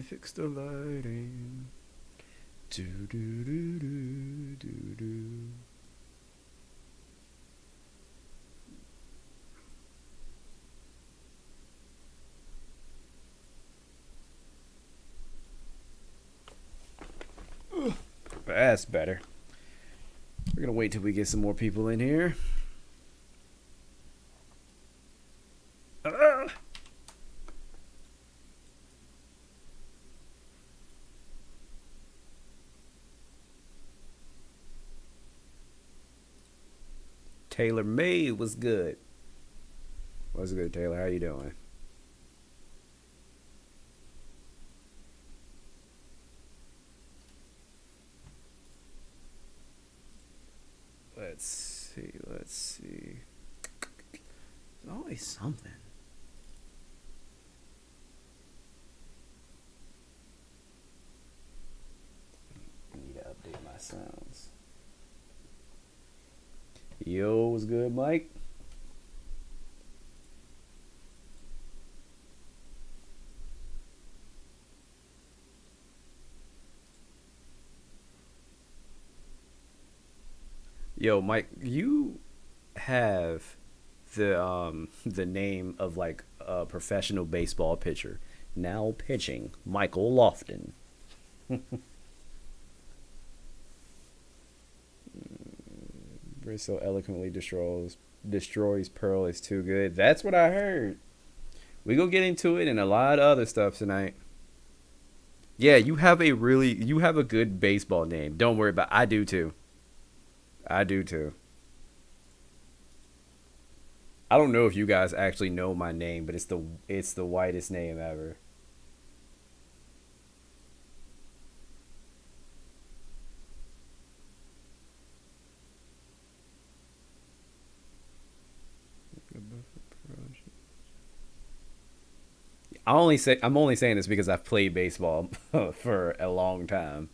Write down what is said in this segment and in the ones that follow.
fix the lighting. Do do do do do do. That's better. We're gonna wait till we get some more people in here. Taylor May was good. What's good, Taylor? How you doing? Let's see. Let's see. There's always something. I need to update my sounds. Yo, what's good, Mike? Yo, Mike, you have the name of like a professional baseball pitcher. Now pitching, Michael Lofton. Britt so eloquently destroys Pearl is too good. That's what I heard. We gonna get into it and a lot of other stuff tonight. Yeah, you have a good baseball name. Don't worry about. I do too. I do too. I don't know if you guys actually know my name, but it's the whitest name ever. I'm only saying this because I've played baseball for a long time.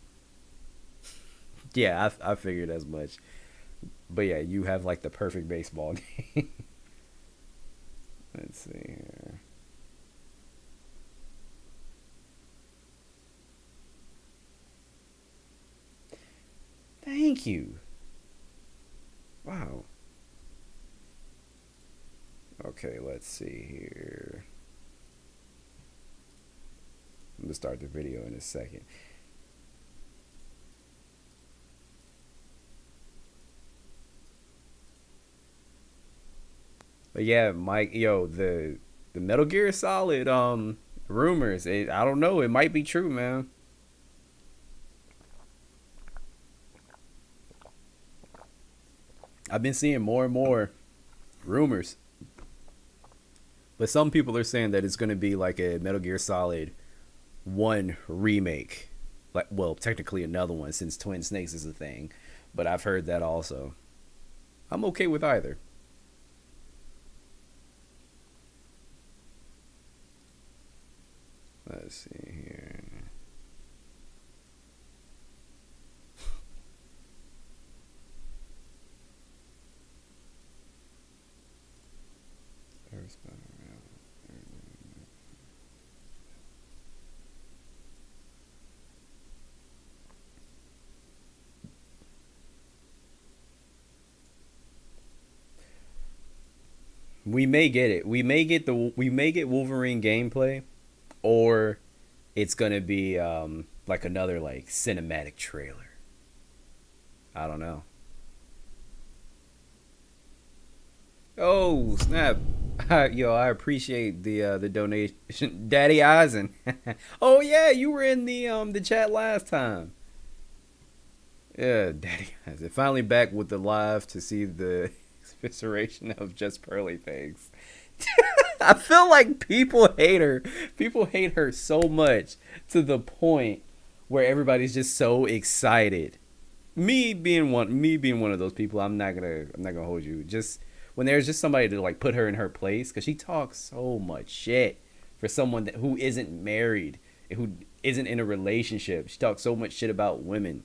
Yeah, I figured as much. But yeah, you have like the perfect baseball name. Let's see here. Thank you. Wow. Okay, let's see here. I'm gonna start the video in a second. But yeah, Mike, yo, the Metal Gear Solid rumors. I don't know. It might be true, man. I've been seeing more and more rumors, but some people are saying that it's gonna be like a Metal Gear Solid One remake. Like, well, technically another one since Twin Snakes is a thing, but I've heard that also. I'm okay with either. Let's see here. We may get it. We may get Wolverine gameplay, or it's gonna be like another like cinematic trailer. I don't know. Oh snap! Yo, I appreciate the donation, Daddy Eisen. Oh yeah, you were in the chat last time. Yeah, Daddy Eisen finally back with the live to see the evisceration of just pearly things. I feel like people hate her. People hate her so much to the point where everybody's just so excited. Me being one of those people, I'm not gonna hold you. Just when there's just somebody to like put her in her place, because she talks so much shit for someone who isn't married, who isn't in a relationship. She talks so much shit about women.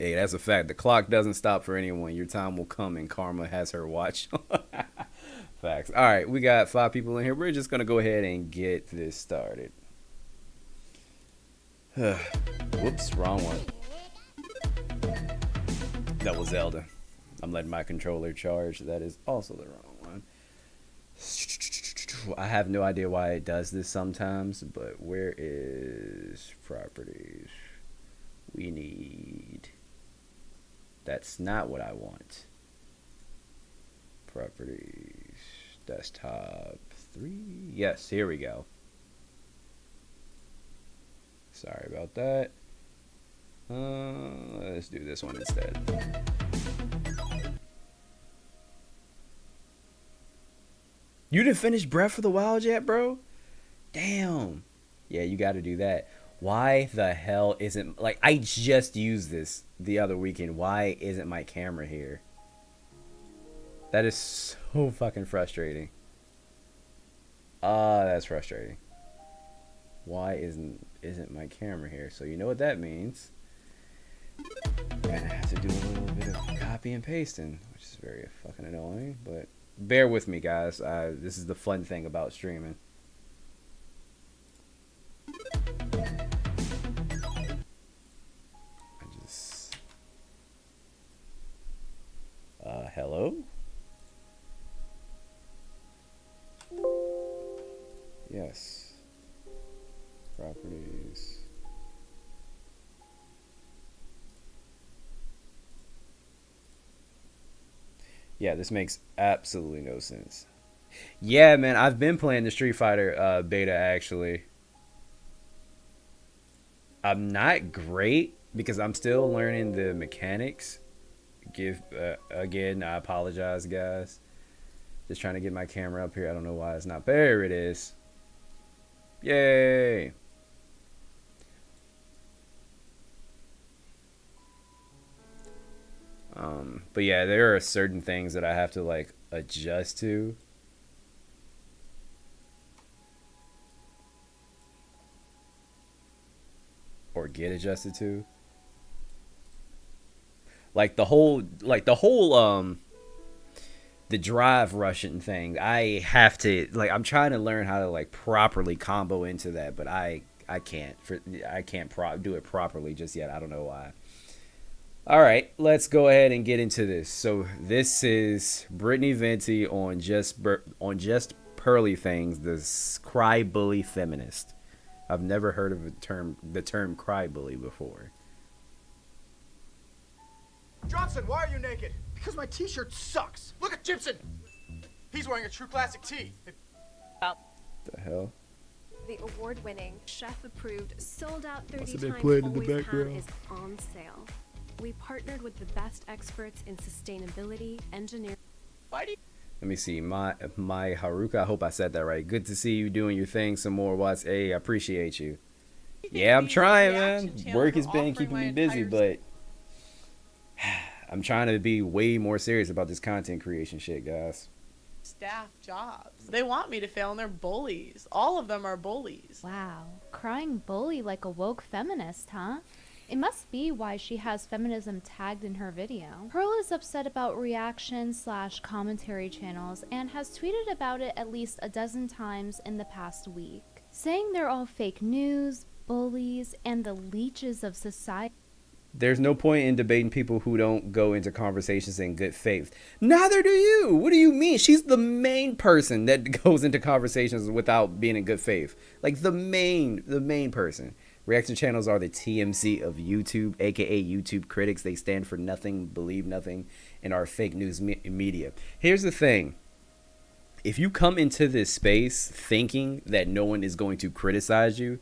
Hey, that's a fact. The clock doesn't stop for anyone. Your time will come, and karma has her watch. Facts. All right, we got 5 people in here. We're just gonna go ahead and get this started. Whoops, wrong one. That was Zelda. I'm letting my controller charge. That is also the wrong one. I have no idea why it does this sometimes, but where is properties? We need... That's not what I want. Properties. Desktop 3. Yes, here we go. Sorry about that. Let's do this one instead. You didn't finish Breath of the Wild yet, bro? Damn. Yeah, you got to do that. Why the hell isn't... Like, I just used this the other weekend. Why isn't my camera here? That is so fucking frustrating. That's frustrating. Why isn't my camera here? So you know what that means. I'm gonna have to do a little bit of copy and pasting, which is very fucking annoying, but bear with me, guys. This is the fun thing about streaming. Hello? Yes. Properties. Yeah, this makes absolutely no sense. Yeah, man, I've been playing the Street Fighter beta, actually. I'm not great because I'm still learning the mechanics. Again, I apologize, guys. Just trying to get my camera up here. I don't know why it's not. There it is. Yay. But yeah, there are certain things that I have to like adjust to. Or get adjusted to. Like the whole the drive Russian thing. I have to like I'm trying to learn how to like properly combo into that, but I can't do it properly just yet. I don't know why. All right, let's go ahead and get into this. So this is Brittany Venti on just Pearly Things, the cry bully feminist. I've never heard of the term cry bully before. Johnson, why are you naked? Because my t-shirt sucks. Look at Gibson. He's wearing a true classic tee. The hell? The award-winning, chef-approved, sold-out 30 times playing in the always background. pan is on sale. We partnered with the best experts in sustainability, engineering. Let me see. My Haruka, I hope I said that right. Good to see you doing your thing some more, Watts. Hey, I appreciate you. Yeah, I'm trying, man. Work has been keeping me busy, but I'm trying to be way more serious about this content creation shit, guys. Staff jobs. They want me to fail and they're bullies. All of them are bullies. Wow, crying bully like a woke feminist, huh? It must be why she has feminism tagged in her video. Pearl is upset about reaction/commentary channels and has tweeted about it at least a dozen times in the past week, saying they're all fake news, bullies, and the leeches of society. There's no point in debating people who don't go into conversations in good faith. Neither do you. What do you mean? She's the main person that goes into conversations without being in good faith. Like the main person. Reaction channels are the TMZ of YouTube, aka YouTube critics. They stand for nothing, believe nothing, and are fake news media. Here's the thing. If you come into this space thinking that no one is going to criticize you,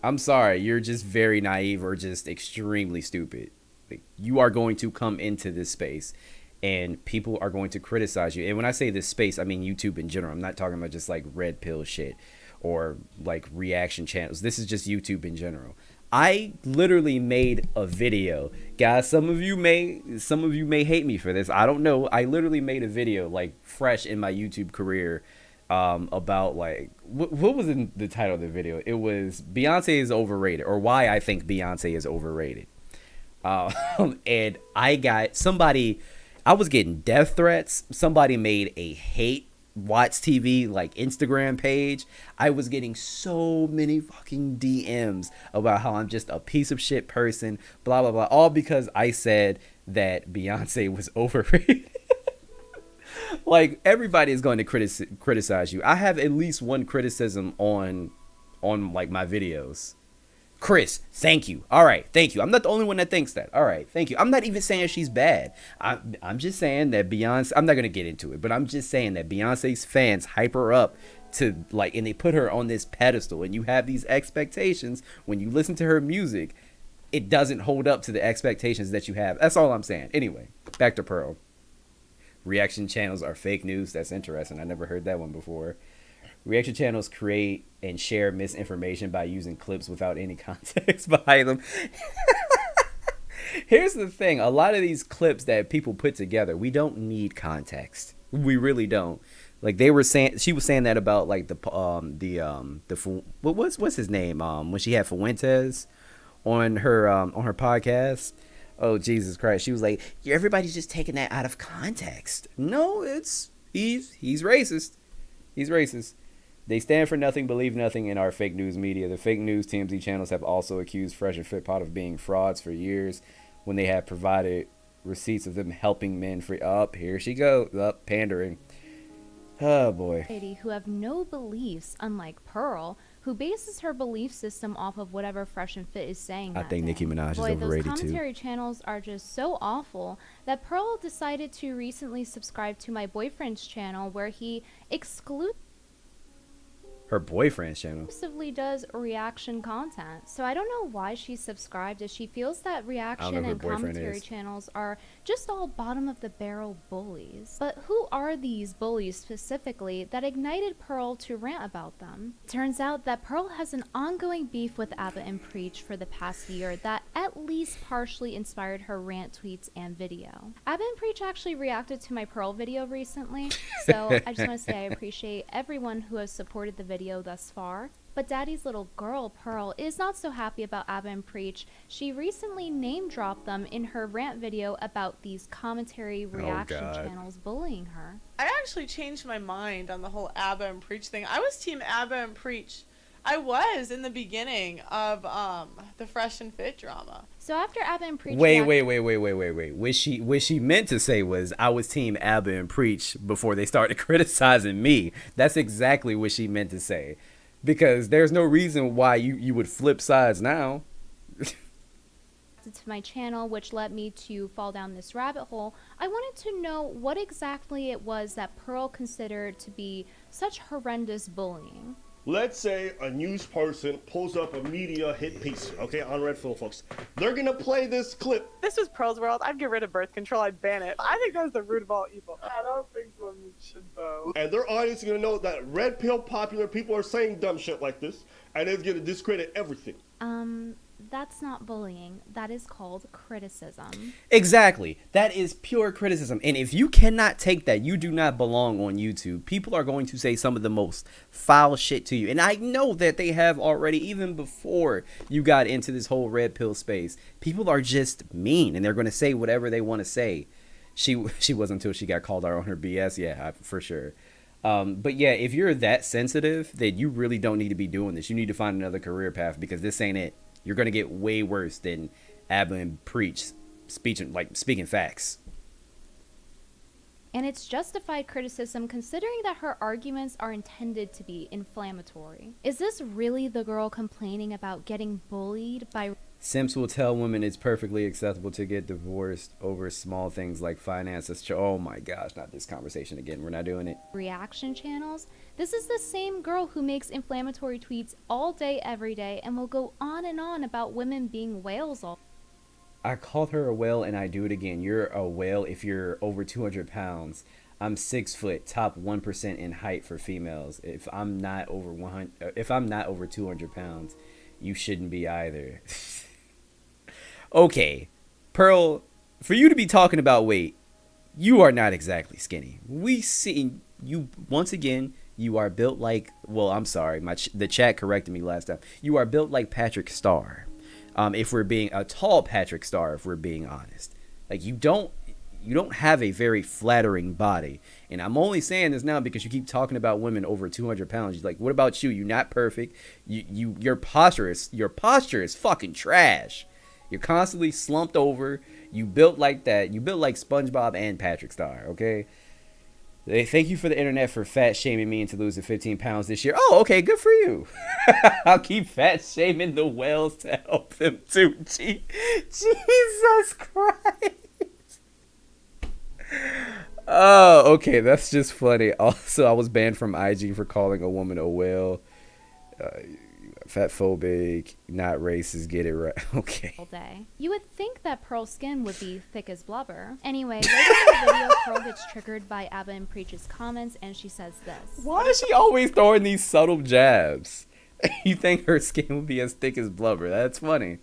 I'm sorry, you're just very naive or just extremely stupid. Like, you are going to come into this space and people are going to criticize you. And when I say this space, I mean YouTube in general. I'm not talking about just like red pill shit or like reaction channels. This is just YouTube in general. I literally made a video. Guys, some of you may hate me for this. I don't know. I literally made a video like fresh in my YouTube career about like what was in the title of the video? It was Beyonce is overrated, or why I think Beyonce is overrated. And I got somebody, I was getting death threats. Somebody made a hate WattsTV like Instagram page. I was getting so many fucking DMs about how I'm just a piece of shit person, blah blah blah, all because I said that Beyonce was overrated. Like, everybody is going to criticize you. I have at least one criticism on like my videos. Chris, thank you. All right, thank you. I'm not the only one that thinks that. All right, thank you. I'm not even saying she's bad. I'm just saying that Beyonce, I'm not going to get into it, but I'm just saying that Beyonce's fans hype her up to, like, and they put her on this pedestal, and you have these expectations when you listen to her music. It doesn't hold up to the expectations that you have. That's all I'm saying. Anyway, back to Pearl. Reaction channels are fake news. That's interesting. I never heard that one before. Reaction channels create and share misinformation by using clips without any context behind them. Here's the thing. A lot of these clips that people put together, we don't need context. We really don't. Like, they were saying, she was saying that about like what's his name? When she had Fuentes on her podcast. Oh, Jesus Christ. She was like, yeah, everybody's just taking that out of context. No, he's racist. He's racist. They stand for nothing, believe nothing, and are fake news media. The fake news TMZ channels have also accused Fresh and Fit Pot of being frauds for years when they have provided receipts of them helping men free. Up, here she goes. Up, pandering. Oh, boy. Who have no beliefs, unlike Pearl, who bases her belief system off of whatever Fresh and Fit is saying. I think Nicki Minaj is overrated too. Those commentary channels are just so awful that Pearl decided to recently subscribe to my boyfriend's channel, where he exclusively her boyfriend's channel does reaction content. So I don't know why she subscribed, as she feels that reaction and commentary channels are just all bottom of the barrel bullies. But who are these bullies specifically that ignited Pearl to rant about them? It turns out that Pearl has an ongoing beef with Abba and Preach for the past year that at least partially inspired her rant tweets and video. Abba and Preach actually reacted to my Pearl video recently, so I just want to say I appreciate everyone who has supported the video thus far. But Daddy's little girl, Pearl, is not so happy about Abba and Preach. She recently name-dropped them in her rant video about these commentary reaction channels bullying her. I actually changed my mind on the whole Abba and Preach thing. I was team Abba and Preach. I was in the beginning of the Fresh and Fit drama. So after Abba and Preach... Wait. What she meant to say was, I was team Abba and Preach before they started criticizing me. That's exactly what she meant to say. Because there's no reason why you would flip sides now. To my channel, which led me to fall down this rabbit hole, I wanted to know what exactly it was that Pearl considered to be such horrendous bullying. Let's say a news person pulls up a media hit piece, okay, on Red Pill, folks. They're gonna play this clip. This was Pearl's world. I'd get rid of birth control. I'd ban it. I think that's the root of all evil. I don't think women should though. And their audience is gonna know that Red Pill popular people are saying dumb shit like this, and it's gonna discredit everything. That's not bullying. That is called criticism. Exactly. That is pure criticism. And if you cannot take that, you do not belong on YouTube. People are going to say some of the most foul shit to you. And I know that they have already, even before you got into this whole red pill space. People are just mean, and they're going to say whatever they want to say. She was until she got called out on her BS. Yeah, for sure. But yeah, if you're that sensitive, then you really don't need to be doing this. You need to find another career path, because this ain't it. You're going to get way worse than Abba and Preach speaking facts. And it's justified criticism, considering that her arguments are intended to be inflammatory. Is this really the girl complaining about getting bullied by... Simps will tell women it's perfectly acceptable to get divorced over small things like finances. Oh my gosh, not this conversation again. We're not doing it. Reaction channels? This is the same girl who makes inflammatory tweets all day, every day, and will go on and on about women being whales all... I called her a whale, and I do it again. You're a whale if you're over 200 pounds. I'm 6 foot, top 1% in height for females. If I'm not over 200 pounds, you shouldn't be either. Okay, Pearl, for you to be talking about weight, you are not exactly skinny. We see you once again. You are built like, well, I'm sorry, the chat corrected me last time. You are built like Patrick Starr. If we're being a tall Patrick Starr, if we're being honest, like you don't you don't have a very flattering body. And I'm only saying this now because you keep talking about women over 200 pounds. You're like, what about you? You're not perfect. Your posture is fucking trash. You're constantly slumped over. You built like that. You built like SpongeBob and Patrick Star, okay? Thank you for the internet for fat shaming me into losing 15 pounds this year. Oh, okay, good for you. I'll keep fat shaming the whales to help them too. Jesus Christ. Oh, okay, that's just funny. Also, I was banned from IG for calling a woman a whale. Fat phobic, not racist, get it right. Okay. All day. You would think that Pearl's skin would be thick as blubber. Anyway, later in the video, Pearl gets triggered by Abba and Preach's comments, and she says this. Why is she always throwing these subtle jabs? You think her skin would be as thick as blubber? That's funny.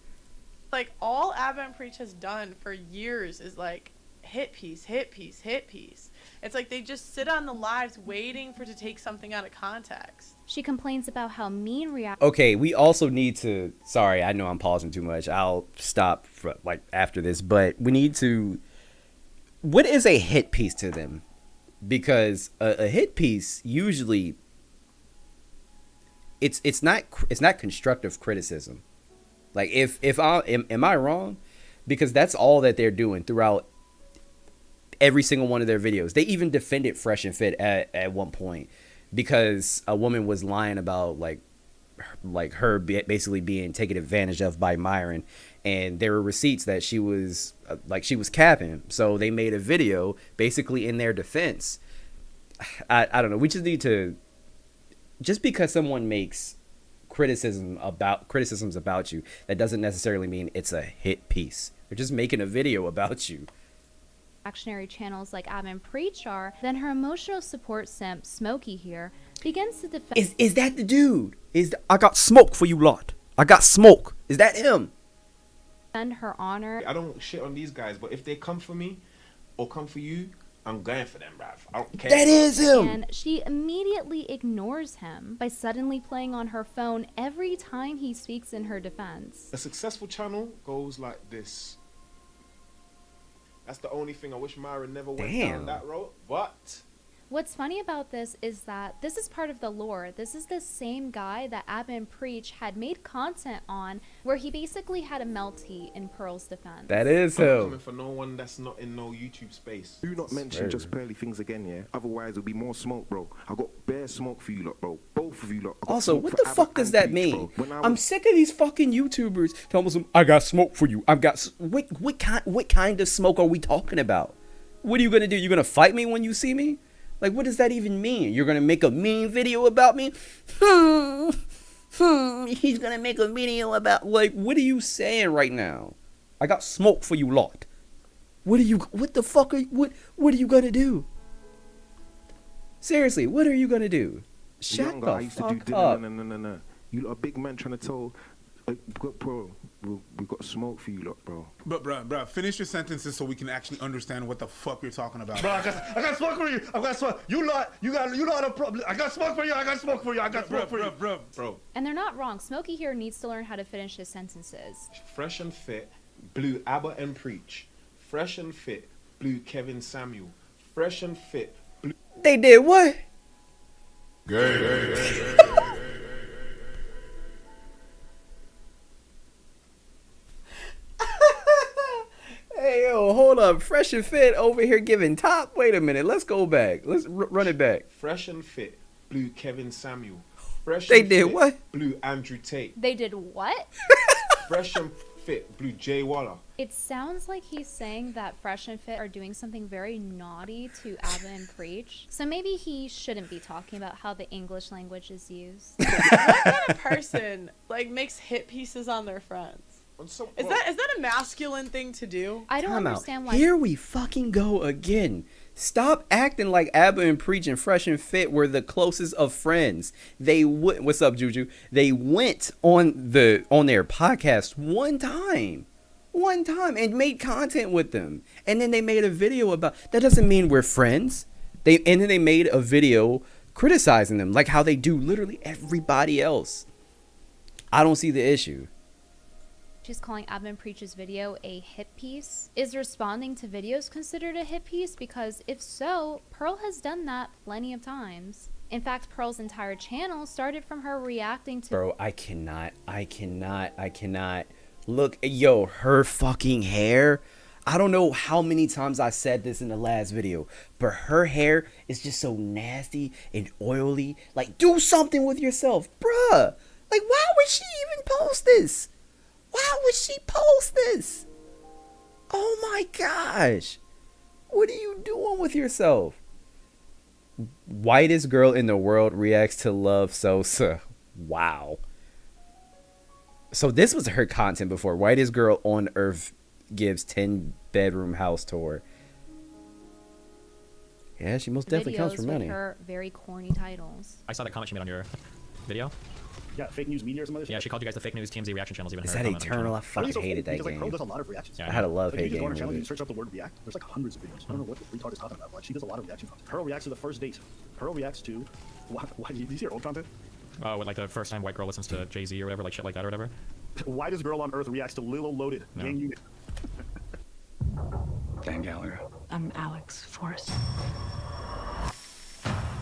Like, all Abba and Preach has done for years is like hit piece, hit piece, hit piece. It's like they just sit on the lives waiting for to take something out of context. She complains about how mean react. Okay, we also need to. Sorry, I know I'm pausing too much. I'll stop for, like after this, but we need to. What is a hit piece to them? Because a hit piece usually it's not constructive criticism. Like if I am I wrong? Because that's all that they're doing throughout every single one of their videos. They even defended Fresh and Fit at one point because a woman was lying about like her basically being taken advantage of by Myron, and there were receipts that she was capping. So they made a video basically in their defense. I don't know. We just need to, just because someone makes criticisms about you, that doesn't necessarily mean it's a hit piece. They're just making a video about you. Reactionary channels like Abba and Preach are, then her emotional support simp Smokey here begins to defend. Is that the dude? I got smoke for you lot. I got smoke. Is that him? Her honor. I don't shit on these guys, but if they come for me or come for you, I'm going for them, bruv. I don't care. That is him. And she immediately ignores him by suddenly playing on her phone every time he speaks in her defense. A successful channel goes like this. That's the only thing I wish Myron never went down that road. But what's funny about this is that this is part of the lore. This is the same guy that Abba and Preach had made content on, where he basically had a melty in Pearl's defense. That is I'm him. coming for no one that's not in no YouTube space. Do not mention just pearly things again, yeah? Otherwise, it'll be more smoke, bro. I got bare smoke for you lot, bro. Both of you lot. Also, what the fuck does that mean? I'm sick of these fucking YouTubers telling me, I got smoke for you. I've got what kind of smoke are we talking about? What are you gonna do? You gonna fight me when you see me? Like, what does that even mean? You're gonna make a mean video about me? He's gonna make a video about, like, what are you saying right now? I got smoke for you lot. What are you gonna do? Seriously, what are you gonna do? Shut the I used to fuck do up. no. You lot a big man trying to tell, bro, we got smoke for you lot, bro. But bro, finish your sentences so we can actually understand what the fuck you're talking about. Bro, I got smoke for you. I got smoke. You lot a problem. I got smoke for you. I got smoke for you. I got smoke for you. Bro. And they're not wrong. Smokey here needs to learn how to finish his sentences. Fresh and Fit blew Abba and Preach. Fresh and Fit blew Kevin Samuel. Fresh and Fit blew... They did what? Hey, yo, hold up. Fresh and Fit over here giving top. Wait a minute. Let's go back. Let's run it back. Fresh and Fit blew Kevin Samuel. Fresh They and did Fit what? blew Andrew Tate. They did what? Fresh and Fit blew Jay Waller. It sounds like he's saying that Fresh and Fit are doing something very naughty to Abba and Preach. So maybe he shouldn't be talking about how the English language is used. What kind of person like makes hit pieces on their friends? So, Is that a masculine thing to do? I don't Time out. understand why. Here we fucking go again. Stop acting like Abba and Preach and Fresh and Fit were the closest of friends. They would. What's up, Juju? They went on their podcast one time, and made content with them, and then they made a video about. That doesn't mean we're friends. And then they made a video criticizing them, like how they do literally everybody else. I don't see the issue. She's calling Admin Preach's video a hit piece. Is responding to videos considered a hit piece? Because if so, Pearl has done that plenty of times. In fact, Pearl's entire channel started from her reacting to— Bro, I cannot. Look, yo, her fucking hair. I don't know how many times I said this in the last video, but her hair is just so nasty and oily. Like, do something with yourself, bruh. Like, why would she even post this? Why would she post this? Oh my gosh. What are you doing with yourself? Whitest girl in the world reacts to Love Sosa. Wow. So this was her content before. Whitest girl on earth gives 10-bedroom house tour. Yeah, she most definitely comes for money. With her very corny titles. I saw that comment she made on your video. Yeah, fake news media or some other shit. Yeah, she called you guys the fake news TMZ reaction channels. Even Is that Eternal? I fucking hated that Like, game. Pearl does a lot of reactions. I had a love-hate game. You just go on her game channel, with you it. search up the word react. There's like hundreds of videos. I don't know what the retard is talking about. Like, she does a lot of reaction content. Pearl reacts to the first date. Pearl reacts to. Why do you see her old content? Oh, with like the first time white girl listens to Jay-Z or whatever, like shit like that or whatever. Whitest girl on earth reacts to Lilo Loaded. No. Gang unit. Dan Gallagher. I'm Alex Forrest.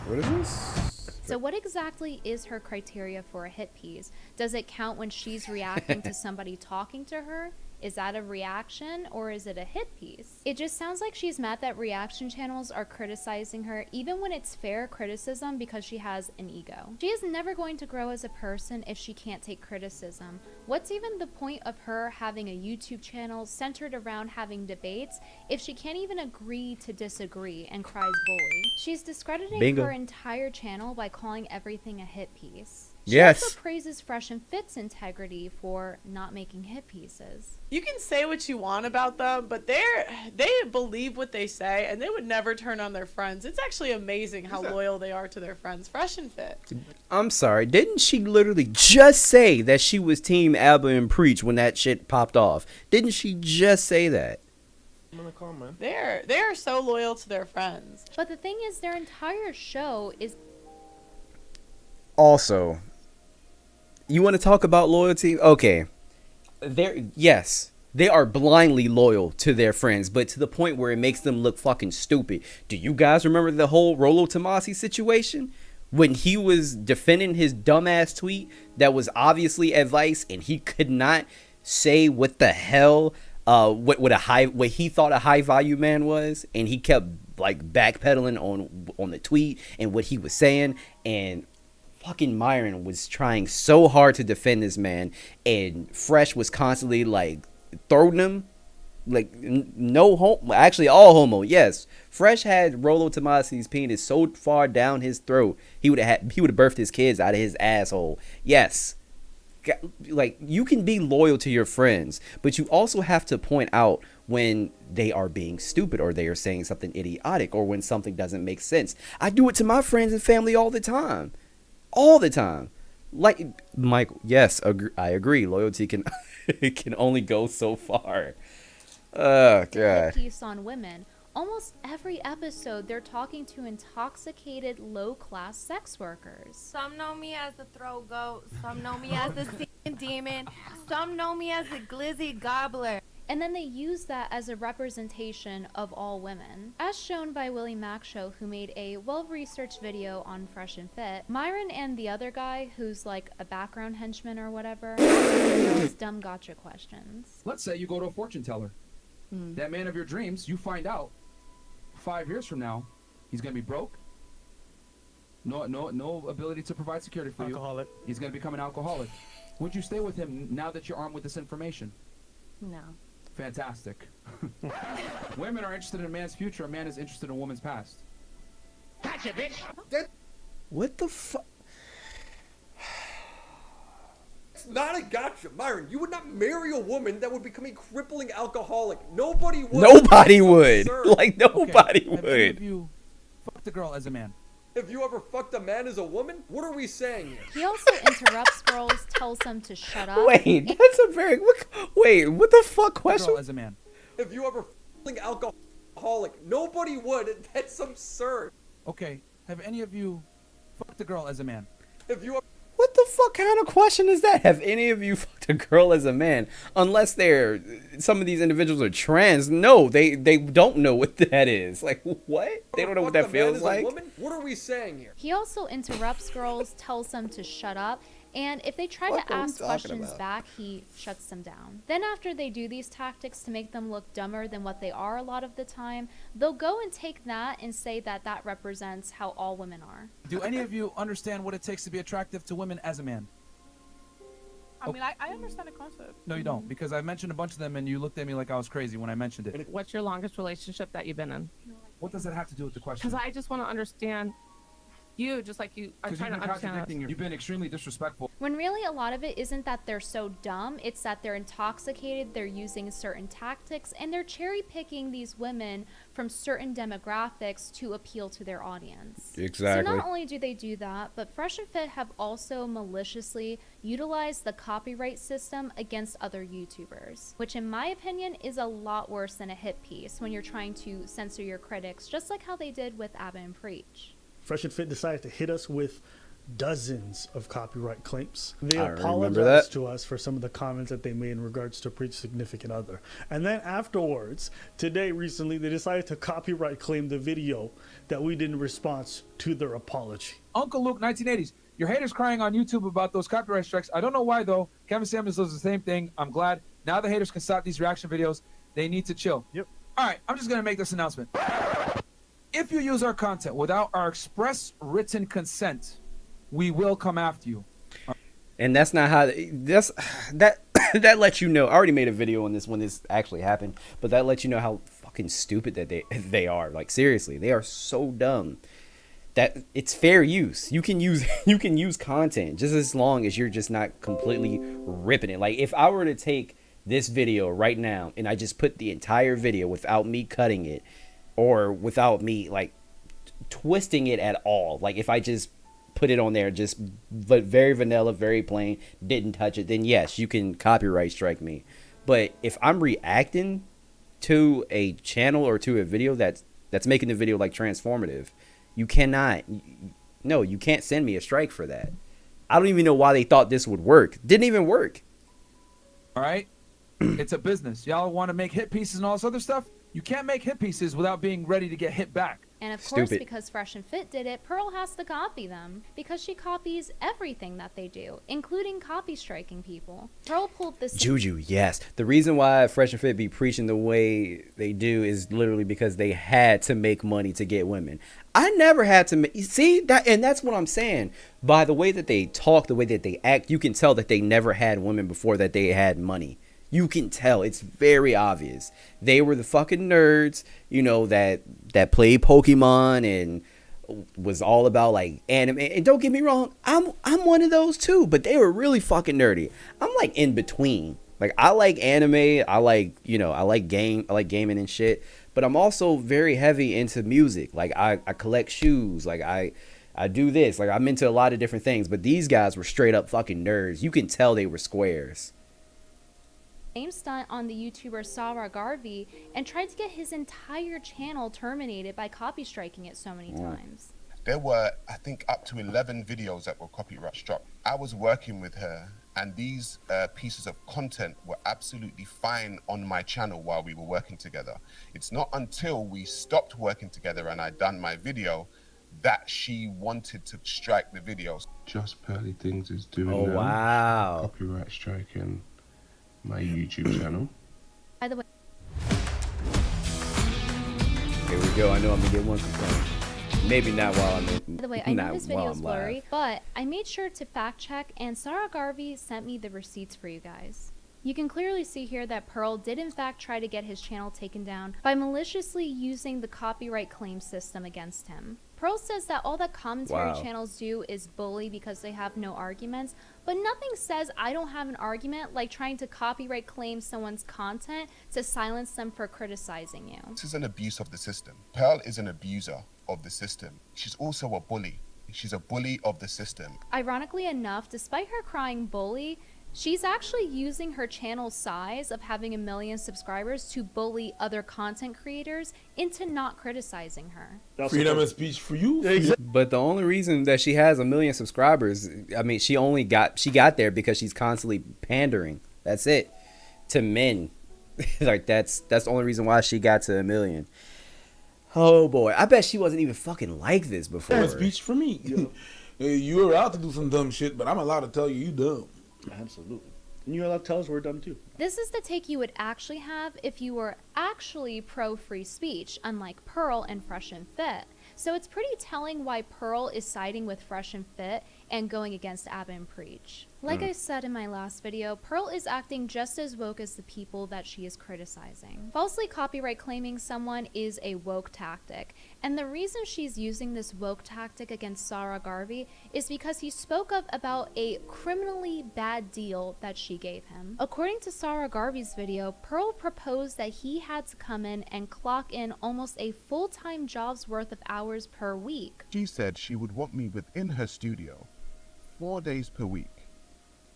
What is this? So what exactly is her criteria for a hit piece? Does it count when she's reacting to somebody talking to her? Is that a reaction or is it a hit piece? It just sounds like she's mad that reaction channels are criticizing her even when it's fair criticism because she has an ego. She is never going to grow as a person if she can't take criticism. What's even the point of her having a YouTube channel centered around having debates if she can't even agree to disagree and cries bully? She's discrediting her entire channel by calling everything a hit piece. She also praises Fresh and Fit's integrity for not making hit pieces. You can say what you want about them, but they believe what they say, and they would never turn on their friends. It's actually amazing how loyal they are to their friends. Fresh and Fit. I'm sorry. Didn't she literally just say that she was Team Abba and Preach when that shit popped off? Didn't she just say that? They're so loyal to their friends. But the thing is, their entire show is... Also, you want to talk about loyalty? Okay. Yes, they are blindly loyal to their friends, but to the point where it makes them look fucking stupid. Do you guys remember the whole Rollo Tomasi situation? When he was defending his dumbass tweet that was obviously advice and he could not say what the hell what he thought a high value man was, and he kept like backpedaling on the tweet and what he was saying, and fucking Myron was trying so hard to defend this man, and Fresh was constantly like throwing him like no homo, actually all homo. Yes, Fresh had Rollo Tomasi's penis so far down his throat he would have birthed his kids out of his asshole. Yes, like you can be loyal to your friends, but you also have to point out when they are being stupid or they are saying something idiotic or when something doesn't make sense. I do it to my friends and family all the time. All the time. Like Michael, yes, I agree. Loyalty can can only go so far. Oh god. Piece on women. Almost every episode they're talking to intoxicated low-class sex workers. Some know me as the throat goat, some know me as the semen demon, some know me as the glizzy gobbler. And then they use that as a representation of all women. As shown by Willie Mackshow, who made a well-researched video on Fresh and Fit, Myron and the other guy, who's like a background henchman or whatever, those dumb gotcha questions. Let's say you go to a fortune teller. That man of your dreams, you find out 5 years from now, he's gonna be broke. No ability to provide security for you. He's gonna become an alcoholic. Would you stay with him now that you're armed with this information? No. Fantastic. Women are interested in a man's future. A man is interested in a woman's past. Gotcha, bitch. What the fuck? It's not a gotcha, Myron. You would not marry a woman that would become a crippling alcoholic. Nobody would. Nobody would. Like nobody Okay. Have any of would. you fucked a girl as a man? If you ever fucked a man as a woman, what are we saying here? He also interrupts girls, tells them to shut up. Wait, that's a very wait. What the fuck question? As a man. If you ever fucking alcoholic, nobody would. That's absurd. Okay. Have any of you fucked a girl as a man? If you ever What the fuck kind of question is that? Have any of you fucked a girl as a man? Unless some of these individuals are trans. No, they don't know what that is. Like, what? They don't know what that feels like. What are we saying here? He also interrupts girls, tells them to shut up, and if they try to ask questions back, he shuts them down. Then after they do these tactics to make them look dumber than what they are a lot of the time, they'll go and take that and say that that represents how all women are. Do any of you understand what it takes to be attractive to women as a man? I mean, I understand the concept. No, you don't, because I mentioned a bunch of them and you looked at me like I was crazy when I mentioned it. What's your longest relationship that you've been in? What does that have to do with the question? Because I just want to understand you, just like you. I'm trying to understand. You've been extremely disrespectful. When really a lot of it isn't that they're so dumb, it's that they're intoxicated, they're using certain tactics, and they're cherry picking these women from certain demographics to appeal to their audience. Exactly. So not only do they do that, but Fresh and Fit have also maliciously utilized the copyright system against other YouTubers, which in my opinion is a lot worse than a hit piece when you're trying to censor your critics, just like how they did with Abba and Preach. Fresh and Fit decided to hit us with dozens of copyright claims. They I remember apologized that. to us for some of the comments that they made in regards to Preach's significant other. And then afterwards, recently, they decided to copyright claim the video that we did in response to their apology. Uncle Luke, 1980s. Your haters crying on YouTube about those copyright strikes. I don't know why, though. Kevin Samuels does the same thing. I'm glad. Now the haters can stop these reaction videos. They need to chill. Yep. All right, I'm just going to make this announcement. If you use our content without our express written consent, we will come after you. And that's not how that lets you know. I already made a video on this when this actually happened, but that lets you know how fucking stupid that they are. Like, seriously, they are so dumb that it's fair use. You can use content just as long as you're just not completely ripping it. Like, if I were to take this video right now and I just put the entire video without me cutting it or without me like twisting it at all, like if I just put it on there just very vanilla, very plain, didn't touch it, then yes, you can copyright strike me. But if I'm reacting to a channel or to a video that's making the video like transformative, you cannot, no, you can't send me a strike for that. I don't even know why they thought this would work. Didn't even work. All right? It's a business. Y'all want to make hit pieces and all this other stuff? You can't make hit pieces without being ready to get hit back. And of course, because Fresh and Fit did it, Pearl has to copy them, because she copies everything that they do, including copy striking people. Pearl pulled this Juju, yes. The reason why Fresh and Fit be preaching the way they do is literally because they had to make money to get women. I never had to see that, and that's what I'm saying. By the way that they talk, the way that they act, you can tell that they never had women before that they had money. You can tell. It's very obvious. They were the fucking nerds, you know, that played Pokemon and was all about like anime. And don't get me wrong, I'm one of those too, but they were really fucking nerdy. I'm like in between. Like, I like anime, I like, you know, I like gaming and shit, but I'm also very heavy into music. Like I collect shoes, like I do this, like I'm into a lot of different things, but these guys were straight up fucking nerds. You can tell they were squares. same stunt on the YouTuber Sarah Garvey and tried to get his entire channel terminated by copy striking it so many times. There were, I think, up to 11 videos that were copyright struck. I was working with her, and these pieces of content were absolutely fine on my channel while we were working together. It's not until we stopped working together and I done my video that she wanted to strike the videos. Just Pearly Things is doing Oh, wow. copyright striking my YouTube channel. By the way, Here we go. I know I'm gonna get one complaint. Maybe not while I'm in. By the way, I know this video is blurry, but I made sure to fact check, and Sarah Garvey sent me the receipts for you guys. You can clearly see here that Pearl did in fact try to get his channel taken down by maliciously using the copyright claim system against him. Pearl says that all that commentary channels do is bully because they have no arguments, but nothing says I don't have an argument like trying to copyright claim someone's content to silence them for criticizing you. This is an abuse of the system. Pearl is an abuser of the system. She's also a bully. She's a bully of the system. Ironically enough, despite her crying bully, She's actually using her channel's size of having 1 million subscribers to bully other content creators into not criticizing her. Freedom of speech for you. But the only reason that she has 1 million subscribers, I mean, she got there because she's constantly pandering. That's it. To men. Like that's the only reason why she got to 1 million. Oh boy, I bet she wasn't even fucking like this before. Freedom of speech for me. You're allowed to do some dumb shit, but I'm allowed to tell you dumb. Absolutely. And you're allowed to tell us we're dumb too. This is the take you would actually have if you were actually pro free speech, unlike Pearl and Fresh and Fit. So it's pretty telling why Pearl is siding with Fresh and Fit and going against Abba and Preach. Like I said in my last video, Pearl is acting just as woke as the people that she is criticizing. Falsely copyright claiming someone is a woke tactic, and the reason she's using this woke tactic against Sarah Garvey is because he spoke up about a criminally bad deal that she gave him. According to Sarah Garvey's video, Pearl proposed that he had to come in and clock in almost a full-time job's worth of hours per week. She said she would want me within her studio 4 days per week.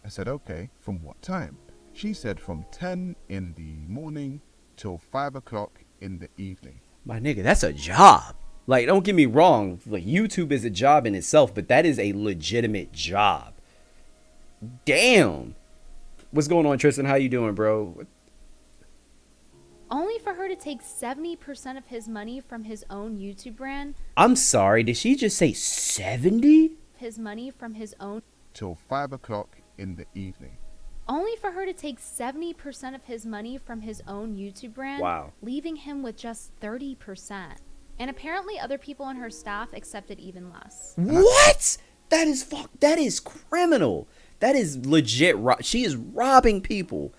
I said, okay, from what time? She said from 10 in the morning till 5 o'clock in the evening. My nigga, that's a job. Like, don't get me wrong. Like, YouTube is a job in itself, but that is a legitimate job. Damn. What's going on, Tristan? How you doing, bro? Only for her to take 70% of his money from his own YouTube brand. I'm sorry, did she just say 70? His money from his own. Till 5 o'clock in the evening. Only for her to take 70% of his money from his own YouTube brand. Wow. Leaving him with just 30%. And apparently other people on her staff accepted even less. What? That is criminal. That is legit. She is robbing people.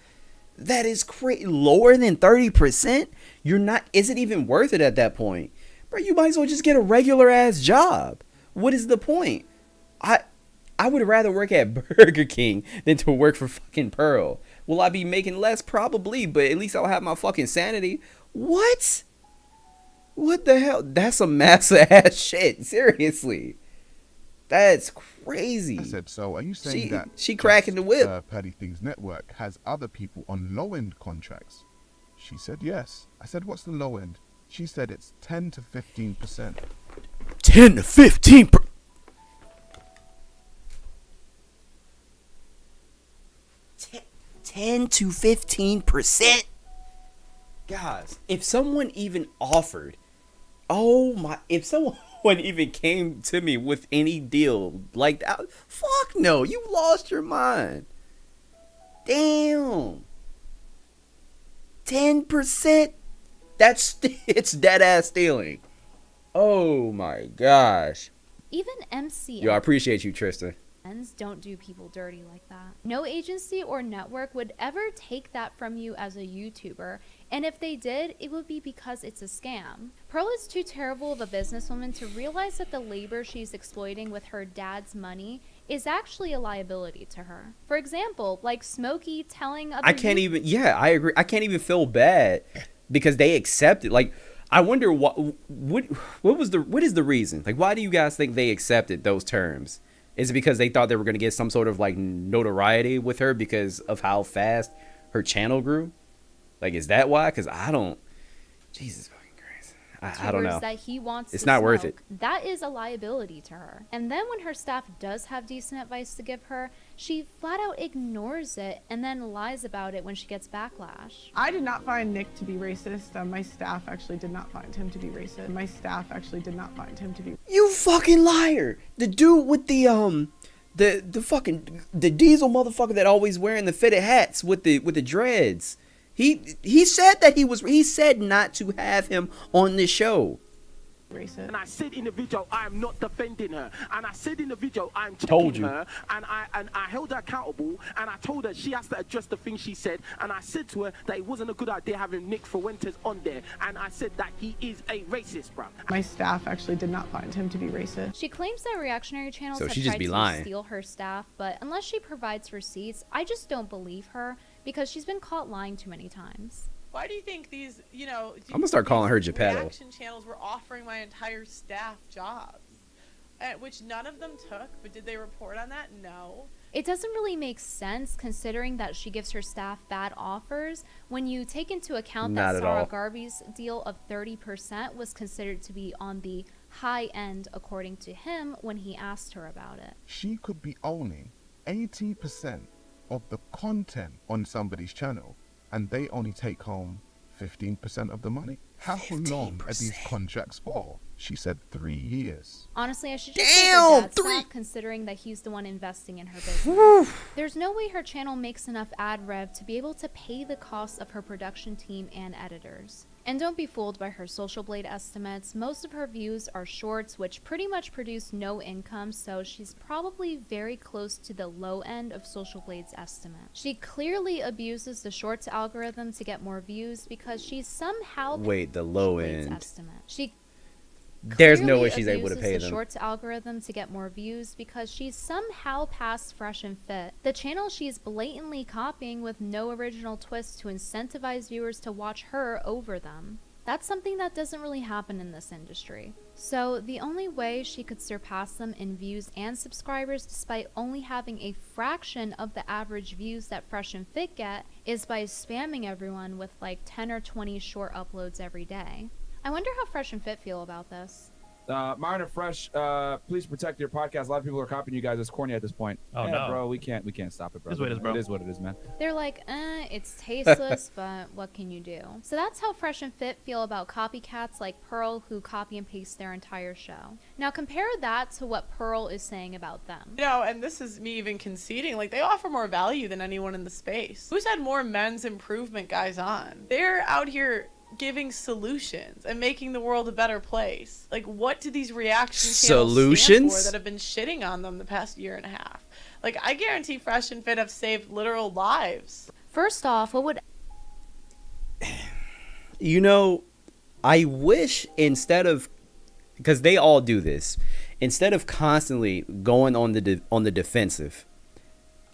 That is lower than 30%. You're not. Is it even worth it at that point, bro? You might as well just get a regular ass job. What is the point? I would rather work at Burger King than to work for fucking Pearl. Will I be making less? Probably, but at least I'll have my fucking sanity. What? What the hell? That's some massa ass shit. Seriously. That's crazy. I said, so are you saying that she cracking the whip? Petty Things Network has other people on low-end contracts? She said yes. I said, what's the low end? She said it's 10 to 15%. 10 to 15%? 10 to 15%? Guys, if someone even offered, if someone even came to me with any deal like that, fuck no, you lost your mind. Damn. 10%? It's dead ass stealing. Oh my gosh. Even MC. Yo, I appreciate you, Tristan. Don't do people dirty like that. No agency or network would ever take that from you as a YouTuber, and if they did, it would be because it's a scam. Pearl is too terrible of a businesswoman to realize that the labor she's exploiting with her dad's money is actually a liability to her. For example, like Smokey telling other I agree. I can't even feel bad because they accept it. Like, I wonder what is the reason? Like, why do you guys think they accepted those terms? Is it because they thought they were going to get some sort of like notoriety with her because of how fast her channel grew? Like, is that why? Because Jesus fucking Christ. I don't know. That he wants it's to not smoke, worth it. That is a liability to her. And then when her staff does have decent advice to give her, she flat out ignores it and then lies about it when she gets backlash. I did not find Nick to be racist. My staff actually did not find him to be racist. You fucking liar. The dude with the diesel motherfucker that always wearing the fitted hats with the dreads. He said that he said not to have him on the show. Racist. And I said in the video, I am not defending her. And I said in the video, I'm Told checking you. her. And I held her accountable. And I told her she has to address the things she said. And I said to her that it wasn't a good idea having Nick Fuentes on there. And I said that he is a racist, bro. My staff actually did not find him to be racist. She claims that reactionary channels So have she just tried be to lying. steal her staff, but unless she provides receipts, I just don't believe her because she's been caught lying too many times. Why do you think these, I'm gonna start calling her Geppetto. reaction channels were offering my entire staff jobs, which none of them took? But did they report on that? No. It doesn't really make sense considering that she gives her staff bad offers when you take into account Not that at Sarah all. Garvey's deal of 30% was considered to be on the high end according to him when he asked her about it. She could be owning 80% of the content on somebody's channel, and they only take home 15% of the money. How long are these contracts for? She said 3 years. Honestly, I should just say her dad's staff, considering that he's the one investing in her business. There's no way her channel makes enough ad rev to be able to pay the costs of her production team and editors. And don't be fooled by her Social Blade estimates. Most of her views are shorts, which pretty much produce no income, so she's probably very close to the low end of Social Blade's estimate. She clearly abuses the shorts algorithm to get more views because she's somehow Wait, the low Blade's end. estimate. She There's no way clearly she's able to abuses pay the them. shorts algorithm to get more views because she's somehow past Fresh and Fit, the channel she's blatantly copying with no original twist to incentivize viewers to watch her over them. That's something that doesn't really happen in this industry. So the only way she could surpass them in views and subscribers despite only having a fraction of the average views that Fresh and Fit get is by spamming everyone with like 10 or 20 short uploads every day. I wonder how Fresh and Fit feel about this. Myron and Fresh, please protect your podcast. A lot of people are copying you guys. It's corny at this point. Oh, yeah, no. bro, we can't stop it, bro. It is what it is, bro. It is what it is, man. They're like, it's tasteless, but what can you do? So that's how Fresh and Fit feel about copycats like Pearl who copy and paste their entire show. Now compare that to what Pearl is saying about them. You know, and this is me even conceding, like, they offer more value than anyone in the space. Who's had more men's improvement guys on? They're out here giving solutions and making the world a better place. Like, what do these reaction channels stand for that have been shitting on them the past year and a half? Like, I guarantee Fresh and Fit have saved literal lives. First off, what would... You know, I wish instead of, because they all do this, instead of constantly going on the defensive,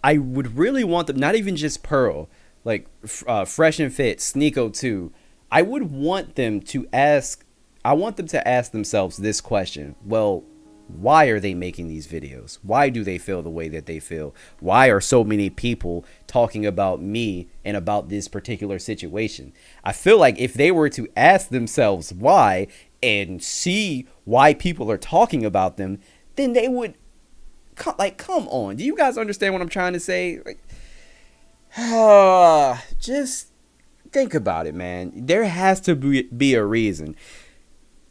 I would really want them, not even just Pearl, like Fresh and Fit, Sneeko too. I would want them to ask, I want them to ask themselves this question. Well, why are they making these videos? Why do they feel the way that they feel? Why are so many people talking about me and about this particular situation? I feel like if they were to ask themselves why and see why people are talking about them, then they would, like, come on. Do you guys understand what I'm trying to say? Like, just think about it, man. There has to be a reason.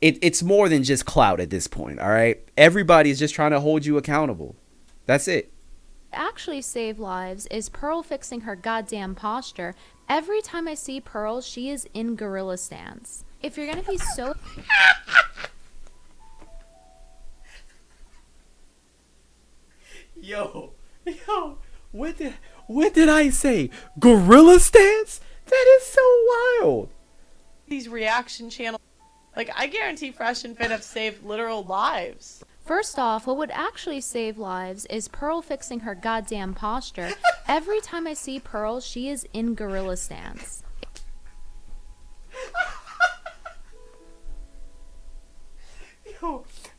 It's more than just clout at this point, all right? Everybody's just trying to hold you accountable. That's it. actually save lives is Pearl fixing her goddamn posture. Every time I see Pearl, she is in gorilla stance. If you're gonna be so... Yo, what did I say? Gorilla stance? That is so wild. These reaction channels, like, I guarantee Fresh and Fit have saved literal lives. First off, what would actually save lives is Pearl fixing her goddamn posture. Every time I see Pearl, she is in gorilla stance.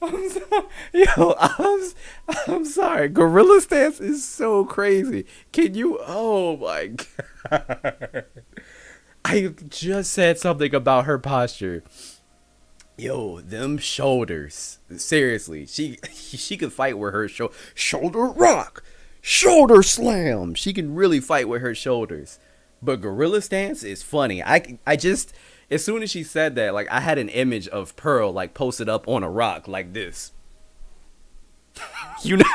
I'm sorry. Gorilla stance is so crazy. Can you? Oh my god! I just said something about her posture. Yo, them shoulders. Seriously, she could fight with her shoulder rock, shoulder slam. She can really fight with her shoulders. But gorilla stance is funny. I just, as soon as she said that, like, I had an image of Pearl like posted up on a rock like this. You know.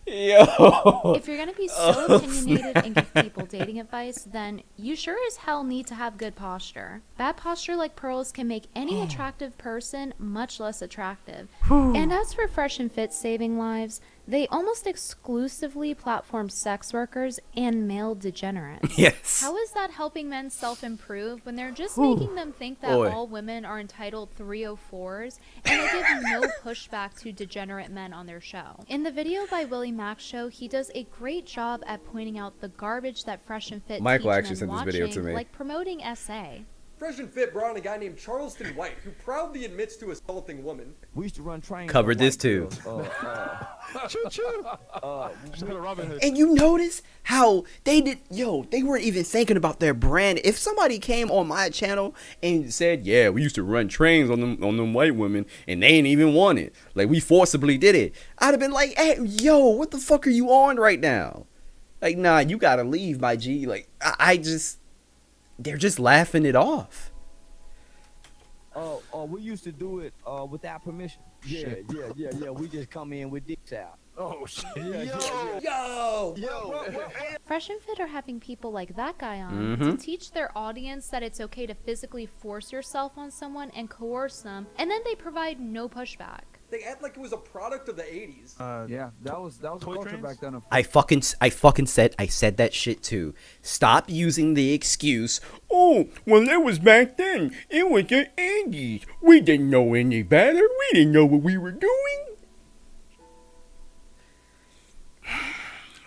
Yo. If you're gonna be so opinionated and give people dating advice, then you sure as hell need to have good posture. Bad posture like Pearl's can make any attractive person much less attractive. And as for Fresh and Fit saving lives, they almost exclusively platform sex workers and male degenerates. Yes. How is that helping men self-improve when they're just making them think that Boy. all women are entitled 304s and they give no pushback to degenerate men on their show? In the video by Willie Mack's show, he does a great job at pointing out the garbage that Fresh and Fit Michael teach actually men sent this video to watching, me. like promoting SA. Fresh and Fit brought on a guy named Charleston White, who proudly admits to assaulting women. We used to run trains. Covered this too. Choo-choo. And you notice how they weren't even thinking about their brand. If somebody came on my channel and said, yeah, we used to run trains on them white women and they ain't even want it, like we forcibly did it, I'd have been like, hey, yo, what the fuck are you on right now? Like, nah, you gotta leave, my G. Like, they're just laughing it off. We used to do it without permission. Yeah. We just come in with dicks out. Oh shit. Yo. Fresh and Fit are having people like that guy on to teach their audience that it's okay to physically force yourself on someone and coerce them, and then they provide no pushback. They act like it was a product of the 80s. Yeah, that was a culture back then. I fucking said that shit too. Stop using the excuse, oh, well, it was back then. It was the 80s. We didn't know any better. We didn't know what we were doing.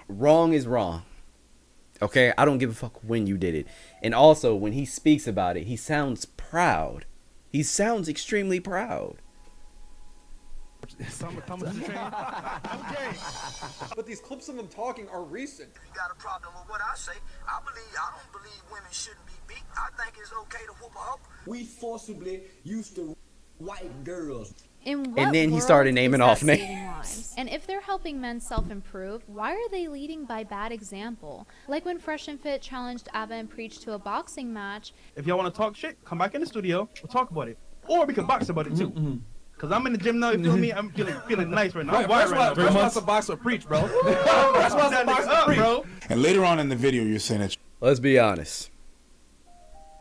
Wrong is wrong. Okay? I don't give a fuck when you did it. And also, when he speaks about it, he sounds proud. He sounds extremely proud. But these clips of him talking are recent. You got a problem with what I say. I don't believe women shouldn't be beat. I think it's okay to whoop her up. We forcibly used to white girls. In what And then he world started naming is that off saving names. lives? And if they're helping men self-improve, why are they leading by bad example? Like when Fresh and Fit challenged Abba and Preach to a boxing match. If y'all want to talk shit, come back in the studio. We'll talk about it. Or we can box about it too. Cause I'm in the gym now, you feel me? I'm feeling nice right now. I'm wired right now. Fresh wants to box with Preach, bro. Fresh wants to box with Preach, bro. And later on in the video, you're saying that. Let's be honest.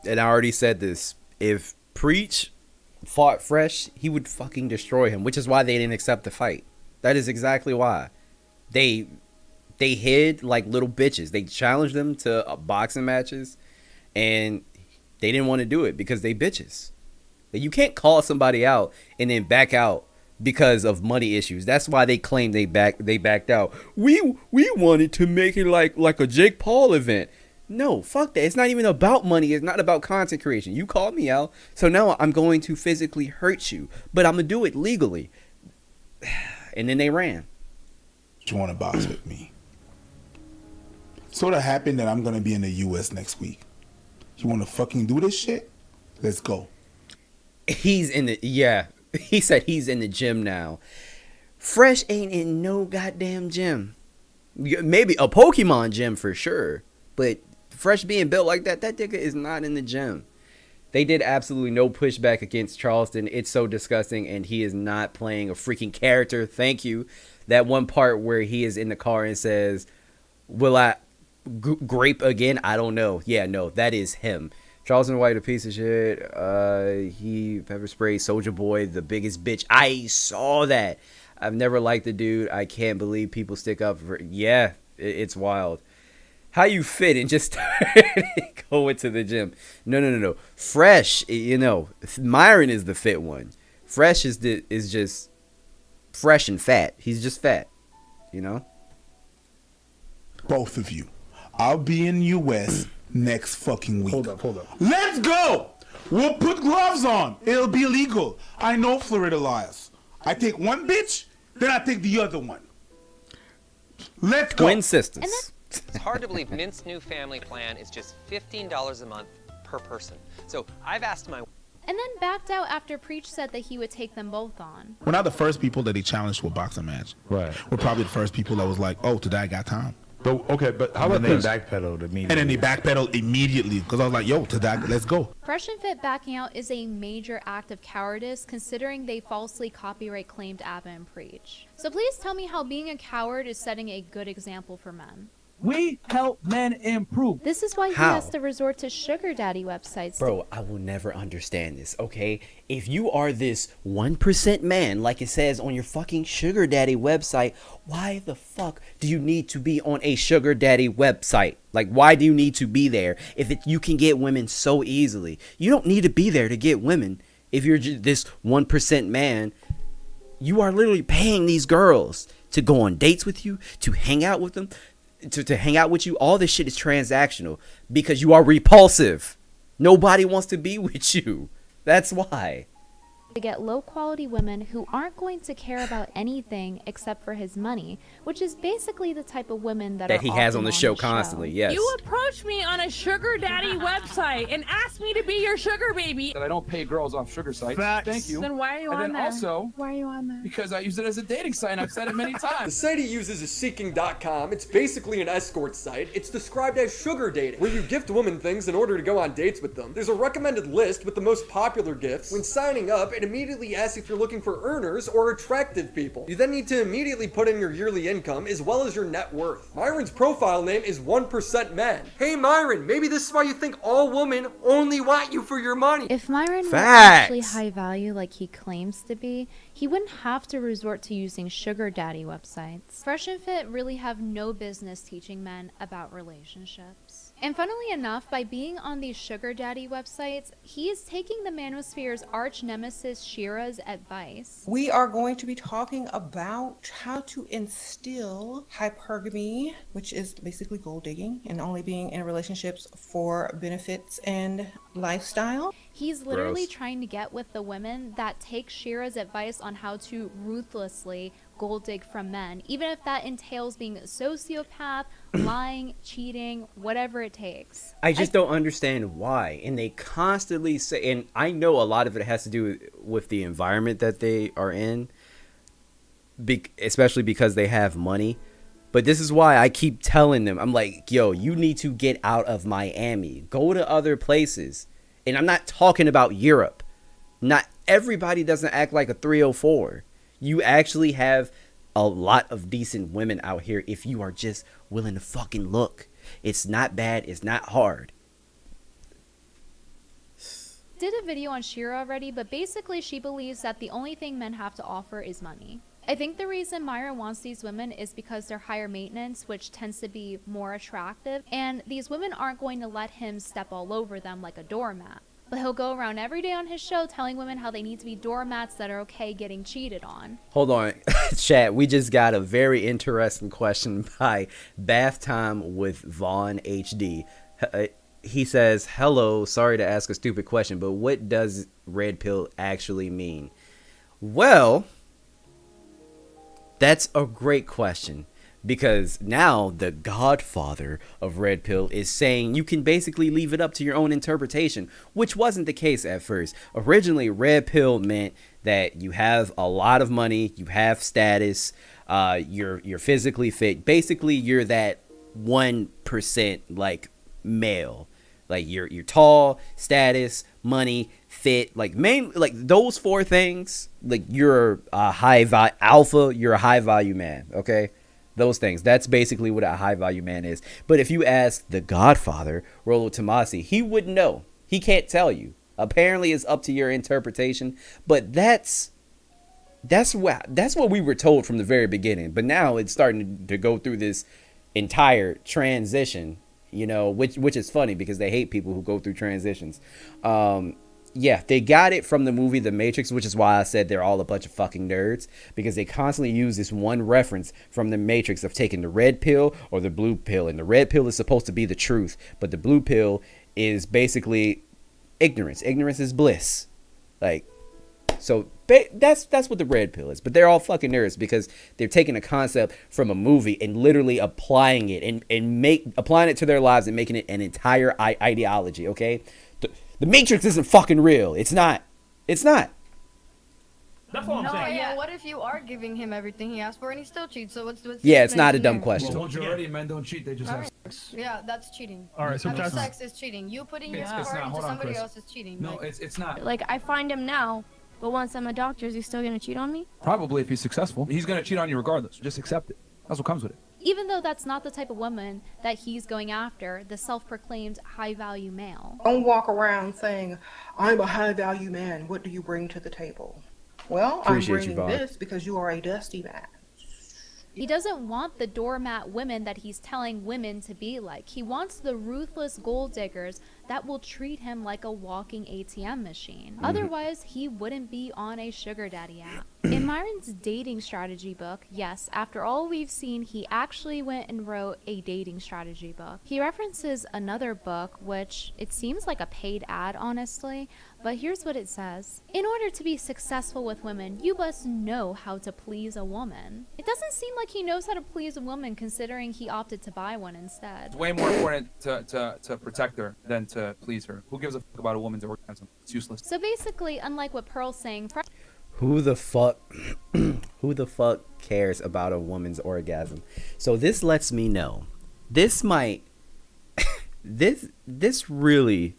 And I already said this. If Preach fought Fresh, he would fucking destroy him, which is why they didn't accept the fight. That is exactly why. They hid like little bitches. They challenged them to boxing matches, and they didn't want to do it because they bitches. You can't call somebody out and then back out because of money issues. That's why they claim they backed out. We wanted to make it like a Jake Paul event. No, fuck that. It's not even about money. It's not about content creation. You called me out, so now I'm going to physically hurt you, but I'm gonna do it legally. And then they ran. You want to box with me? Sort of happened that I'm gonna be in the U.S. next week. You want to fucking do this shit? Let's go. He said he's in the gym now. Fresh ain't in no goddamn gym. Maybe a Pokemon gym for sure, but Fresh being built like that nigga is not in the gym. They did absolutely no pushback against Charleston. It's so disgusting, and he is not playing a freaking character. Thank you. That one part where he is in the car and says, will I grape again? I don't know. Yeah, no, that is him. Charleston White, a piece of shit. He pepper sprayed Soulja Boy, the biggest bitch. I saw that. I've never liked the dude. I can't believe people stick up for. Yeah, it's wild. How you fit and just go into the gym? No. Fresh, Myron is the fit one. Fresh is just fresh and fat. He's just fat, Both of you. I'll be in U.S. next fucking week. Hold up. Let's go! We'll put gloves on. It'll be legal. I know Florida laws. I take one bitch, then I take the other one. Let's go. Twin sisters. It's hard to believe Mint's new family plan is just $15 a month per person. So I've asked my... And then backed out after Preach said that he would take them both on. We're not the first people that he challenged to a boxing match. Right. We're probably the first people that was like, oh, today I got time. But how about they this? backpedaled immediately? And then they backpedaled immediately because I was like, yo, today, let's go. Fresh and Fit backing out is a major act of cowardice considering they falsely copyright claimed Abba and Preach. So please tell me how being a coward is setting a good example for men. We help men improve. This is why he has to resort to sugar daddy websites. Bro, I will never understand this, okay? If you are this 1% man, like it says on your fucking sugar daddy website, why the fuck do you need to be on a sugar daddy website? Like, why do you need to be there if you can get women so easily? You don't need to be there to get women. If you're just this 1% man, you are literally paying these girls to go on dates with you, to hang out with them, to hang out with you. All this shit is transactional because you are repulsive. Nobody wants to be with you. That's why. To get low quality women who aren't going to care about anything except for his money, which is basically the type of women that He has on the show constantly. Yes. You approached me on a sugar daddy website and asked me to be your sugar baby. That I don't pay girls off sugar sites. Facts. Thank you. Then why are you and on then there? Also, why are you on there? because I use it as a dating site, and I've said it many The times. site he uses is seeking.com. It's basically an escort site. It's described as sugar dating, where you gift women things in order to go on dates with them. There's a recommended list with the most popular gifts. When signing up, it immediately asks if you're looking for earners or attractive people. You then need to immediately put in your yearly income as well as your net worth. Myron's profile name is 1% men. Hey Myron, maybe this is why you think all women only want you for your money. If Myron were Facts. actually high value like he claims to be, he wouldn't have to resort to using sugar daddy websites. Fresh and Fit really have no business teaching men about relationships. And funnily enough, by being on these sugar daddy websites, he is taking the manosphere's arch nemesis Shira's advice. We are going to be talking about how to instill hypergamy, which is basically gold digging and only being in relationships for benefits and lifestyle. He's literally Gross. trying to get with the women that take Shira's advice on how to ruthlessly gold dig from men, even if that entails being a sociopath, lying, cheating, whatever it takes. I just don't understand why. And they constantly say, and I know a lot of it has to do with the environment that they are in, especially because they have money. But this is why I keep telling them, I'm like, yo, you need to get out of Miami. Go to other places. And I'm not talking about Europe. Not everybody doesn't act like a 304. You actually have a lot of decent women out here if you are just willing to fucking look. It's not bad. It's not hard. Did a video on Shira already, but basically she believes that the only thing men have to offer is money. I think the reason Myron wants these women is because they're higher maintenance, which tends to be more attractive, and these women aren't going to let him step all over them like a doormat. But he'll go around every day on his show telling women how they need to be doormats that are okay getting cheated on. Hold on, chat. We just got a very interesting question by Bath Time with Vaughn HD. He says, hello, sorry to ask a stupid question, but what does red pill actually mean? Well, that's a great question. Because now the godfather of red pill is saying you can basically leave it up to your own interpretation, which wasn't the case at first. Originally, red pill meant that you have a lot of money, you have status, you're physically fit. Basically, you're that 1% like male. Like you're tall, status, money, fit, like those four things. Like you're a alpha, you're a high value man, okay? Those things. That's basically what a high value man is. But if you ask the godfather, Rollo Tomasi, he wouldn't know. He can't tell you. Apparently it's up to your interpretation. But that's what we were told from the very beginning. But now it's starting to go through this entire transition, you know, which is funny because they hate people who go through transitions. Yeah, they got it from the movie The Matrix, which is why I said they're all a bunch of fucking nerds, because they constantly use this one reference from The Matrix of taking the red pill or the blue pill. And the red pill is supposed to be the truth, but the blue pill is basically ignorance. Ignorance is bliss. Like, so that's what the red pill is. But they're all fucking nerds because they're taking a concept from a movie and literally applying it and applying it to their lives and making it an entire ideology, okay? The Matrix isn't fucking real. It's not. It's not. That's all I'm saying. Yeah, what if you are giving him everything he asked for and he still cheats? So what's Yeah, it's not a dumb question. Well, majority of men don't cheat, they just have sex. Yeah, that's cheating. All right, so having Jasmine- sex is cheating. You putting your It's heart not. into Hold on, somebody Chris. else is cheating. No, it's not. Like, I find him now, but once I'm a doctor, is he still gonna cheat on me? Probably if he's successful. He's going to cheat on you regardless. Just accept it. That's what comes with it. Even though that's not the type of woman that he's going after, the self-proclaimed high-value male. Don't walk around saying, I'm a high value man. What do you bring to the table? Well, Appreciate I'm you, bringing Vaughn. this because you are a dusty man. He doesn't want the doormat women that he's telling women to be like. He wants the ruthless gold diggers that will treat him like a walking ATM machine. Otherwise, he wouldn't be on a sugar daddy app. In Myron's dating strategy book, yes, after all we've seen, he actually went and wrote a dating strategy book. He references another book, which it seems like a paid ad, honestly, but here's what it says. In order to be successful with women, you must know how to please a woman. It doesn't seem like he knows how to please a woman, considering he opted to buy one instead. It's way more important to protect her than to please her. Who gives a fuck about a woman's orgasm? It's useless. So basically, unlike what Pearl's saying, Who the fuck cares about a woman's orgasm? So this lets me know this might this really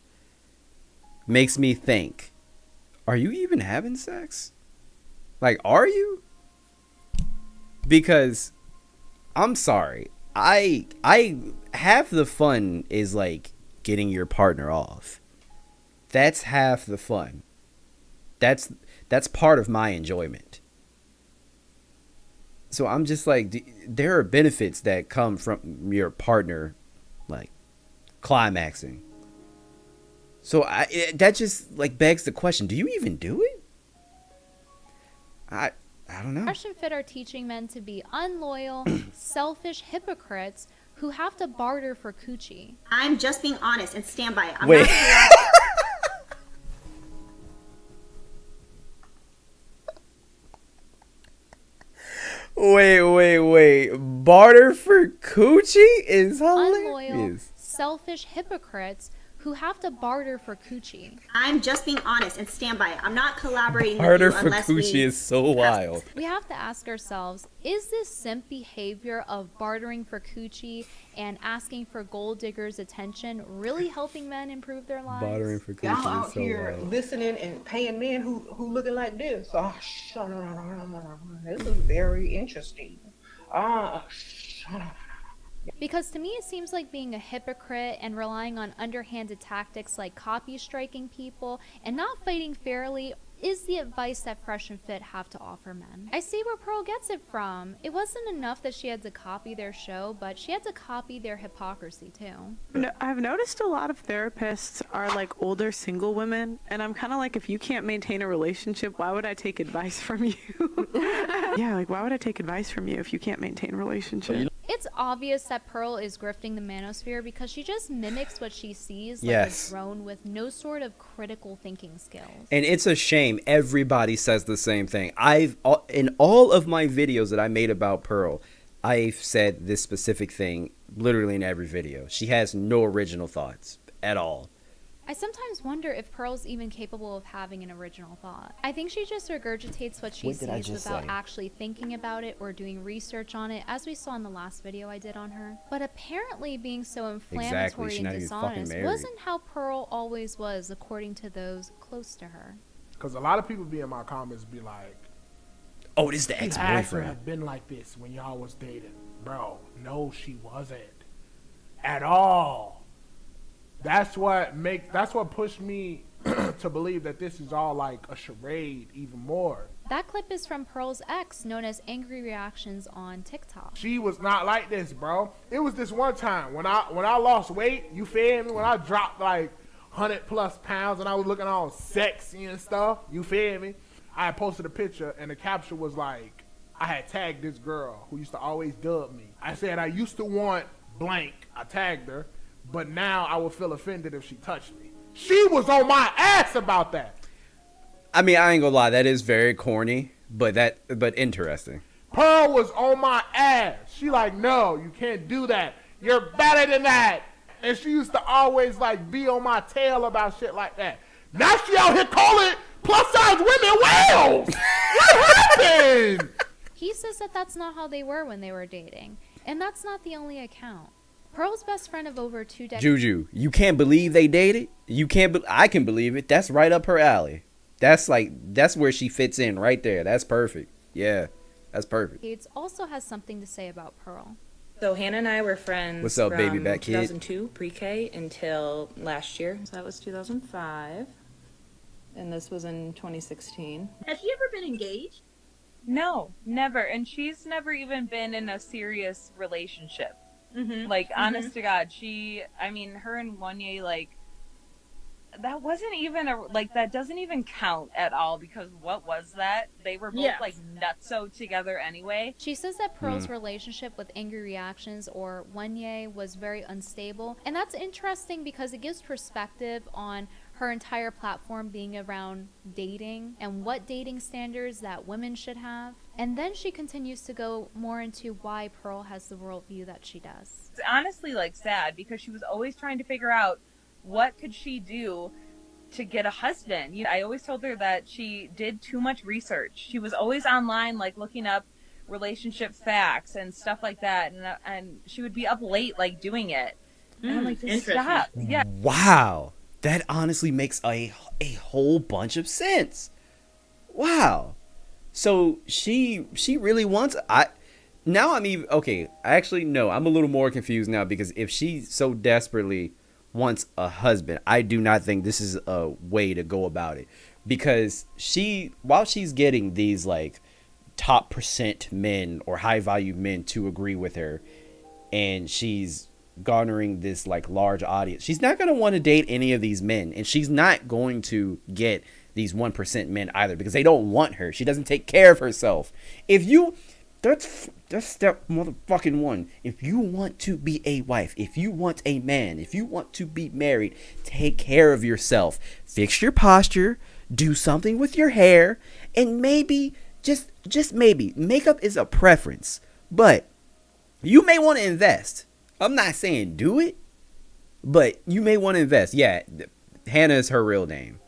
makes me think, are you even having sex? Like, are you? Because I'm sorry, I half the fun is like getting your partner off. That's half the fun. That's part of my enjoyment. So I'm just like, there are benefits that come from your partner, like climaxing. So that just like begs the question: do you even do it? I don't know. Fresh and Fit are teaching men to be unloyal, selfish hypocrites who have to barter for coochie. I'm just being honest and stand by it. I'm Wait. not Wait. Barter for coochie is hilarious. Unloyal, selfish hypocrites who have to barter for coochie. I'm just being honest and stand by it. I'm not collaborating Barter with you for unless coochie we is so wild. We have to ask ourselves, is this simp behavior of bartering for coochie and asking for gold diggers' attention really helping men improve their lives? Bartering for Y'all coochie out is so here wild. listening and paying men who looking like this. This is very interesting. Because to me, it seems like being a hypocrite and relying on underhanded tactics like copy striking people and not fighting fairly is the advice that Fresh and Fit have to offer men. I see where Pearl gets it from. It wasn't enough that she had to copy their show, but she had to copy their hypocrisy too. I've noticed a lot of therapists are like older single women, and I'm kind of like, if you can't maintain a relationship, why would I take advice from you? Yeah, like why would I take advice from you if you can't maintain a relationship? It's obvious that Pearl is grifting the manosphere because she just mimics what she sees like Yes. a drone with no sort of critical thinking skills. And it's a shame everybody says the same thing. In all of my videos that I made about Pearl, I've said this specific thing literally in every video. She has no original thoughts at all. I sometimes wonder if Pearl's even capable of having an original thought. I think she just regurgitates what she What did I sees just without say? actually thinking about it or doing research on it, as we saw in the last video I did on her. But apparently being so inflammatory She's and not even fucking dishonest married. wasn't how Pearl always was, according to those close to her. Because a lot of people be in my comments be like, oh, this is the "She had to ex-boyfriend." have been like this when y'all was dating." Bro, no, she wasn't. At all. That's what pushed me to believe that this is all like a charade even more. That clip is from Pearl's ex, known as Angry Reactions on TikTok. She was not like this, bro. It was this one time when I lost weight, you feel me? When I dropped like 100+ pounds and I was looking all sexy and stuff, you feel me? I had posted a picture and the caption was like, I had tagged this girl who used to always dub me. I said I used to want blank. I tagged her, but now I would feel offended if she touched me. She was on my ass about that. I mean, I ain't gonna lie, that is very corny, but interesting. Pearl was on my ass. She like, no, you can't do that. You're better than that. And she used to always like be on my tail about shit like that. Now she out here calling plus size women whales. What happened? He says that that's not how they were when they were dating, and that's not the only account. Pearl's best friend of over 2 decades. Juju, you can't believe they dated? I can believe it. That's right up her alley. That's where she fits in right there. That's perfect. Yeah, that's perfect. Gates also has something to say about Pearl. So Hannah and I were friends. What's up, from baby back kid? 2002 pre-K until last year. So that was 2005, and this was in 2016. Has she ever been engaged? No, never. And she's never even been in a serious relationship. Like, honest to God, her and Wanye, like, that wasn't even that doesn't even count at all, because what was that? They were both like nutso together anyway. She says that Pearl's relationship with Angry Reactions, or Wenye, was very unstable. And that's interesting because it gives perspective on her entire platform being around dating and what dating standards that women should have. And then she continues to go more into why Pearl has the worldview that she does. It's honestly like sad, because she was always trying to figure out what could she do to get a husband. I always told her that she did too much research. She was always online, like looking up relationship facts and stuff like that, and she would be up late like doing it. And I'm like, just stop. Yeah. Wow, that honestly makes a whole bunch of sense. Wow. So she really wants now I'm even okay. Actually, no, I'm a little more confused now, because if she so desperately wants a husband, I do not think this is a way to go about it, because while she's getting these like top percent men or high value men to agree with her, and she's garnering this like large audience, she's not going to want to date any of these men, and she's not going to get these 1% men either, because they don't want her. She doesn't take care of herself. That's step motherfucking one. If you want to be a wife, if you want a man, if you want to be married, take care of yourself. Fix your posture, do something with your hair, and maybe, just maybe, makeup is a preference. But you may want to invest. I'm not saying do it, but you may want to invest. Yeah, Hannah is her real name.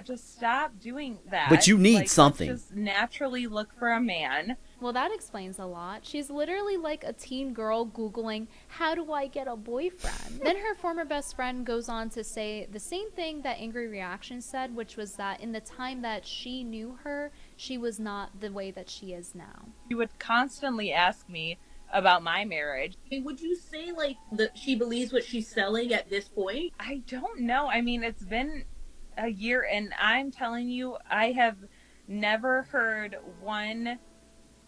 Just stop doing that. But you need something. Just naturally look for a man. Well, that explains a lot. She's literally like a teen girl Googling, how do I get a boyfriend? Then her former best friend goes on to say the same thing that Angry Reaction said, which was that in the time that she knew her, she was not the way that she is now. She would constantly ask me about my marriage. Would you say like that she believes what she's selling at this point? I don't know. I mean, it's been a year, and I'm telling you, I have never heard one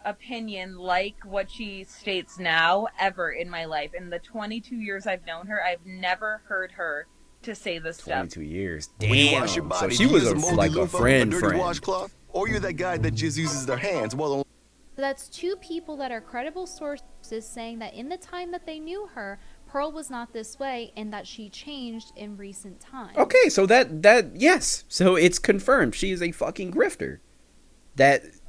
opinion like what she states now ever in my life. In the 22 years I've known her, I've never heard her to say this stuff. 22 years. When you wash your Damn. body, So she do you was use moldy like a loofah, friend. dirty washcloth, or you're that guy that just uses their hands. Well, So that's two people that are credible sources saying that in the time that they knew her, Pearl was not this way, and that she changed in recent times. Okay, so yes. So it's confirmed. She is a fucking grifter. That's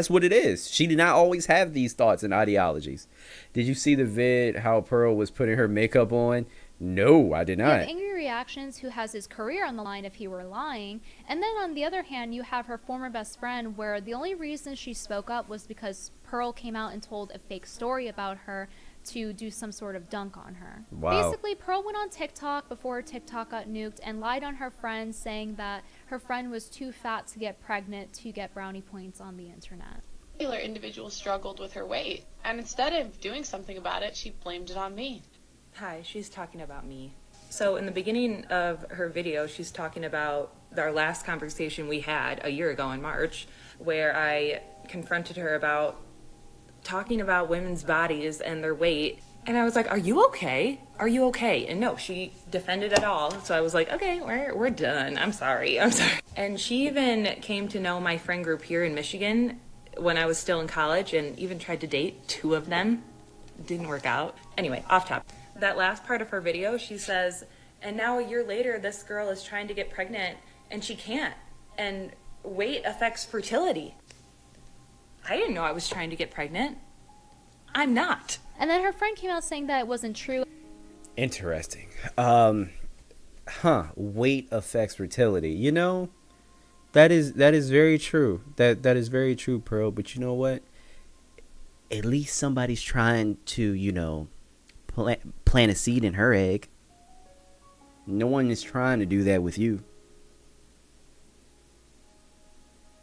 what it is. She did not always have these thoughts and ideologies. Did you see the vid how Pearl was putting her makeup on? No, I did You not. have Angry Reactions, who has his career on the line if he were lying. And then on the other hand, you have her former best friend, where the only reason she spoke up was because Pearl came out and told a fake story about her to do some sort of dunk on her. Wow. Basically, Pearl went on TikTok before her TikTok got nuked and lied on her friend, saying that her friend was too fat to get pregnant to get brownie points on the internet. Particular individual struggled with her weight, and instead of doing something about it, she blamed it on me. Hi, she's talking about me. So in the beginning of her video, she's talking about our last conversation we had a year ago in March, where I confronted her about talking about women's bodies and their weight. And I was like, are you okay? Are you okay? And no, she defended it all. So I was like, okay, we're done. I'm sorry. And she even came to know my friend group here in Michigan when I was still in college, and even tried to date two of them. Didn't work out. Anyway, off topic. That last part of her video, she says, and now a year later, this girl is trying to get pregnant and she can't. And weight affects fertility. I didn't know I was trying to get pregnant. I'm not. And then her friend came out saying that it wasn't true. Interesting. Weight affects fertility. You know, that is very true. That is very true, Pearl. But you know what? At least somebody's trying to, plant a seed in her egg. No one is trying to do that with you.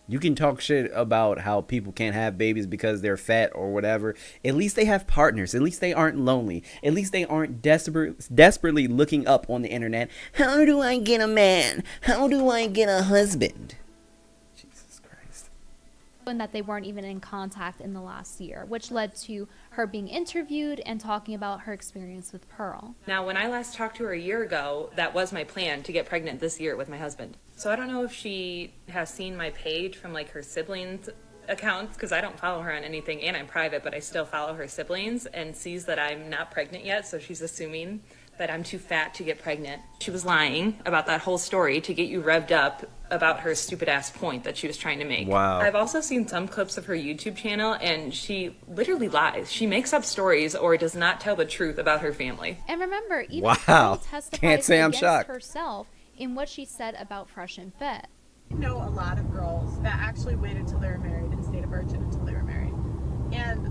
You can talk shit about how people can't have babies because they're fat or whatever. At least they have partners. At least they aren't lonely. At least they aren't desperately looking up on the internet. How do I get a man? How do I get a husband? Jesus Christ. and that they weren't even in contact in the last year, which led to her being interviewed and talking about her experience with Pearl. Now, when I last talked to her a year ago, that was my plan, to get pregnant this year with my husband. So I don't know if she has seen my page from like her siblings' accounts, because I don't follow her on anything and I'm private, but I still follow her siblings, and sees that I'm not pregnant yet, so she's assuming that I'm too fat to get pregnant. She was lying about that whole story to get you revved up about her stupid ass point that she was trying to make. Wow. I've also seen some clips of her YouTube channel, and she literally lies. She makes up stories or does not tell the truth about her family. And remember, even Wow. Pearl testified Can't say I'm against shocked. herself in what she said about Fresh and Fit. I know a lot of girls that actually waited until they were married and stayed a virgin until they were married. And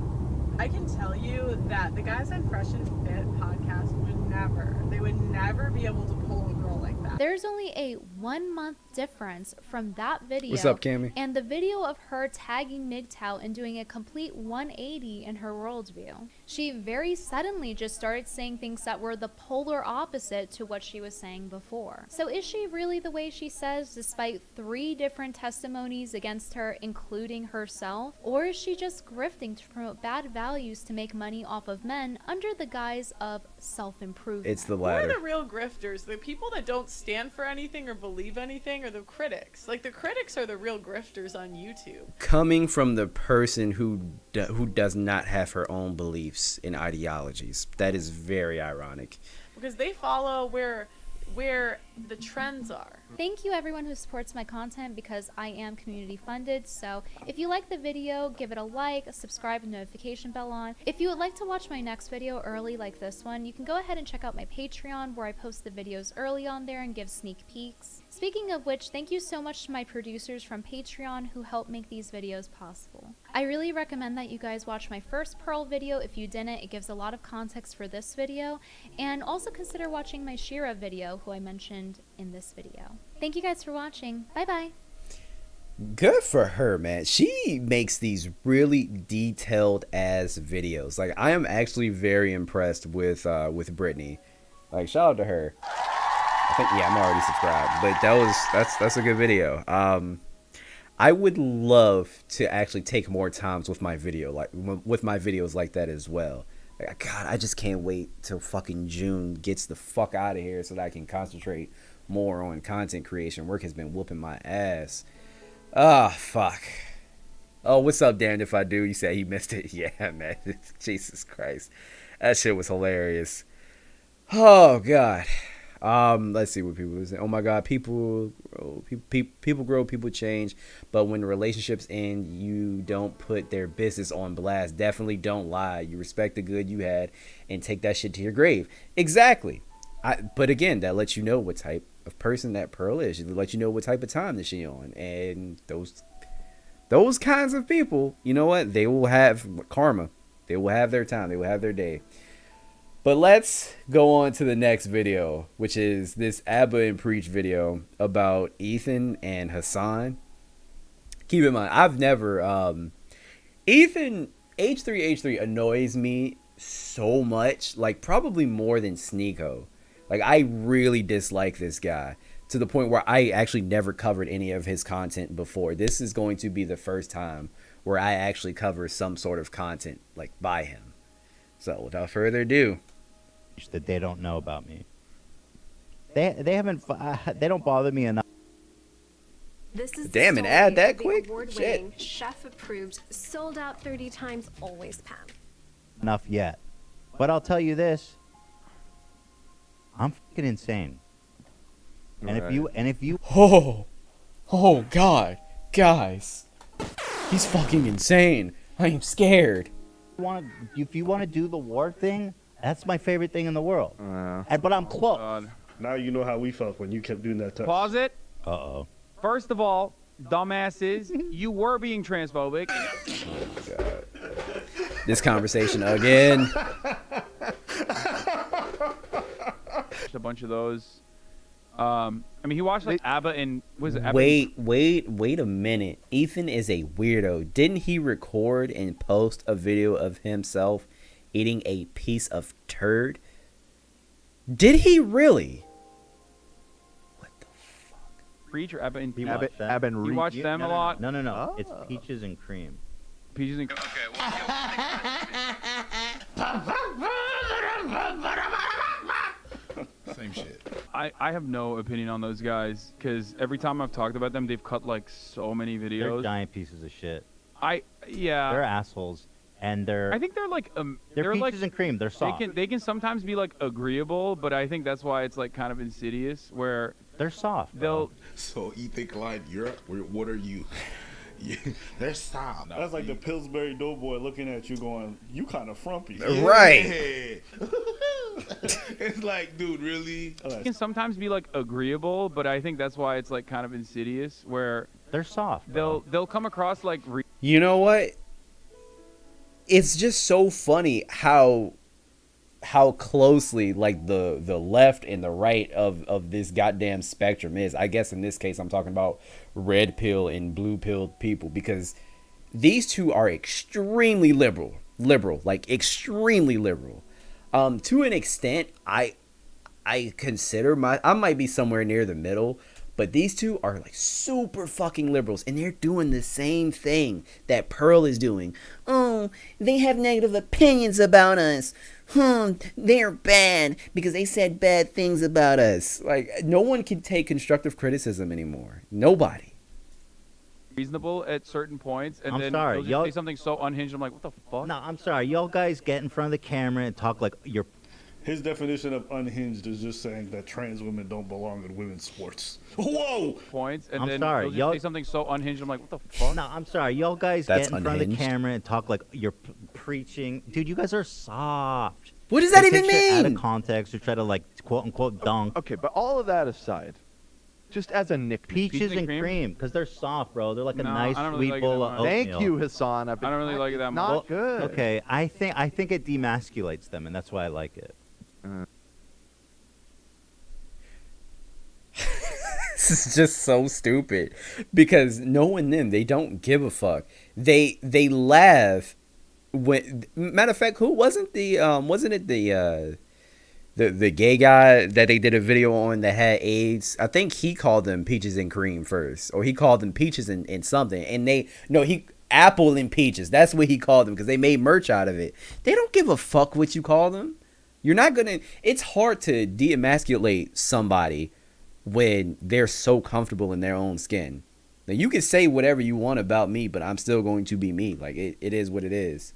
I can tell you that the guys on Fresh and Fit podcast would never be able to pull a girl like that. There's only a 1 month difference from that video. What's up, Cammy? And the video of her tagging MGTOW and doing a complete 180 in her worldview. She very suddenly just started saying things that were the polar opposite to what she was saying before. So is she really the way she says, despite 3 different testimonies against her, including herself? Or is she just grifting to promote bad values to make money off of men under the guise of self-improvement? It's the Who are latter. the real grifters? The people that don't stand for anything or believe anything, or the critics? Like, the critics are the real grifters on YouTube. Coming from the person who does not have her own beliefs and ideologies. That is very ironic. Because they follow where the trends are. Thank you everyone who supports my content, because I am community funded. So if you like the video, give it a like, subscribe and notification bell on. If you would like to watch my next video early like this one, you can go ahead and check out my Patreon, where I post the videos early on there and give sneak peeks. Speaking of which, thank you so much to my producers from Patreon who help make these videos possible. I really recommend that you guys watch my first Pearl video. If you didn't, it gives a lot of context for this video. And also consider watching my Shira video, who I mentioned in this video. Thank you guys for watching. Bye bye. Good for her, man. She makes these really detailed ass videos. Like, I am actually very impressed with Brittany. Like, shout out to her. I think, yeah, I'm already subscribed, but that's a good video. I would love to actually take more times with my videos like that as well. Like, God, I just can't wait till fucking June gets the fuck out of here so that I can concentrate more on content creation. Work has been whooping my ass. Ah, fuck. Oh, what's up, damned if I do? You said he missed it. Yeah, man. Jesus Christ. That shit was hilarious. Oh, God. Let's see what people were saying. Oh my God, people grow, people change, but when relationships end, you don't put their business on blast. Definitely don't lie. You respect the good you had and take that shit to your grave. Exactly. But again, that lets you know what type of person that Pearl is. It lets you know what type of time that she on, and those kinds of people, you know what? They will have karma. They will have their time. They will have their day. But let's go on to the next video, which is this Abba and Preach video about Ethan and Hasan. Keep in mind, I've never... Ethan, H3H3 annoys me so much. Like, probably more than Sneeko. Like, I really dislike this guy. To the point where I actually never covered any of his content before. This is going to be the first time where I actually cover some sort of content, like, by him. So, without further ado... that they don't know about me. They haven't they don't bother me enough. This is damn, an ad that quick? Award-winning, chef-approved, sold out 30 times, always Pam. Enough yet. But I'll tell you this. I'm fucking insane. And if you Oh God, guys. He's fucking insane. I'm scared. If you want to do the war thing, that's my favorite thing in the world. But I'm close. Now you know how we felt when you kept doing that. Pause it. Uh-oh. First of all, dumbasses, you were being transphobic. Oh, God. This conversation again. A bunch of those. I mean, he watched like ABBA and was it ABBA? Wait a minute. Ethan is a weirdo. Didn't he record and post a video of himself eating a piece of turd? Did he really? What the fuck? Reach or Abba and You Abba, watch them? Abba and You Reach. watch them No, a no, no. lot? No. It's Peaches and Cream. Peaches and Same shit. I have no opinion on those guys because every time I've talked about them, they've cut like so many They're videos. giant pieces of shit. Yeah. They're assholes, and I think they're like they're like peaches and cream. They're soft. They can sometimes be like agreeable, but I think that's why it's like kind of insidious where they're soft. So Ethan Klein, what are you? They're soft. That's like the Pillsbury Doughboy looking at you going, you kind of frumpy. Right. It's like, dude, really? They can sometimes be like agreeable, but I think that's why it's like kind of insidious where they're soft. They'll come across like You know what? It's just so funny how closely like the left and the right of this goddamn spectrum is. I guess in this case I'm talking about red pill and blue pill people, because these two are extremely liberal, like extremely liberal. To an extent, I consider I might be somewhere near the middle, but these two are like super fucking liberals, and they're doing the same thing that Pearl is doing. Oh, they have negative opinions about us. They're bad because they said bad things about us. Like, no one can take constructive criticism anymore. Nobody. Reasonable at certain points, and I'm then sorry, they'll just y'all- say something so unhinged. I'm like, what the fuck? No, I'm sorry. Y'all guys get in front of the camera and talk like you're. His definition of unhinged is just saying that trans women don't belong in women's sports. Whoa! Points, and I'm then sorry, they'll just y'all- say something so unhinged. I'm like, what the fuck? No, I'm sorry. Y'all guys That's get in front of the unhinged. camera and talk like you're preaching. Dude, you guys are soft. What does that They even take shit out of mean? context or try to like quote unquote dunk. Okay, but all of that aside, just as a nickname. Peaches and cream, because they're soft, bro. They're like a No, nice I don't really sweet like it bowl that of much. oatmeal. Thank you, Hasan. I don't really like it that much. Not good. Okay, I think it demasculates them, and that's why I like it. This is just so stupid, because knowing them, they don't give a fuck. They laugh when, matter of fact, who wasn't it the gay guy that they did a video on that had AIDS? I think he called them peaches and cream first, or he called them peaches and something, and he apple and peaches. That's what he called them because they made merch out of it. They don't give a fuck what you call them. You're not gonna. It's hard to de-emasculate somebody when they're so comfortable in their own skin. Now, you can say whatever you want about me, but I'm still going to be me. Like, it is what it is.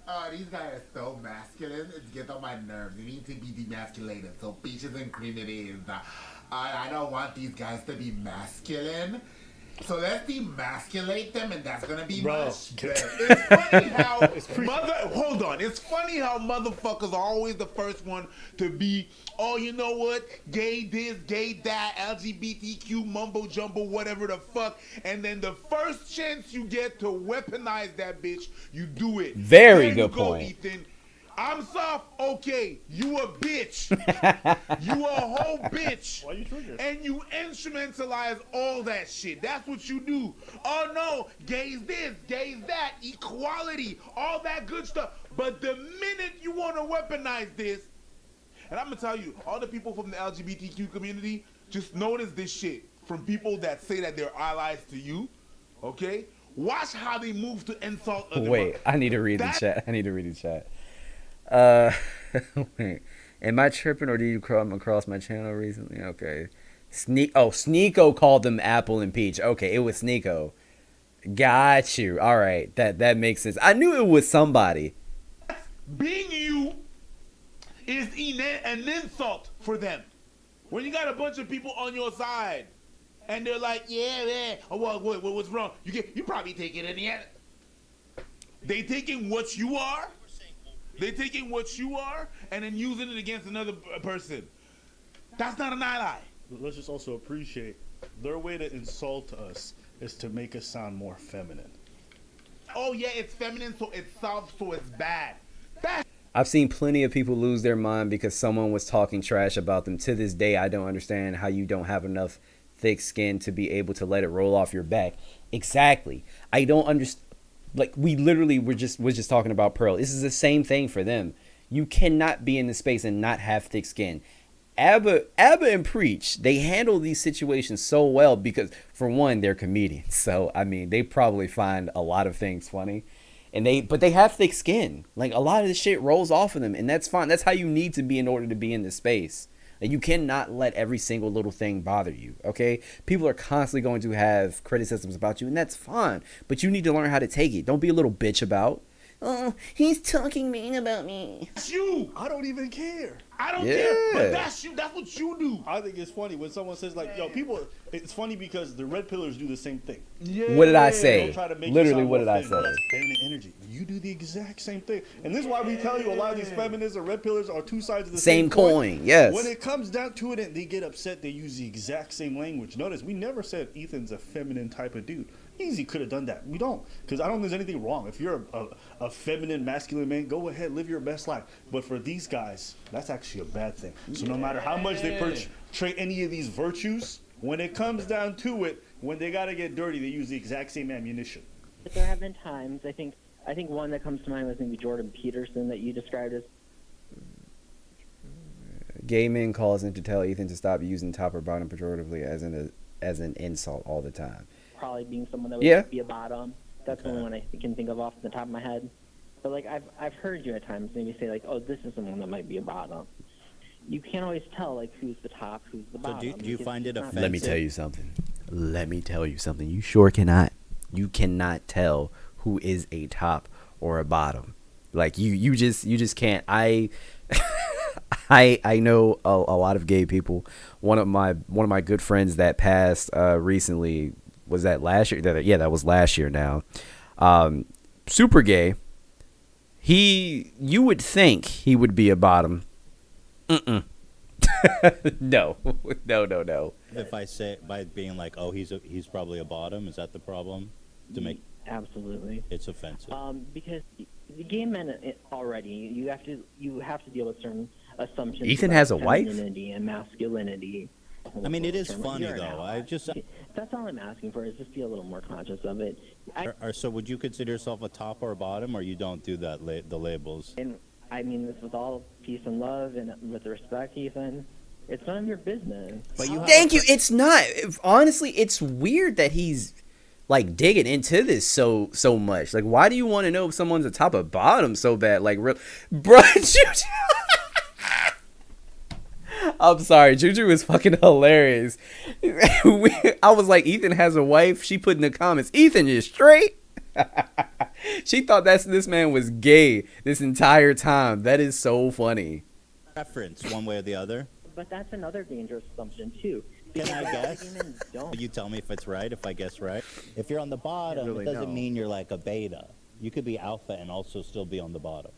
Oh, these guys are so masculine. It gets on my nerves. They need to be demasculated. So peaches and cream it is. I don't want these guys to be masculine. So let's demasculate them, and that's gonna be much better. It's funny how hold on. It's funny how motherfuckers are always the first one to be, oh, you know what? Gay this, gay that, LGBTQ, mumbo jumbo, whatever the fuck. And then the first chance you get to weaponize that bitch, you do it. Very There good you go, point. Ethan. I'm soft. Okay, you a bitch. You a whole bitch. Why you triggered? And you instrumentalize all that shit. That's what you do. Oh no, gays this, gays that, equality, all that good stuff. But the minute you want to weaponize this, and I'm gonna tell you, all the people from the LGBTQ community, just notice this shit from people that say that they're allies to you. Okay, watch how they move to insult. Wait, I need to read the chat. Wait. Am I tripping, or did you come across my channel recently? Okay. Sneeko called them Apple and Peach. Okay, it was Sneeko. Got you. All right, that makes sense. I knew it was somebody. Being you is an insult for them. When you got a bunch of people on your side, and they're like, yeah, oh, well, what's wrong? You probably take it in the end. They taking what you are. They taking what you are and then using it against another person. That's not an ally. Let's just also appreciate their way to insult us is to make us sound more feminine. Oh yeah, it's feminine, so it's soft, so it's bad. I've seen plenty of people lose their mind because someone was talking trash about them. To this day, I don't understand how you don't have enough thick skin to be able to let it roll off your back. Exactly. I don't understand. Like, we literally was just talking about Pearl. This is the same thing for them. You cannot be in the space and not have thick skin. Abba and Preach, they handle these situations so well because, for one, they're comedians. So, I mean, they probably find a lot of things funny. But they have thick skin. Like, a lot of this shit rolls off of them, and that's fine. That's how you need to be in order to be in this space. Like, you cannot let every single little thing bother you, okay? People are constantly going to have criticisms about you, and that's fine. But you need to learn how to take it. Don't be a little bitch about. Oh, he's talking mean about me. That's you. I don't even care. I don't Yeah. care. But that's you. That's what you do. I think it's funny when someone says like, "Yo, people." It's funny because the red pillars do the same thing. Yeah. What did I say? They'll try to make you Literally, sound what more did I feminine. say? That's feminine energy. You do the exact same thing, and this is why we tell you a lot of these feminists or red pillars are two sides of the Same coin, yes. When it comes down to it, and they get upset, they use the exact same language. Notice we never said Ethan's a feminine type of dude. Easy could have done that. We don't, because I don't think there's anything wrong. If you're a feminine, masculine man, go ahead, live your best life. But for these guys, that's actually a bad thing. So no matter how much they portray any of these virtues, when it comes down to it, when they gotta get dirty, they use the exact same ammunition. But there have been times. I think one that comes to mind was maybe Jordan Peterson that you described as. Gay men calls in to tell Ethan to stop using top or bottom pejoratively as an insult all the time. Probably being someone that would be a bottom. That's the only one I can think of off the top of my head. But like I've heard you at times maybe say like, oh, this is someone that might be a bottom. You can't always tell like who's the top, who's the bottom. So do you find it offensive? Let me tell you something. You sure cannot. You cannot tell who is a top or a bottom. Like you just can't. I know a lot of gay people. One of my good friends that passed recently. Was that last year? Yeah, that was last year now. Super gay. You would think he would be a bottom. No. If I say by being like, oh, he's probably a bottom, is that the problem? To make absolutely, it's offensive. Because the gay men already, you have to deal with certain assumptions. Ethan about has a wife? femininity and masculinity. I mean, it is funny though. That's all I'm asking for is just be a little more conscious of it. So would you consider yourself a top or a bottom, or you don't do that the labels? And I mean this with all peace and love and with respect, Ethan. It's none of your business. But Thank you. It's not. Honestly, it's weird that he's like digging into this so much. Like, why do you want to know if someone's a top or bottom so bad? Like, bro, Juju. I'm sorry, Juju is fucking hilarious. I was like, Ethan has a wife. She put in the comments, Ethan is straight. She thought this man was gay this entire time. That is so funny. Preference, one way or the other. But that's another dangerous assumption too. Can I guess? You tell me if it's right, if I guess right. If you're on the bottom, it doesn't mean you're like a beta. You could be alpha and also still be on the bottom.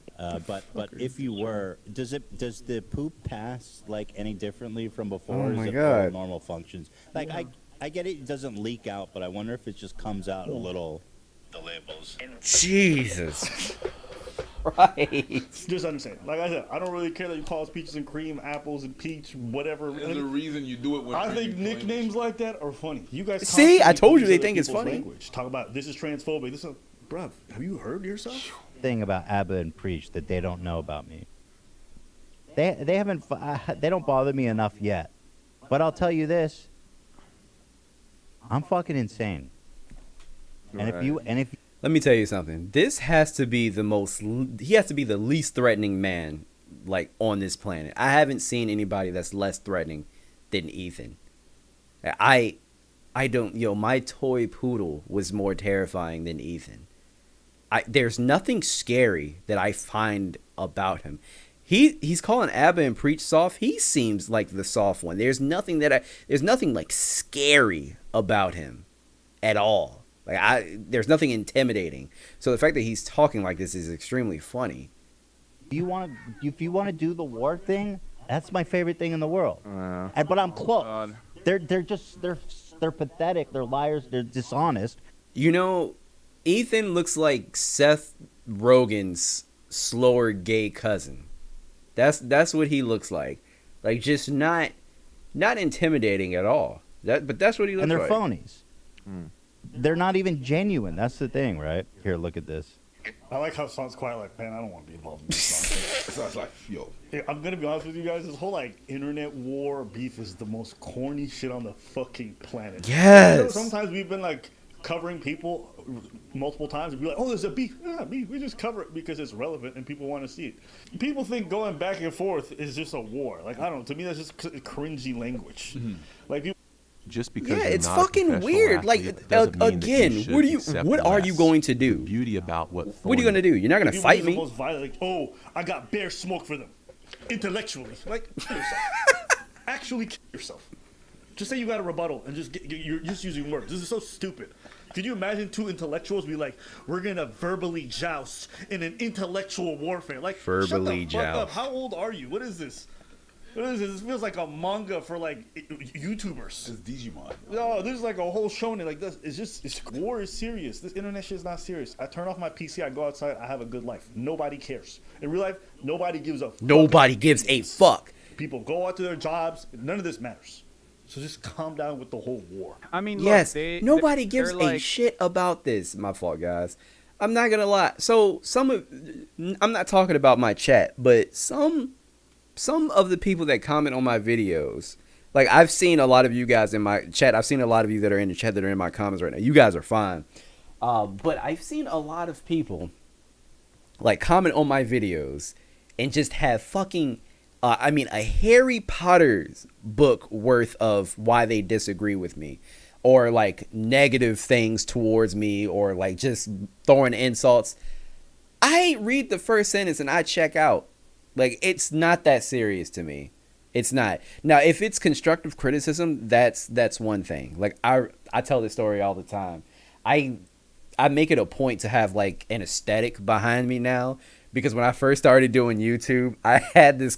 But if you were, does the poop pass like any differently from before? Oh or my is it God. all normal functions? Like I get it doesn't leak out, but I wonder if it just comes out a little. The labels. Jesus. Right. Just understand. Like I said, I don't really care that you call us peaches and cream, apples and peach, whatever. There's a reason you do it. When I think nicknames like that are funny. You guys See, I told you constantly they think it's people's funny. Language. Talk about this is transphobic. This is, bruv, have you heard yourself? Thing about Abba and Preach that they don't know about me. They haven't they don't bother me enough yet. But I'll tell you this. I'm fucking insane. And if let me tell you something. This has to be he has to be the least threatening man like on this planet. I haven't seen anybody that's less threatening than Ethan. I don't, my toy poodle was more terrifying than Ethan. There's nothing scary that I find about him. He's calling Abba and Preach soft. He seems like the soft one. There's nothing like scary about him at all. Like there's nothing intimidating. So the fact that he's talking like this is extremely funny. if you want to do the war thing, that's my favorite thing in the world. But I'm close. They're pathetic. They're liars. They're dishonest. Ethan looks like Seth Rogen's slower gay cousin. That's what he looks like. Like just not intimidating at all. But that's what he looks like. And they're phonies. They're not even genuine. That's the thing, right? Here, look at this. I like how it sounds quiet. Like, man, I don't want to be involved in this nonsense. So I was like, yo. I'm gonna be honest with you guys. This whole like internet war beef is the most corny shit on the fucking planet. Yes. You know, sometimes we've been like covering people multiple times and be like, "Oh, there's a beef." Yeah, beef. We just cover it because it's relevant and people want to see it. People think going back and forth is just a war. Like, I don't know. To me, that's just cringy language. Like people. Just because Yeah, you're it's not a fucking professional weird. athlete Like doesn't mean that you again, should what accept are you less. going to do? The beauty about what What are you going to do? You're not going to People fight use me. the most violent, like, oh, I got bear smoke for them, intellectually. Like, kill yourself. Actually kill yourself. Just say you got a rebuttal and you're just using words. This is so stupid. Could you imagine two intellectuals be like, we're gonna verbally joust in an intellectual warfare? Like, Verbally shut the fuck up. joust. How old are you? What is this? What is this? This feels like a manga for like YouTubers. It's Digimon. No, there's like a whole shonen like this. War is serious. This internet shit is not serious. I turn off my PC, I go outside, I have a good life. Nobody cares. In real life, nobody gives a fuck. Nobody gives a fuck. People go out to their jobs. None of this matters. So just calm down with the whole war. I mean, look, Yes, they, nobody they're gives a like, shit about this. My fault, guys. I'm not gonna lie. So I'm not talking about my chat, but some of the people that comment on my videos, like I've seen a lot of you guys in my chat. I've seen a lot of you that are in the chat that are in my comments right now. You guys are fine. But I've seen a lot of people like comment on my videos and just have fucking, a Harry Potter's book worth of why they disagree with me, or like negative things towards me, or like just throwing insults. I read the first sentence and I check out. Like, it's not that serious to me. It's not. Now, if it's constructive criticism, that's one thing. Like, I tell this story all the time. I make it a point to have like an aesthetic behind me now, because when I first started doing YouTube, I had this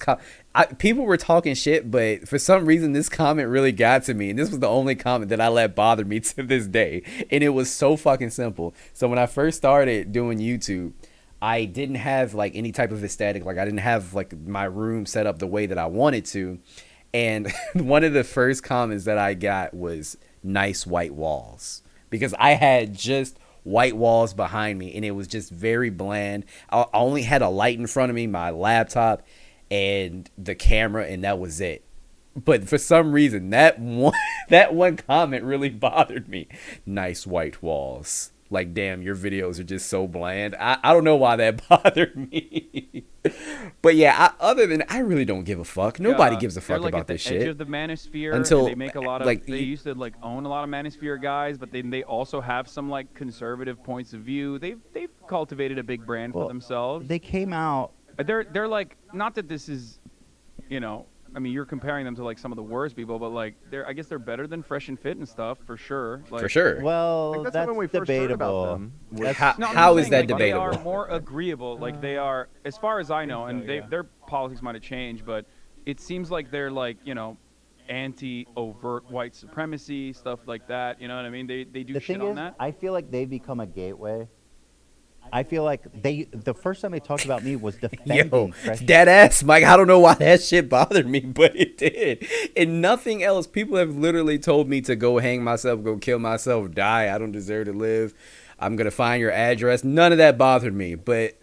people were talking shit, but for some reason this comment really got to me, and this was the only comment that I let bother me to this day, and it was so fucking simple. So when I first started doing YouTube, I didn't have like any type of aesthetic. Like, I didn't have like my room set up the way that I wanted to, and one of the first comments that I got was "nice white walls," because I had just white walls behind me and it was just very bland. I only had a light in front of me, my laptop, and the camera, and that was it. But for some reason, that one comment really bothered me. Nice white walls. Like, damn, your videos are just so bland. I don't know why that bothered me. But yeah, other than, I really don't give a fuck. Nobody gives a fuck like about at this the shit. edge of the manosphere, until and they make a lot of like, they used to like own a lot of manosphere guys, but they also have some like conservative points of view. They've cultivated a big brand for themselves. They came out. They're like, not that this is, I mean, you're comparing them to like some of the worst people, but like I guess they're better than Fresh and Fit and stuff for sure. Like, for sure. Well, Like, that's when we first heard about debatable. them. How is that debatable? They are more agreeable. Like, they are, as far as I know, and their politics might have changed, but it seems like they're like, anti-overt white supremacy, stuff like that. You know what I mean? They do The shit thing on is, that. I feel like they've become a gateway. I feel like the first time they talked about me was defending Yo, Fresh. dead ass, Mike. I don't know why that shit bothered me, but it did. And nothing else. People have literally told me to go hang myself, go kill myself, die. I don't deserve to live. I'm going to find your address. None of that bothered me. But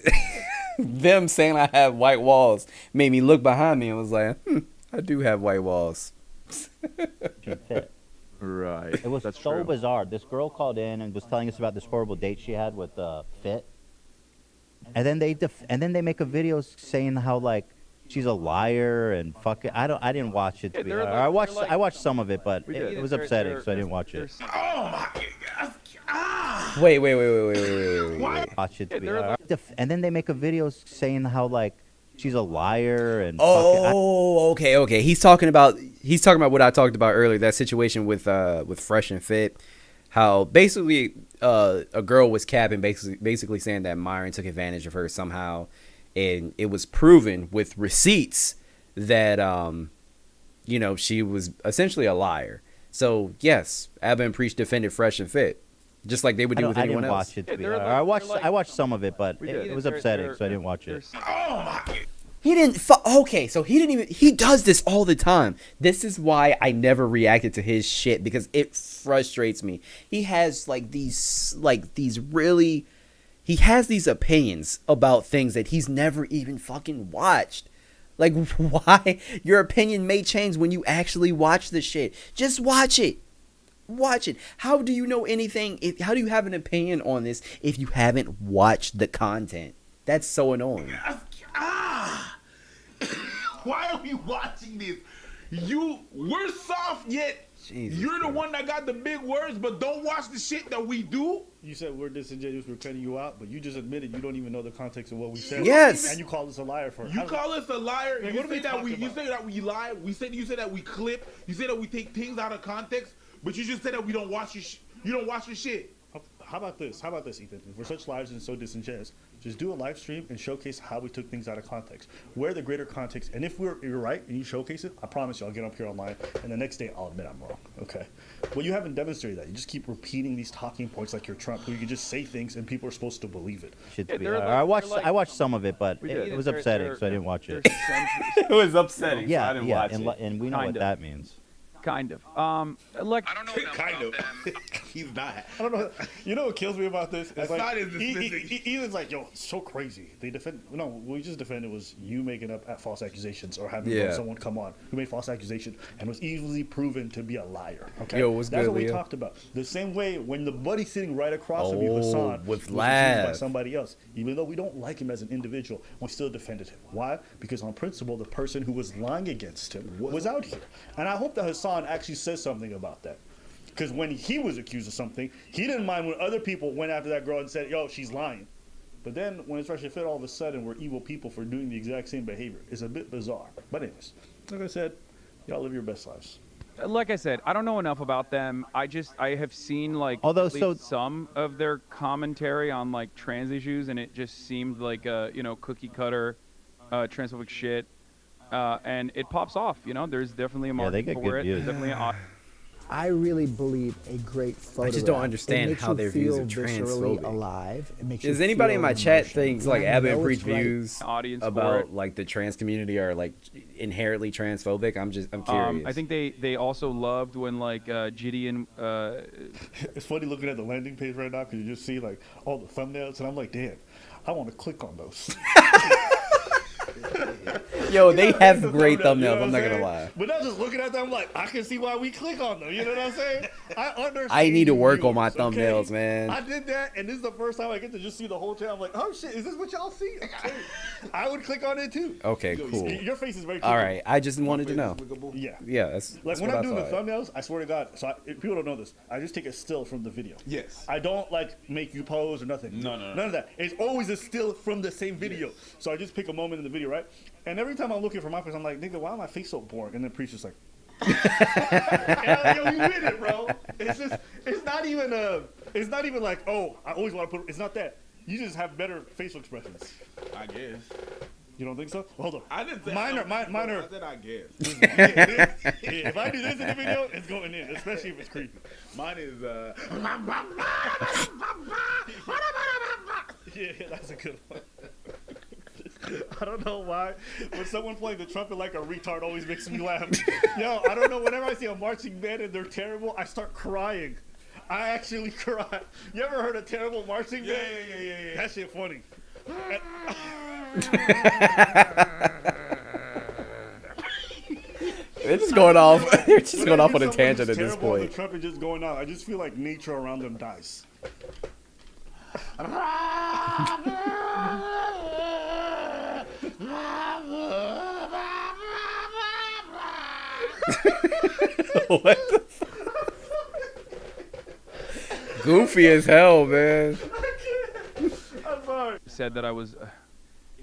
them saying I have white walls made me look behind me and was like, I do have white walls. Right. It was That's so true. bizarre. This girl called in and was telling us about this horrible date she had with Fit, and then they make a video saying how like she's a liar and fuck it. I didn't watch it. I watched some of it, but it was upsetting, so I didn't watch it. Oh my God. Wait. Watch it. And then they make a video saying how like she's a liar and Okay. He's talking about what I talked about earlier, that situation with Fresh and Fit, how basically a girl was capping, basically saying that Myron took advantage of her somehow, and it was proven with receipts that she was essentially a liar. So yes, Abba and Preach defended Fresh and Fit, just like they would do with anyone else. I didn't watch it. I watched some of it, but it was upsetting, so I didn't watch it. Oh my. He didn't. Okay, so he didn't even. He does this all the time. This is why I never reacted to his shit, because it frustrates me. He has like these really he has these opinions about things that he's never even fucking watched. Like, why? Your opinion may change when you actually watch the shit. Just watch it. Watch it. How do you know anything? How do you have an opinion on this if you haven't watched the content? That's so annoying. Why are we watching this? We're soft yet. Jesus you're the one that got the big words, but don't watch the shit that we do. You said we're disingenuous, we're cutting you out, but you just admitted you don't even know the context of what we said. Yes. And you call us a liar for it. You call us a liar. Man, You what are say we that talking you about? say that we lie. You say that we clip. You say that we take things out of context. But you just said that we don't watch your you don't watch your shit. How about this? How about this, Ethan? If we're such liars and so disingenuous, just do a live stream and showcase how we took things out of context. Where the greater context, and if you're right and you showcase it, I promise you I'll get up here online, and the next day I'll admit I'm wrong. Okay? Well, you haven't demonstrated that. You just keep repeating these talking points like you're Trump, where you can just say things and people are supposed to believe it. I watched some of it, but it was upsetting, so I didn't watch it. It was upsetting. Yeah, so I didn't watch and, it. and we know what that means. Kind of. Like I don't know kind of. He's not. I don't know. You know what kills me about this? It's like, not as dismissing. Ethan's like, yo, it's so crazy. They defend. No, what we just defended was you making up false accusations or having someone come on who made false accusations and was easily proven to be a liar. Okay, Yo, what's That's good, what we Leo? talked about. The same way when the buddy sitting right across from you, Hasan, with was accused by laugh. somebody else, even though we don't like him as an individual, we still defended him. Why? Because on principle, the person who was lying against him was out here, and I hope that Hasan actually says something about that. Because when he was accused of something, he didn't mind when other people went after that girl and said, yo, she's lying. But then when it's Fresh and Fit, all of a sudden we're evil people for doing the exact same behavior. It's a bit bizarre. But anyways, like I said, y'all live your best lives. Like I said, I don't know enough about them. I have seen like Although, at least some of their commentary on like trans issues, and it just seemed like cookie cutter transphobic shit. And it pops off, there's definitely a market they get for good it. views. There's definitely I really believe a great photo. I just don't understand how their views are transphobic. Alive. It makes Does you anybody feel in my an chat emotion. thinks And like I Abba and know Preach it's right. views Audience for about it. like the trans community are like inherently transphobic? I'm curious. I think they also loved when like Gideon. It's funny looking at the landing page right now because you just see like all the thumbnails, and I'm like, damn, I want to click on those. Yo, they have The great thumbnails, you know thumbnails. what I'm not gonna saying? lie. But now just looking at them, I'm like, I can see why we click on them. You know what I'm saying? I understand. I need to work on my viewers, okay? thumbnails, man. I did that, and this is the first time I get to just see the whole channel. I'm like, oh shit, is this what y'all see? I would click on it too. Okay, cool. Your face is very. All right, I just wanted to know. Yeah. Yeah, that's Like when what I'm I doing the thought. thumbnails, I swear to God. So people don't know this. I just take a still from the video. Yes. I don't like make you pose or nothing. No. None of that. It's always a still from the same video. So I just pick a moment in the video, right? And every time I'm looking for my face, I'm like, nigga, why is my face so boring? And then Preach is like, yo, you with it, bro. It's not even like, oh, I always want to put. It's not that. You just have better facial expressions. I guess. You don't think so? Well, hold on. I didn't say Mine are. I said I guess. Yeah, if I do this in the video, it's going in, especially if it's creepy. Mine is Yeah, that's a good one. I don't know why, but someone playing the trumpet like a retard always makes me laugh. Yo, I don't know. Whenever I see a marching band and they're terrible, I start crying. I actually cry. You ever heard a terrible marching band? Yeah. That shit funny. They're just going off. They're just going Whenever off on a someone tangent is at this terrible and point. The trumpet just going on. I just feel like nature around them dies. What the fuck? Goofy as hell, man. I'm sorry. Said that I was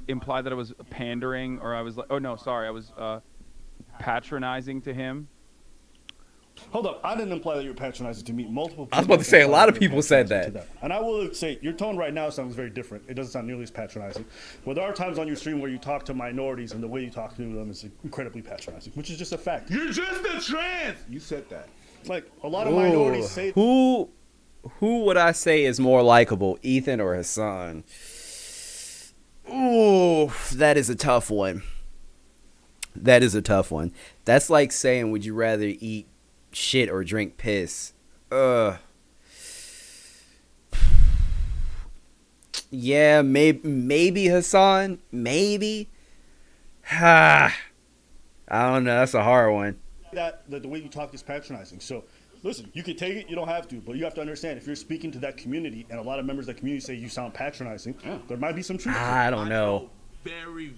implied that I was pandering, or I was like, oh no, sorry, I was patronizing to him. Hold up, I didn't imply that you were patronizing to me. Multiple people. I was about to say, a lot of people said patronizing that. to them. And I will say, your tone right now sounds very different. It doesn't sound nearly as patronizing. But there are times on your stream where you talk to minorities, and the way you talk to them is incredibly patronizing, which is just a fact. You're just a trans. You said that. Like, a lot of minorities say... Who would I say is more likable, Ethan or Hasan? Ooh, that is a tough one. That is a tough one. That's like saying, would you rather eat shit or drink piss? Yeah, maybe Hasan, maybe. I don't know. That's a hard one. That the way you talk is patronizing. So, listen, you can take it, you don't have to, but you have to understand if you're speaking to that community, and a lot of members of that community say you sound patronizing, there might be some truth. I don't know. Very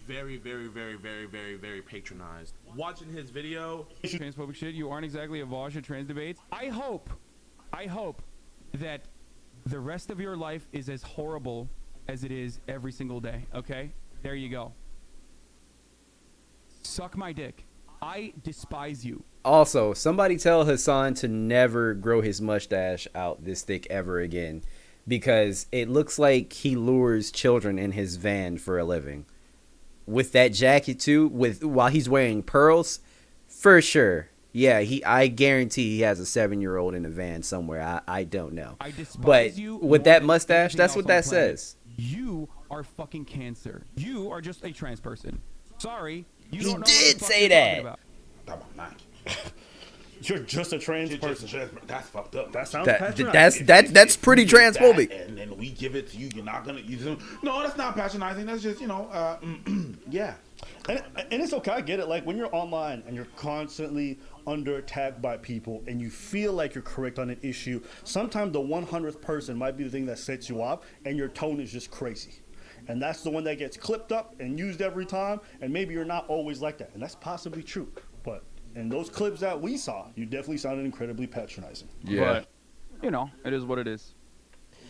patronized. Watching his video, transphobic shit. You aren't exactly a Vosh at trans debates. I hope that the rest of your life is as horrible as it is every single day. Okay, there you go. Suck my dick. I despise you. Also, somebody tell Hasan to never grow his mustache out this thick ever again, because it looks like he lures children in his van for a living. With that jacket too, while he's wearing pearls, for sure. Yeah, I guarantee he has a 7-year-old in a van somewhere. I don't know. I despise but you with that mustache, that's what that says. You are fucking cancer. You are just a trans person. Sorry. You He don't know did what the fuck say you're that. talking about. You're just a trans person. That's fucked up. That sounds That's pretty transphobic. And then we give it to you. You're not gonna use them. No, that's not patronizing. That's just yeah. And it's okay. I get it. Like when you're online and you're constantly under attack by people, and you feel like you're correct on an issue, sometimes the 100th person might be the thing that sets you off, and your tone is just crazy. And that's the one that gets clipped up and used every time, and maybe you're not always like that, and that's possibly true. But in those clips that we saw, you definitely sounded incredibly patronizing. Yeah. But, it is what it is.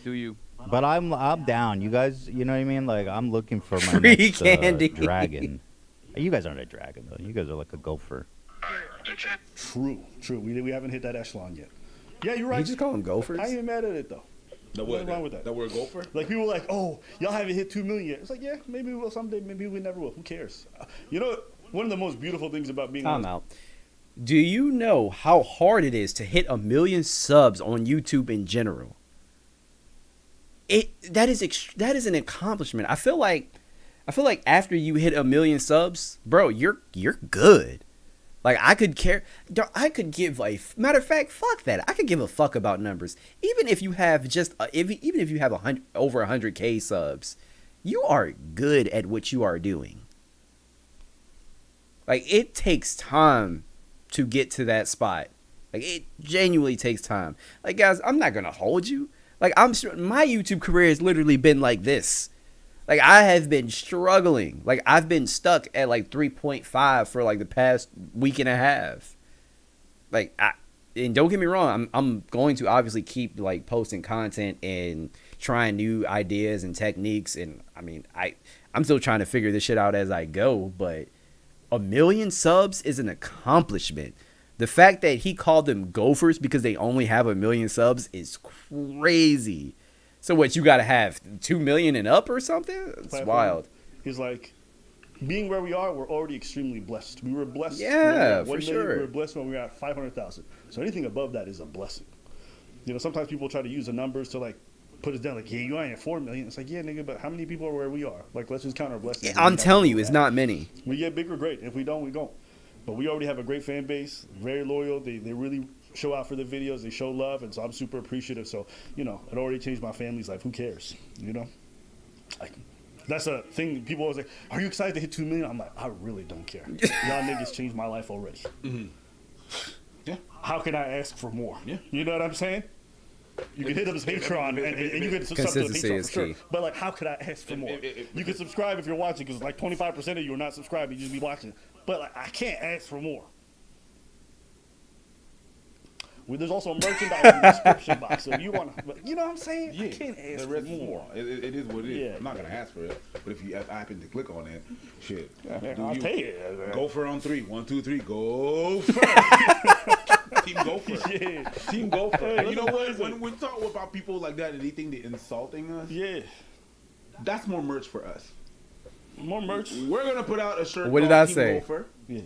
Do you? But I'm down. You guys, you know what I mean? Like, I'm looking for my Free next, candy. dragon. You guys aren't a dragon, though. You guys are like a gopher. True. We haven't hit that echelon yet. Yeah, you're right. You just call them gophers? I ain't even mad at it, though. Nothing wrong with that. That word gopher? Like, people were like, oh, y'all haven't hit 2 million yet. It's like, yeah, maybe we will someday. Maybe we never will. Who cares? You know, one of the most beautiful things about being I'm out. Do you know how hard it is to hit 1 million subs on YouTube in general? That is an accomplishment. I feel like after you hit 1 million subs, bro, you're good. Like I could give a matter of fact, fuck that. I could give a fuck about numbers. Even if you have even if you have over 100K subs, you are good at what you are doing. Like it takes time to get to that spot. Like it genuinely takes time. Like guys, I'm not gonna hold you. Like my YouTube career has literally been like this. Like I have been struggling. Like I've been stuck at like 3.5 for like the past week and a half. Like and don't get me wrong, I'm going to obviously keep like posting content and trying new ideas and techniques, and I mean I'm still trying to figure this shit out as I go, but 1 million subs is an accomplishment. The fact that he called them gophers because they only have 1 million subs is crazy. So what, you gotta have 2 million and up or something? It's wild. He's like, being where we are, we're already extremely blessed. We were blessed. Yeah, for sure. We were blessed when we were at 500,000. So anything above that is a blessing. You know, sometimes people try to use the numbers to like put us down. Like, yeah, you ain't at 4 million. It's like, yeah, nigga, but how many people are where we are? Like, let's just count our blessings. I'm telling you, it's not many. We get bigger, great. If we don't, we don't. But we already have a great fan base, very loyal. They really show out for the videos. They show love, and so I'm super appreciative. So, you know, it already changed my family's life. Who cares? You know? Like, that's a thing. People always like, are you excited to hit 2 million? I'm like, I really don't care. Y'all niggas changed my life already. Mm-hmm. Yeah. How can I ask for more? Yeah. You know what I'm saying? You can hit up his Patreon, and you can subscribe to the Patreon for sure. But, like, how could I ask for more? You can subscribe if you're watching, because, like, 25% of you are not subscribed. You just be watching. But, like, I can't ask for more. Well, there's also a merchandise in the description box, so if you want to, you know what I'm saying? Yeah, I can't ask for more. It is what it is. Yeah. I'm not gonna ask for it, but if I happen to click on it, shit. Yeah, I'll take it. Gopher on 3. 1, 2, 3. Gopher. Team Gopher. Yeah. Team Gopher. And you know what? When we talk about people like that and they think they're insulting us, yeah, that's more merch for us. More merch. We're gonna put out a shirt. What did I Team say? Gopher. Yeah.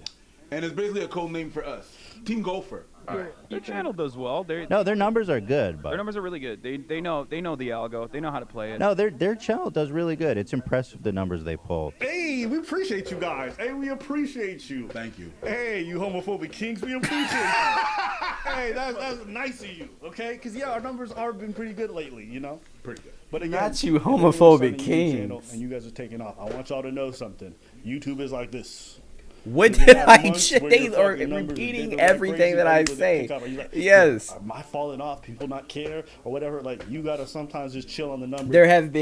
And it's basically a code name for us. Team Gopher. Their channel does well. No, their numbers are good, but their numbers are really good. They know the algo. They know how to play it. no, their channel does really good. It's impressive the numbers they pull. Hey, we appreciate you guys. Hey, we appreciate you. Thank you. Hey, you homophobic kings, we appreciate you. Hey, that's nice of you, okay? Because, yeah, our numbers are been pretty good lately, you know? Pretty good. But again, Not you if anyone's homophobic starting a YouTube channel kings. and you guys are taking off, I want y'all to know something. YouTube is like this. What You did have I months say? where your Or fucking numbers repeating did go like everything crazy, that all I you say. pick up, are you like, Yes. Am I falling off? People not care or whatever? Like, you gotta sometimes just chill on the numbers. There have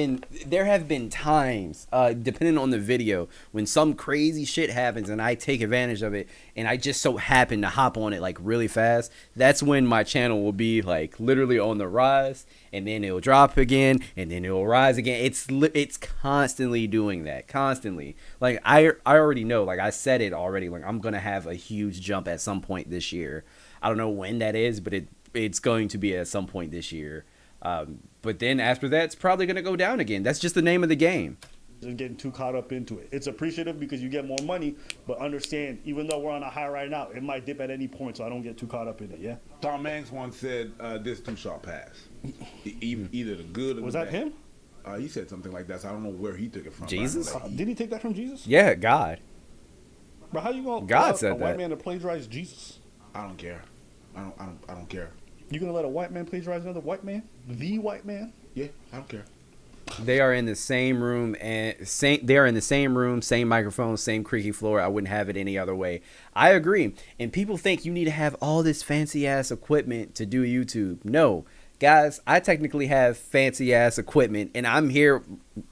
been times, depending on the video, when some crazy shit happens and I take advantage of it, and I just so happen to hop on it like really fast. That's when my channel will be like literally on the rise, and then it'll drop again, and then it'll rise again. It's constantly doing that, constantly. Like I already know, like I said it already. Like I'm gonna have a huge jump at some point this year. I don't know when that is, but it's going to be at some point this year. But then after that, it's probably going to go down again. That's just the name of the game. Just getting too caught up into it. It's appreciative because you get more money, but understand, even though we're on a high right now, it might dip at any point, so I don't get too caught up in it, yeah? Tom Hanks once said, this too shall pass. Either the good or Was the that bad. him? He said something like that, so I don't know where he took it from. Jesus? Did he take that from Jesus? Yeah, God. But how you gonna God allow said a white that. man to plagiarize Jesus? I don't care. I don't care. You gonna let a white man plagiarize another white man? The white man? Yeah, I don't care. They are in the same room they are in the same room, same microphone, same creaky floor. I wouldn't have it any other way. I agree. And people think you need to have all this fancy ass equipment to do YouTube. No. Guys, I technically have fancy ass equipment, and I'm here.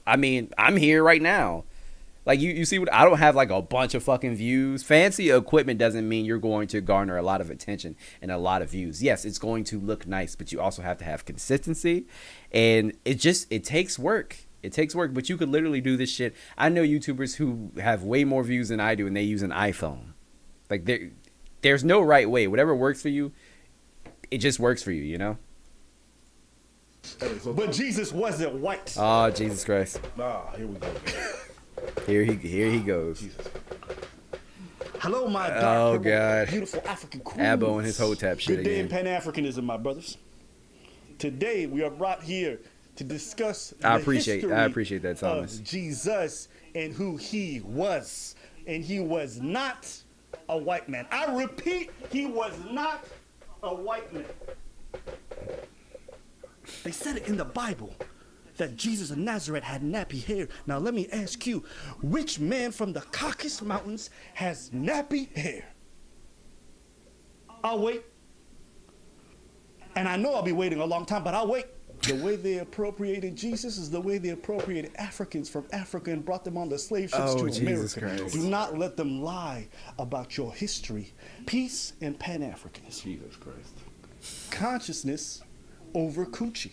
I'm here right now. Like you see what I don't have like a bunch of fucking views. Fancy equipment doesn't mean you're going to garner a lot of attention and a lot of views. Yes, it's going to look nice, but you also have to have consistency, and it takes work. It takes work, but you could literally do this shit. I know YouTubers who have way more views than I do, and they use an iPhone. Like there's no right way. Whatever works for you, it just works for you, you know? But Jesus wasn't white. Oh, Jesus Christ. Here we go. Here he goes. Hello, my Oh God. beautiful African queens. Abo and his hotep shit Good day in again. Pan-Africanism, my brothers. Today we are brought here to discuss I the appreciate that, history Thomas. of Jesus and who he was. And he was not a white man. I repeat, he was not a white man. They said it in the Bible that Jesus of Nazareth had nappy hair. Now let me ask you, which man from the Caucasus Mountains has nappy hair? I'll wait. And I know I'll be waiting a long time, but I'll wait. The way they appropriated Jesus is the way they appropriated Africans from Africa and brought them on the slave ships to Jesus America. Christ. Do not let them lie about your history. Peace and Pan-Africanism. Jesus Christ. Consciousness over coochie.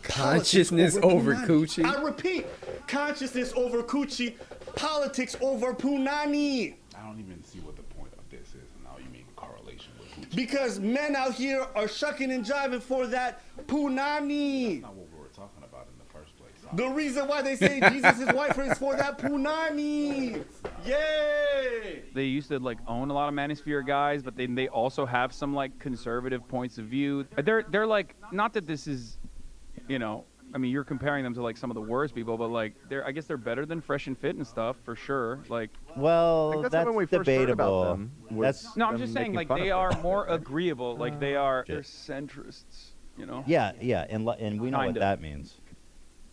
Consciousness Politics over punani. coochie? I repeat, consciousness over coochie, politics over punani. I don't even see what the point of this is, and now you make a correlation with Gucci. Because men out here are shucking and jiving for that punani. That's not what we were talking about in the first place. The reason why they say Jesus is white is for that punani. Yay! They used to like own a lot of manosphere guys, but they also have some like conservative points of view. They're like, not that this is, you know, I mean, you're comparing them to like some of the worst people, but like I guess they're better than Fresh and Fit and stuff for sure. Like, well, that's when we first heard about debatable. them, That's no, I'm just saying like they are more agreeable. Like they're Shit. centrists, you know. Yeah, and we know what Kinda. that means.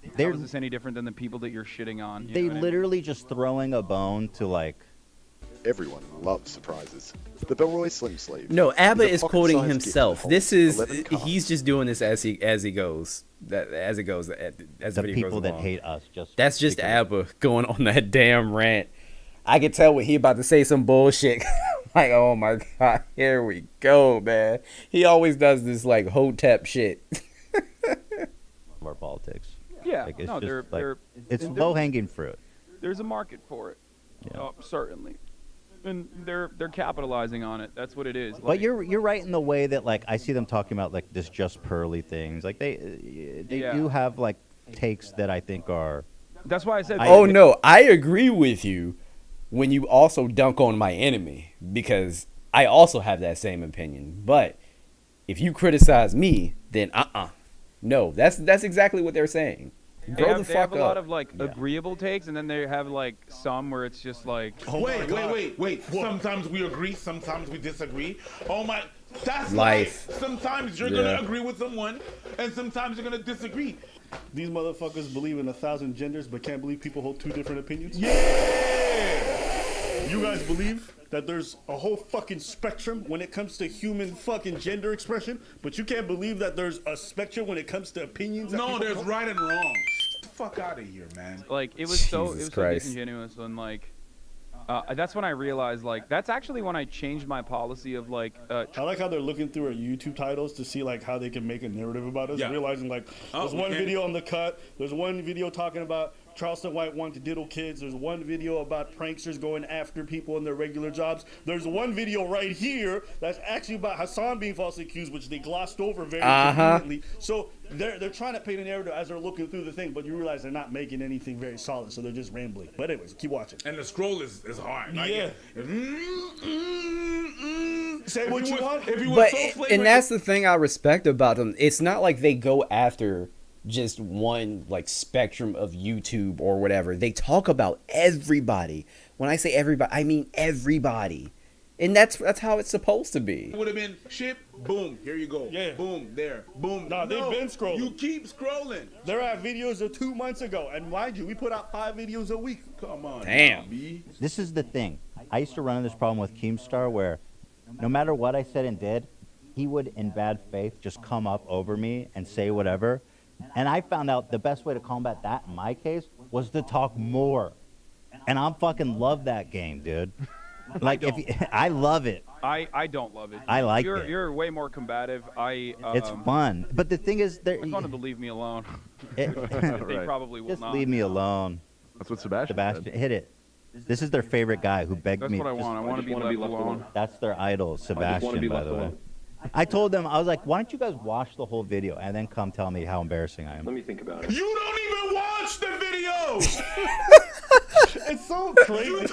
How They're is this any different than the people that you're shitting on? You they know what I mean? literally just throwing a bone to like. Everyone loves surprises. The Belroy Slim Slave. No, ABBA is a is quoting pocket-sized himself. gift This of is 11 cards. he's just doing this as he goes. As the The video people goes that along. hate us just. That's just because- ABBA going on that damn rant. I can tell when he about to say some bullshit. Like, oh my God, here we go, man. He always does this like hotep shit. of our politics. Yeah, Like, it's no, just, they're it's low hanging fruit. There's a market for it. Yeah. Certainly. And they're capitalizing on it. That's what it is. But you're right in the way that like I see them talking about like this just pearly things. Like they Yeah. do have like takes that I think are. That's why I said. Oh no, I agree with you when you also dunk on my enemy, because I also have that same opinion. But if you criticize me, then no, that's exactly what they're saying. They Grow have, the they fuck have a lot up. of like agreeable takes, and then they have like some where it's just like. Wait. Sometimes we agree, sometimes we disagree. Oh my, That's life. life. Sometimes you're Yeah. gonna agree with someone, and sometimes you're gonna disagree. These motherfuckers believe in 1,000 genders, but can't believe people hold 2 different opinions. Yeah. You guys believe that there's a whole fucking spectrum when it comes to human fucking gender expression, but you can't believe that there's a spectrum when it comes to opinions. that No, people there's hold? right and wrong. Get the fuck out of here, man. Like it was so Jesus so Christ. disingenuous when like that's when I realized like that's actually when I changed my policy of like I like how they're looking through our YouTube titles to see like how they can make a narrative about us, Yeah. realizing like there's one okay. video on the cut, there's one video talking about Charleston White wanting to diddle kids, there's one video about pranksters going after people in their regular jobs, there's one video right here that's actually about Hasan being falsely accused, which they glossed over very conveniently. So they're trying to paint a narrative as they're looking through the thing, but you realize they're not making anything very solid, so they're just rambling. But anyways, keep watching. And the scroll is hard. Like, Yeah. Say what you want. If you But were so flagrant, and that's the thing I respect about them. It's not like they go after just one like spectrum of YouTube or whatever. They talk about everybody. When I say everybody, I mean everybody. And that's how it's supposed to be. would have been ship, boom, here you go. Yeah. Boom, there, boom. Nah, they've been scrolling. You keep scrolling. They're at videos of 2 months ago, and mind you, we put out 5 videos a week. Come on. Damn. now, B. This is the thing. I used to run into this problem with Keemstar where no matter what I said and did, he would, in bad faith, just come up over me and say whatever. And I found out the best way to combat that in my case was to talk more. And I fucking love that game, dude. Like, I love it. I don't love it. I like you're, it. You're way more combative. It's fun. But the thing is, I want them to leave me alone. It- They probably will just not. leave me alone. That's what Sebastian said. Hit it. This is their favorite guy who begged That's me. what I want. I want to be left alone. That's their idol, Sebastian, be by left the way. alone. I told them, I was like, why don't you guys watch the whole video and then come tell me how embarrassing I am? Let me think about it. You don't even watch the videos. It's so crazy.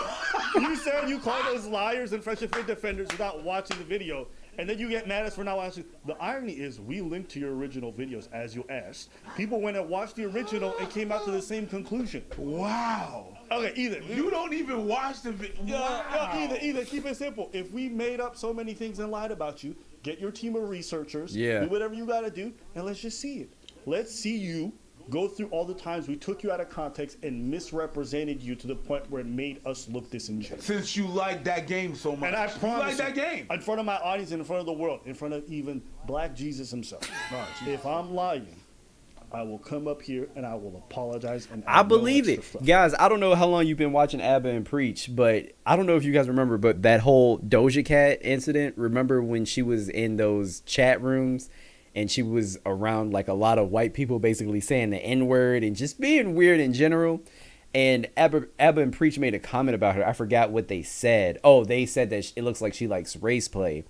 You said you called us liars and Fresh and Fit defenders without watching the video, and then you get mad at us for not watching. The irony is we linked to your original videos as you asked. People went and watched the original and came out to the same conclusion. Wow. Okay, either. You don't even watch the video. Yeah, either. Keep it simple. If we made up so many things and lied about you, get your team of researchers. Yeah. Do whatever you gotta do, and let's just see it. Let's see you go through all the times we took you out of context and misrepresented you to the point where it made us look disingenuous. Since you like that game so much. And I you promise like that game. in front of my audience and in front of the world, in front of even Black Jesus himself. If I'm lying, I will come up here and I will apologize. And I add no believe it. extra fuss. Guys, I don't know how long you've been watching Abba and Preach, but I don't know if you guys remember, but that whole Doja Cat incident, remember when she was in those chat rooms and she was around like a lot of white people basically saying the N-word and just being weird in general? And Abba and Preach made a comment about her. I forgot what they said. Oh, they said that it looks like she likes race play.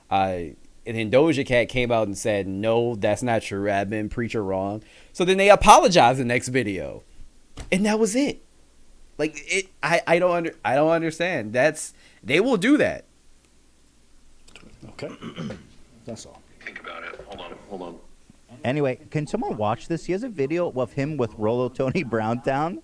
And then Doja Cat came out and said, no, that's not true. Abba and Preach are wrong. So then they apologized the next video. And that was it. Like, I don't understand. They will do that. Okay. That's all. Think about it. Hold on. Anyway, can someone watch this? He has a video of him with Rollo Tony Browntown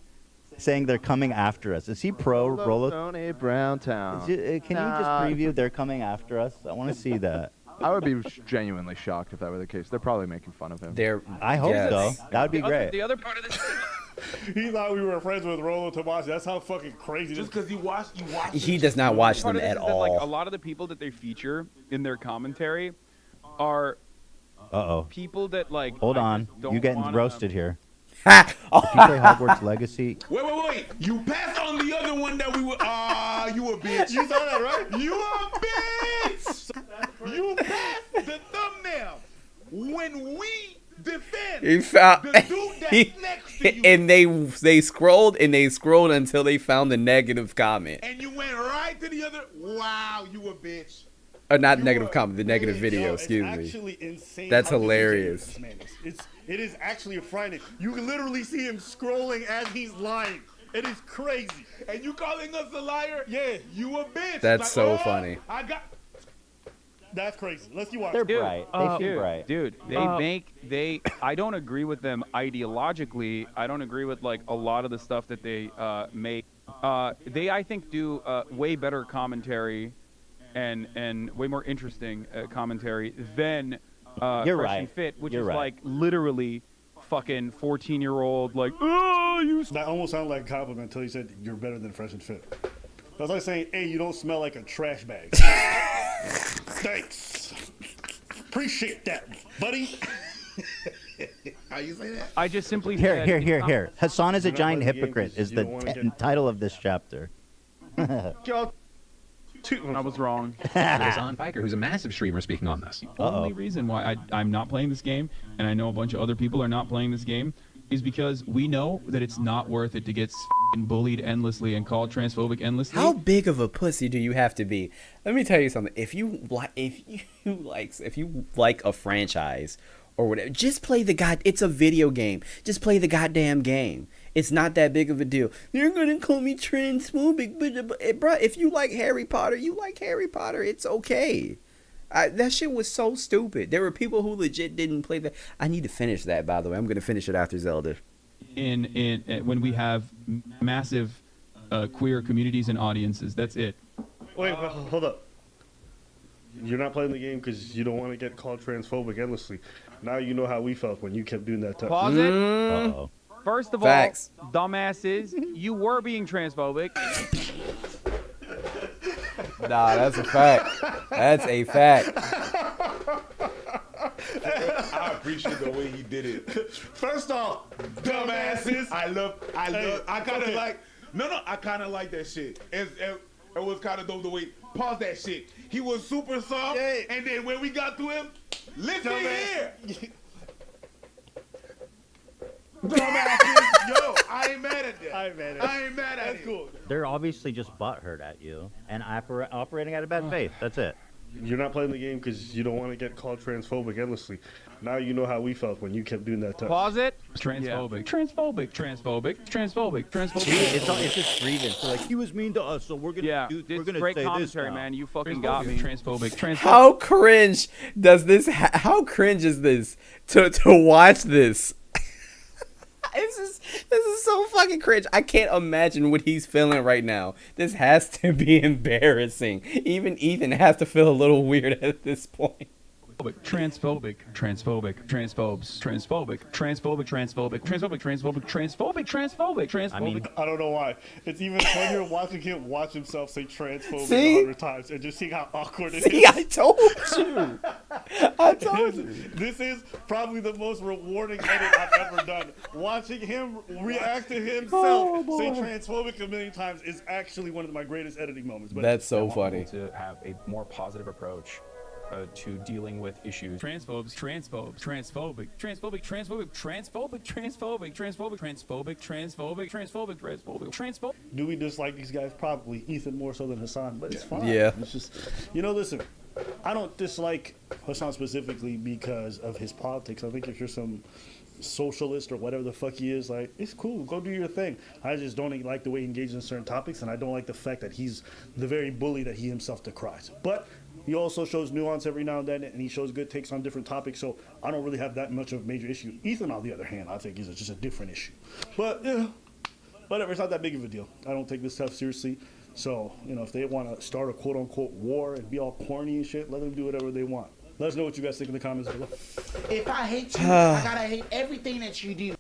saying they're coming after us. Is he pro Rollo? Tony Browntown. Can you just preview they're coming after us? I want to see that. I would be genuinely shocked if that were the case. They're probably making fun of him. I hope Yes. so. That would be great. The other part of this. He thought we were friends with Rollo Tomassi. That's how fucking crazy. Just because you watch. He does not watch Part them of this at is that, like, a all. lot of the people that they feature in their commentary are Uh-oh. people that like. Hold I on. just don't You getting wanna- roasted here. Ha! If you play Hogwarts Legacy, Wait. You passed on the other one that we were. You a bitch. You saw that, right? You a bitch. You passed the thumbnail. When we defend He found, the dude that's next to you. and they scrolled until they found the negative comment. And you went right to the other. Wow, you a bitch. Or not negative comment, the negative video, It's excuse me. actually insane. That's how hilarious. disingenuous this man is. It is actually frightening. You can literally see him scrolling as he's lying. It is crazy. And you calling us a liar? Yeah. You a bitch. That's Like, so oh, funny. I got. That's crazy. Let's keep they're watching. bright. They seem bright. Dude, I don't agree with them ideologically. I don't agree with like a lot of the stuff that they make. They, I think, do way better commentary and way more interesting commentary than You're Fresh right. and Fit, which You're is right. like literally fucking 14-year-old like, oh, you. That almost sounded like a compliment until you said you're better than Fresh and Fit. That's like saying, hey, you don't smell like a trash bag. Thanks. Appreciate that, buddy. How you say that? I just simply Here, said, here. Hassan is a You're not giant playing the game hypocrite because is you the don't wanna get- title of this chapter. I was wrong. Hasan Piker, who's a massive streamer, speaking on this. The only reason why I'm not playing this game, and I know a bunch of other people are not playing this game, is because we know that it's not worth it to get bullied endlessly and called transphobic endlessly. How big of a pussy do you have to be? Let me tell you something. If you like a franchise or whatever, just play the it's a video game. Just play the goddamn game. It's not that big of a deal. They're gonna call me transphobic, but bro, if you like Harry Potter, you like Harry Potter. It's okay. That shit was so stupid. There were people who legit didn't play that. I need to finish that, by the way. I'm gonna finish it after Zelda. In when we have massive queer communities and audiences, that's it. Wait, hold up. You're not playing the game because you don't want to get called transphobic endlessly. Now you know how we felt when you kept doing that. Pause it. Uh-oh. First of Facts. all, dumbasses, you were being transphobic. Nah, that's a fact. That's a fact. I appreciate the way he did it. First off, dumbasses. I kind of like. No, I kind of like that shit. It was kind of dope the way. Pause that shit. He was super soft, and then when we got to him, listen here. Dumbasses, yo, I ain't mad at that. I ain't mad at it. That's cool. They're obviously just butthurt at you and operating out of bad faith. That's it. You're not playing the game because you don't want to get called transphobic endlessly. Now you know how we felt when you kept doing that. Pause it. Transphobic. Transphobic. It's just grievance. So like he was mean to us, so we're gonna we're gonna great say this commentary, now. man. You fucking got me. Transphobic. How cringe does this? How cringe is this to watch this? This is so fucking cringe. I can't imagine what he's feeling right now. This has to be embarrassing. Even Ethan has to feel a little weird at this point. Transphobic. I mean, I don't know why. It's even funnier watching him watch himself say transphobic See? 100 times and just seeing how awkward it is. See, I told you. I told you. This is probably the most rewarding edit I've ever done. Watching him react to himself say transphobic a million times is actually one of my greatest editing moments. But That's so funny. To have a more positive approach to dealing with issues. Transphobic. Do we dislike these guys? Probably. Ethan more so than Hasan, but it's fine. Yeah. It's just, listen, I don't dislike Hasan specifically because of his politics. I think if you're some socialist or whatever the fuck he is, like, it's cool, go do your thing. I just don't like the way he engages in certain topics, and I don't like the fact that he's the very bully that he himself decries. But he also shows nuance every now and then, and he shows good takes on different topics, so I don't really have that much of a major issue. Ethan, on the other hand, I think is just a different issue. But, yeah, whatever, it's not that big of a deal. I don't take this stuff seriously. So, if they want to start a quote-unquote war and be all corny and shit, let them do whatever they want. Let us know what you guys think in the comments below. If I hate you, I gotta hate everything that you do.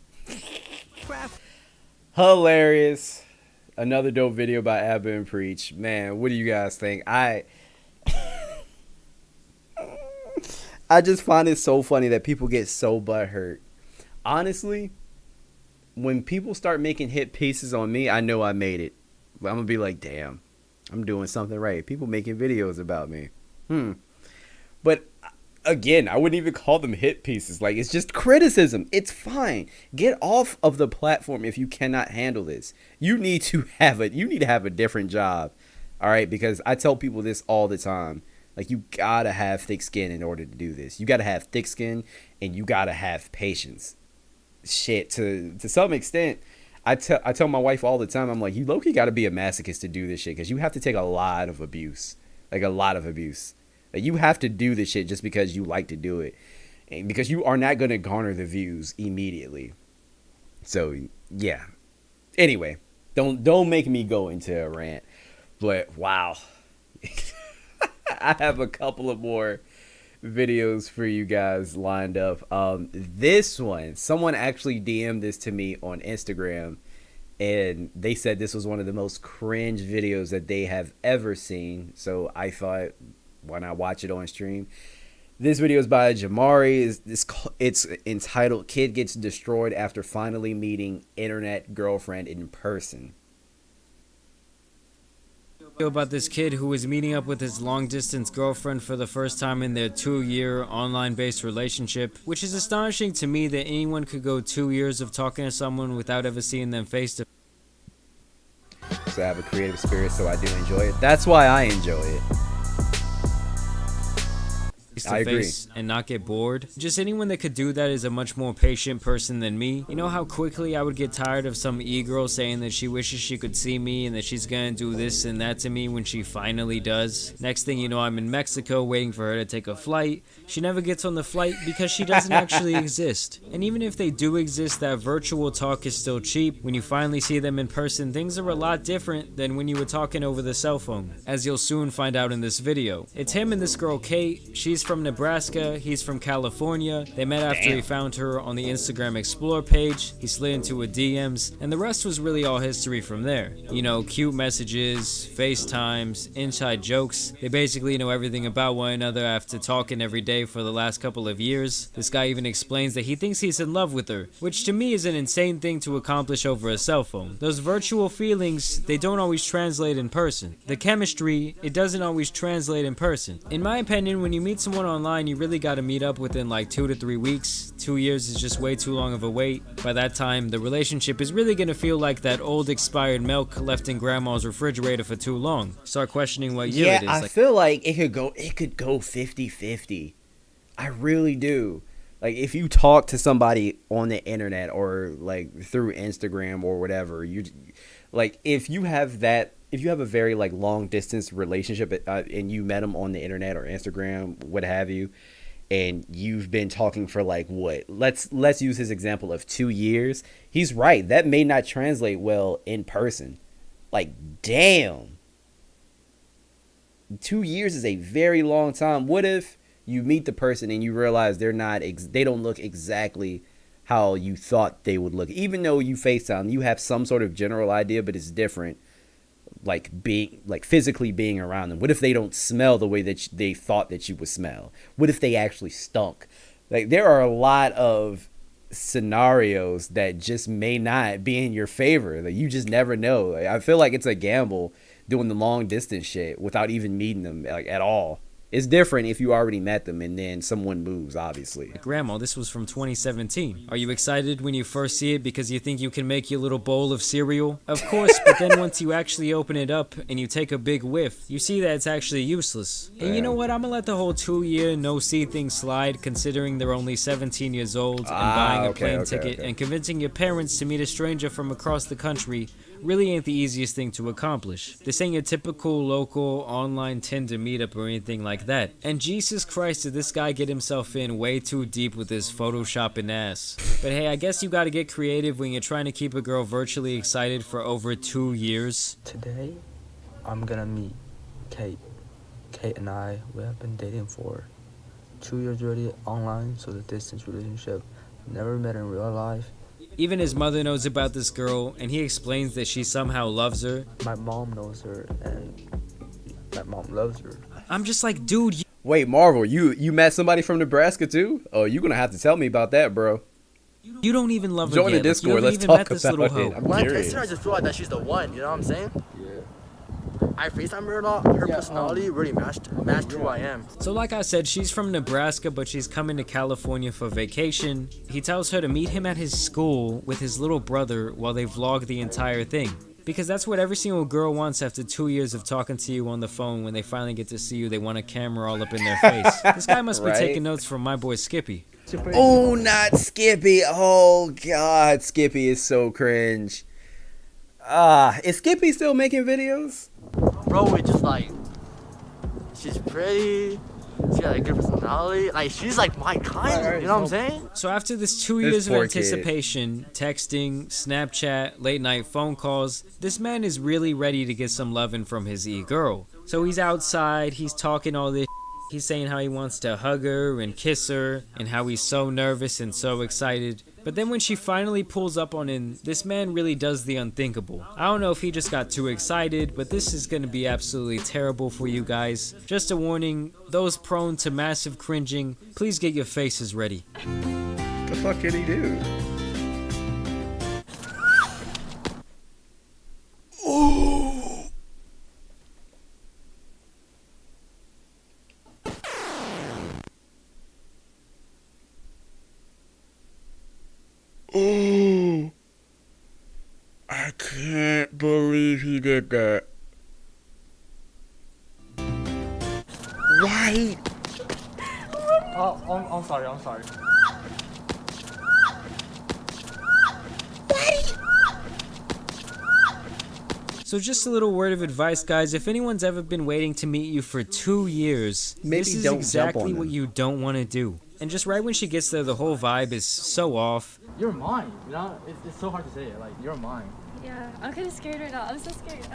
Hilarious. Another dope video by Abba and Preach. Man, what do you guys think? I just find it so funny that people get so butthurt. Honestly, when people start making hit pieces on me, I know I made it. I'm gonna be like, damn, I'm doing something right. People making videos about me. But again, I wouldn't even call them hit pieces. Like, it's just criticism. It's fine. Get off of the platform if you cannot handle this. You need to have a different job. All right, because I tell people this all the time. Like, you gotta have thick skin in order to do this. You gotta have thick skin, and you gotta have patience. Shit, to some extent, I tell my wife all the time, I'm like, you low-key gotta be a masochist to do this shit, because you have to take a lot of abuse. Like, a lot of abuse. Like, you have to do this shit just because you like to do it. And because you are not gonna garner the views immediately. So, yeah. Anyway, don't make me go into a rant. But, wow. I have a couple of more videos for you guys lined up. This one, someone actually DM'd this to me on Instagram, and they said this was one of the most cringe videos that they have ever seen. So I thought, why not watch it on stream? This video is by Jamari. It's entitled "Kid Gets Destroyed After Finally Meeting Internet Girlfriend in Person." About this kid who was meeting up with his long-distance girlfriend for the first time in their 2-year online-based relationship, which is astonishing to me that anyone could go 2 years of talking to someone without ever seeing them face to face. So I have a creative spirit, so I do enjoy it. That's why I enjoy it. I agree. And not get bored. Just anyone that could do that is a much more patient person than me. You know how quickly I would get tired of some e-girl saying that she wishes she could see me and that she's gonna do this and that to me when she finally does. Next thing you know, I'm in Mexico waiting for her to take a flight. She never gets on the flight because she doesn't actually exist. And even if they do exist, that virtual talk is still cheap. When you finally see them in person, things are a lot different than when you were talking over the cell phone, as you'll soon find out in this video. It's him and this girl Kate. She's from Nebraska, he's from California. They met after he found her on the Instagram Explore page. He slid into her DMs, and the rest was really all history from there. You know, cute messages, FaceTimes, inside jokes. They basically know everything about one another after talking every day for the last couple of years. This guy even explains that he thinks he's in love with her, which to me is an insane thing to accomplish over a cell phone. Those virtual feelings, they don't always translate in person. The chemistry, it doesn't always translate in person. In my opinion, when you meet someone online, you really got to meet up within like 2 to 3 weeks. 2 years is just way too long of a wait. By that time, the relationship is really going to feel like that old expired milk left in grandma's refrigerator for too long. Start questioning what year it is. I feel like it could go 50-50. I really do. Like, if you talk to somebody on the internet or like through Instagram or whatever, you like if you have a very like long distance relationship and you met them on the internet or Instagram, what have you, and you've been talking for like what? Let's use his example of 2 years. He's right. That may not translate well in person. Like, damn. 2 years is a very long time. What if you meet the person and you realize they don't look exactly how you thought they would look? Even though you FaceTime, you have some sort of general idea, but it's different. Like physically being around them. What if they don't smell the way that they thought that you would smell? What if they actually stunk? Like, there are a lot of scenarios that just may not be in your favor. Like, you just never know. Like, I feel like it's a gamble doing the long distance shit without even meeting them like at all. It's different if you already met them and then someone moves, obviously. Grandma, this was from 2017. Are you excited when you first see it because you think you can make your little bowl of cereal? Of course, but then once you actually open it up and you take a big whiff, you see that it's actually useless. And you know what? I'm gonna let the whole 2-year no-see thing slide, considering they're only 17 years old and buying a plane ticket and convincing your parents to meet a stranger from across the country really ain't the easiest thing to accomplish. This ain't your typical local online Tinder meetup or anything like that. And Jesus Christ, did this guy get himself in way too deep with his photoshopping ass. But hey, I guess you gotta get creative when you're trying to keep a girl virtually excited for over 2 years. Today, I'm gonna meet Kate. Kate and I, we have been dating for 2 years already online, so the distance relationship. Never met in real life. Even his mother knows about this girl, and he explains that she somehow loves her. My mom knows her, and my mom loves her. I'm just like, dude. Wait, Marvel, you met somebody from Nebraska too? Oh, you're gonna have to tell me about that, bro. You don't even love her yet. Join the Discord. Let's talk about it. When I text her, I just feel like that she's the one. You know what I'm saying? Yeah. I FaceTime her a lot. Her personality really matched who I am. So like I said, she's from Nebraska, but she's coming to California for vacation. He tells her to meet him at his school with his little brother while they vlog the entire thing. Because that's what every single girl wants after 2 years of talking to you on the phone. When they finally get to see you, they want a camera all up in their face. This guy must be taking notes from my boy Skippy. Oh, not Skippy. Oh, God. Skippy is so cringe. Is Skippy still making videos? Bro, it's just like, she's pretty, she got a good personality, like she's like my kind, you know what I'm saying? So after this 2 years of anticipation, texting, Snapchat, late night phone calls, this man is really ready to get some loving from his e-girl. So he's outside, he's talking all this. He's saying how he wants to hug her and kiss her and how he's so nervous and so excited. But then when she finally pulls up on him, this man really does the unthinkable. I don't know if he just got too excited, but this is going to be absolutely terrible for you guys. Just a warning, those prone to massive cringing, please get your faces ready. What the fuck can he do? Oh. Oh. I can't believe he did that. Why? Oh, I'm sorry, I'm sorry. So just a little word of advice, guys. If anyone's ever been waiting to meet you for 2 years, Maybe this is don't exactly jump on what them. you don't want to do. And just right when she gets there, the whole vibe is so off. You're mine, you know? It's so hard to say it, like, you're mine. Yeah, I'm kind of scared right now. I'm so scared.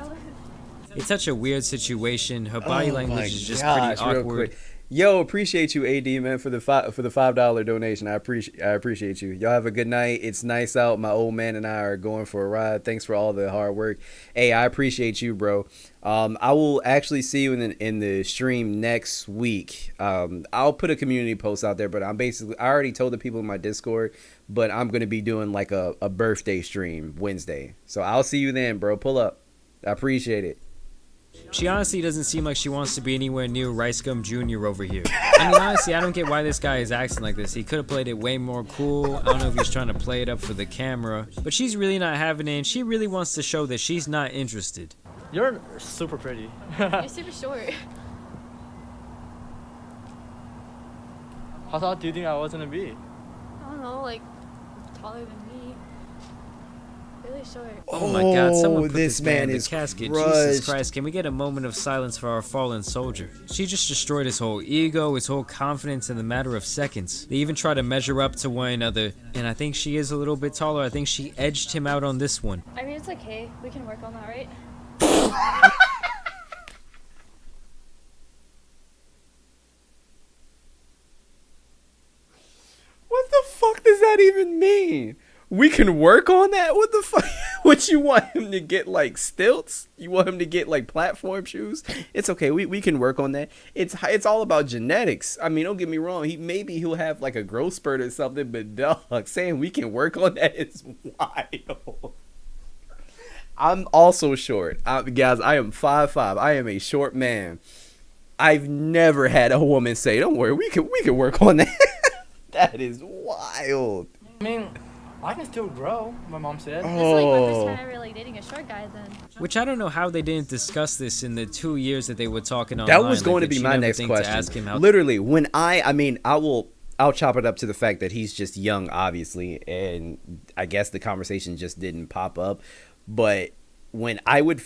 It's such a weird situation. Her body Oh language my is just gosh, pretty real awkward. quick. Yo, appreciate you, AD, man, for the $5 donation. I appreciate you. Y'all have a good night. It's nice out. My old man and I are going for a ride. Thanks for all the hard work. Hey, I appreciate you, bro. I will actually see you in the stream next week. I'll put a community post out there, but I already told the people in my Discord, but I'm gonna be doing like a birthday stream Wednesday. So I'll see you then, bro. Pull up. I appreciate it. She honestly doesn't seem like she wants to be anywhere near Rice Gum Jr. over here. I mean, honestly, I don't get why this guy is acting like this. He could have played it way more cool. I don't know if he's trying to play it up for the camera. But she's really not having it, and she really wants to show that she's not interested. You're super pretty. You're super short. How tall do you think I was gonna be? I don't know, like taller than me. Really short. Oh my God, someone put this this man in man the is casket. crushed. Jesus Christ, can we get a moment of silence for our fallen soldier? She just destroyed his whole ego, his whole confidence in the matter of seconds. They even try to measure up to one another, and I think she is a little bit taller. I think she edged him out on this one. I mean, it's okay. We can work on that, right? What the fuck does that even mean? We can work on that? What the fuck? What, you want him to get like stilts? You want him to get like platform shoes? It's okay. We can work on that. It's all about genetics. I mean, don't get me wrong. Maybe he'll have like a growth spurt or something, but dog, saying we can work on that is wild. I'm also short. Guys, I am 5'5". I am a short man. I've never had a woman say, "Don't worry, we can work on that." That is wild. I mean, I can still grow, my mom said. This is like my first time ever like dating a short guy then. Which I don't know how they didn't discuss this in the 2 years that they were talking online. That was going like, to did be she my never next think to question. ask him how Literally, when I'll chop it up to the fact that he's just young, obviously, and I guess the conversation just didn't pop up. But when I would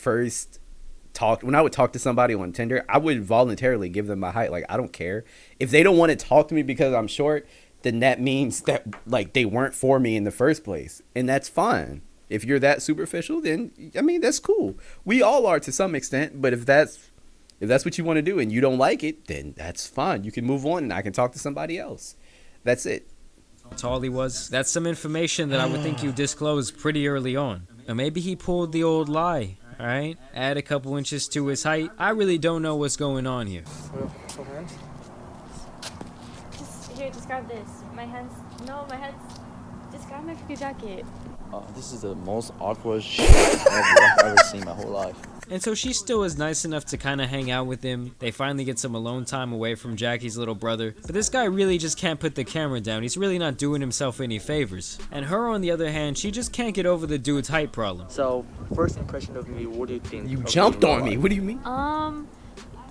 talk to somebody on Tinder, I would voluntarily give them my height. Like, I don't care if they don't want to talk to me because I'm short. Then that means that like they weren't for me in the first place, and that's fine. If you're that superficial, then I mean that's cool. We all are to some extent, but if that's what you want to do and you don't like it, then that's fine. You can move on, and I can talk to somebody else. That's it. tall he was. That's some information that I would think you disclosed pretty early on. Or maybe he pulled the old lie. Alright? Add a couple inches to his height. I really don't know what's going on here. Just grab this. My hands. Just grab my freaking jacket. This is the most awkward shit I've ever seen in my whole life. And so she still is nice enough to kind of hang out with him. They finally get some alone time away from Jackie's little brother. But this guy really just can't put the camera down. He's really not doing himself any favors. And her, on the other hand, she just can't get over the dude's height problem. So, first impression of me, what do you think? You jumped on me. What do you mean?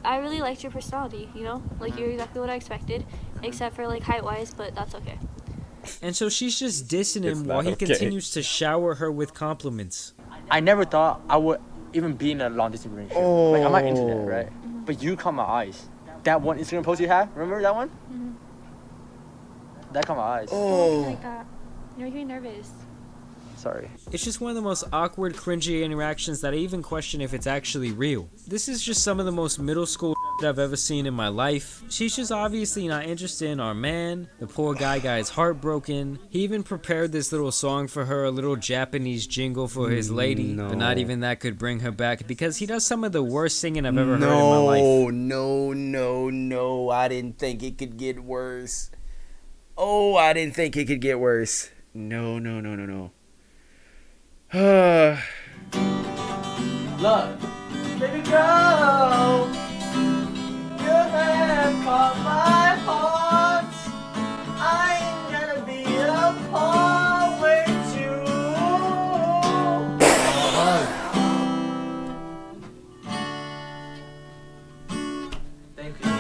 I really liked your personality, you know? Like, you're exactly what I expected. Except for, like, height-wise, but that's okay. And so she's just dissing him while he continues to shower her with compliments. I never thought I would even be in a long distance relationship. Like, I'm not into that, right? But you caught my eyes. That one Instagram post you had, remember that one? That caught my eyes. Don't be like that. You're making me nervous. Sorry. It's just one of the most awkward, cringy interactions that I even question if it's actually real. This is just some of the most middle school I've ever seen in my life. She's just obviously not interested in our man. The poor guy got his heart broken. He even prepared this little song for her, a little Japanese jingle for his lady, but not even that could bring her back because he does some of the worst singing I've ever heard in my life. No, I didn't think it could get worse. Oh, I didn't think it could get worse. No. Look, baby girl, you have caught my heart. I ain't gonna be apart with you. Thank you.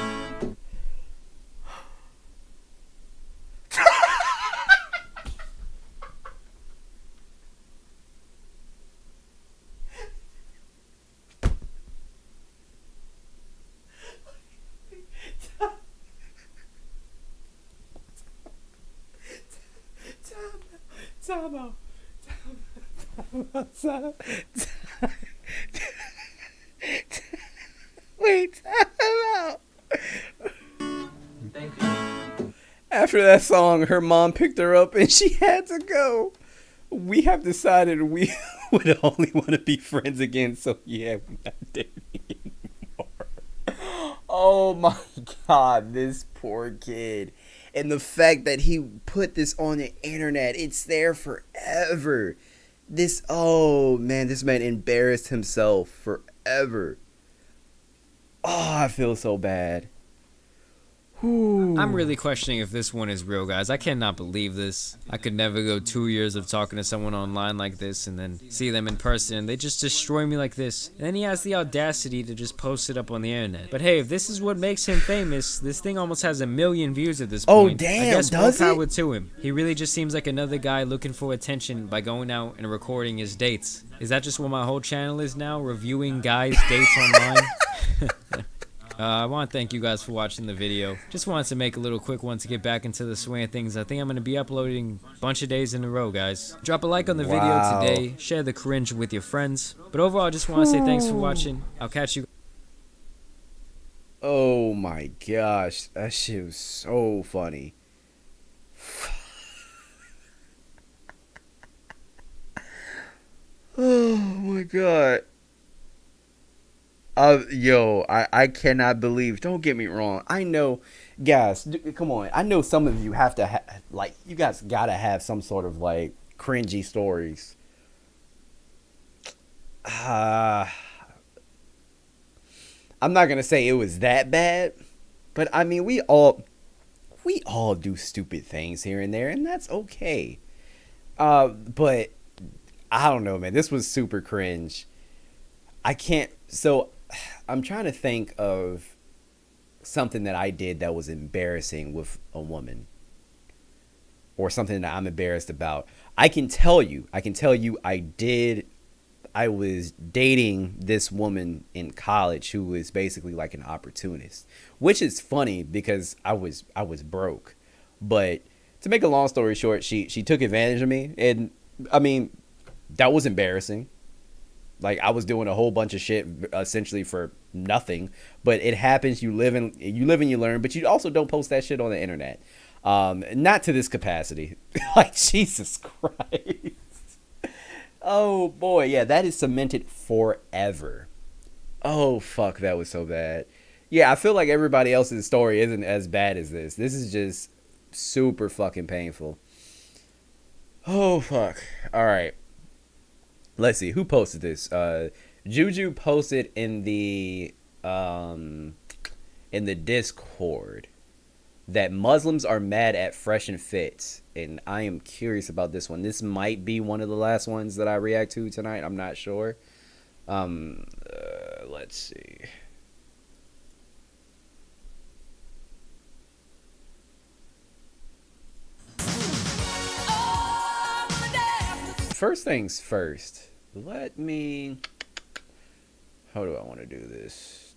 Time out. Wait, time out. Thank you. After that song, her mom picked her up and she had to go. We have decided we would only want to be friends again, so yeah, we're not dating anymore. Oh my god, this poor kid. And the fact that he put this on the internet, it's there forever. Oh man, this man embarrassed himself forever. Oh, I feel so bad. I'm really questioning if this one is real, guys. I cannot believe this. I could never go 2 years of talking to someone online like this and then see them in person and they just destroy me like this. And then he has the audacity to just post it up on the internet. But hey, if this is what makes him famous, this thing almost has 1 million views at this point. Oh damn, I guess does more it? power to him. He really just seems like another guy looking for attention by going out and recording his dates. Is that just what my whole channel is now? Reviewing guys' dates online? I want to thank you guys for watching the video. Just wanted to make a little quick one to get back into the swing of things. I think I'm going to be uploading a bunch of days in a row, guys. Drop a like on the video today. Share the cringe with your friends. But overall, I just want to say thanks for watching. I'll catch you. Oh my gosh, that shit was so funny. Oh my god. I cannot believe. Don't get me wrong. I know, guys. Come on. I know some of you have to you guys gotta have some sort of like cringy stories. I'm not gonna say it was that bad, but I mean we all do stupid things here and there, and that's okay. But I don't know, man. This was super cringe. I'm trying to think of something that I did that was embarrassing with a woman, or something that I'm embarrassed about. I can tell you I was dating this woman in college who was basically like an opportunist, which is funny because I was broke. But to make a long story short, she took advantage of me, and I mean, that was embarrassing. Like, I was doing a whole bunch of shit essentially for nothing, but it happens. You live and you learn, but you also don't post that shit on the internet. Not to this capacity. Like, Jesus Christ. Oh boy, yeah, that is cemented forever. Oh fuck, that was so bad. Yeah, I feel like everybody else's story isn't as bad as this. This is just super fucking painful. Oh fuck. All right. Let's see who posted this. Juju posted in the Discord that Muslims are mad at Fresh and Fit, and I am curious about this one. This might be one of the last ones that I react to tonight. I'm not sure. Let's see. First things first, let me, how do I want to do this?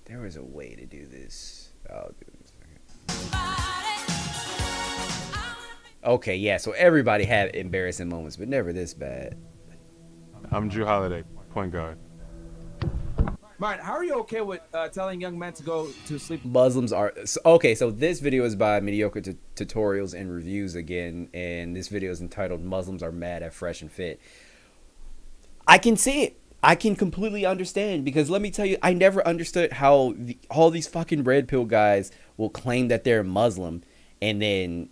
There was a way to do this. I'll do this. Okay, yeah. So everybody had embarrassing moments, but never this bad. I'm Drew Holiday, point guard. Martin, how are you okay with telling young men to go to sleep? Muslims are okay. So this video is by Mediocre Tutorials and Reviews again, and this video is entitled "Muslims Are Mad at Fresh and Fit." I can see it. I can completely understand, because let me tell you, I never understood how all these fucking red pill guys will claim that they're Muslim, and then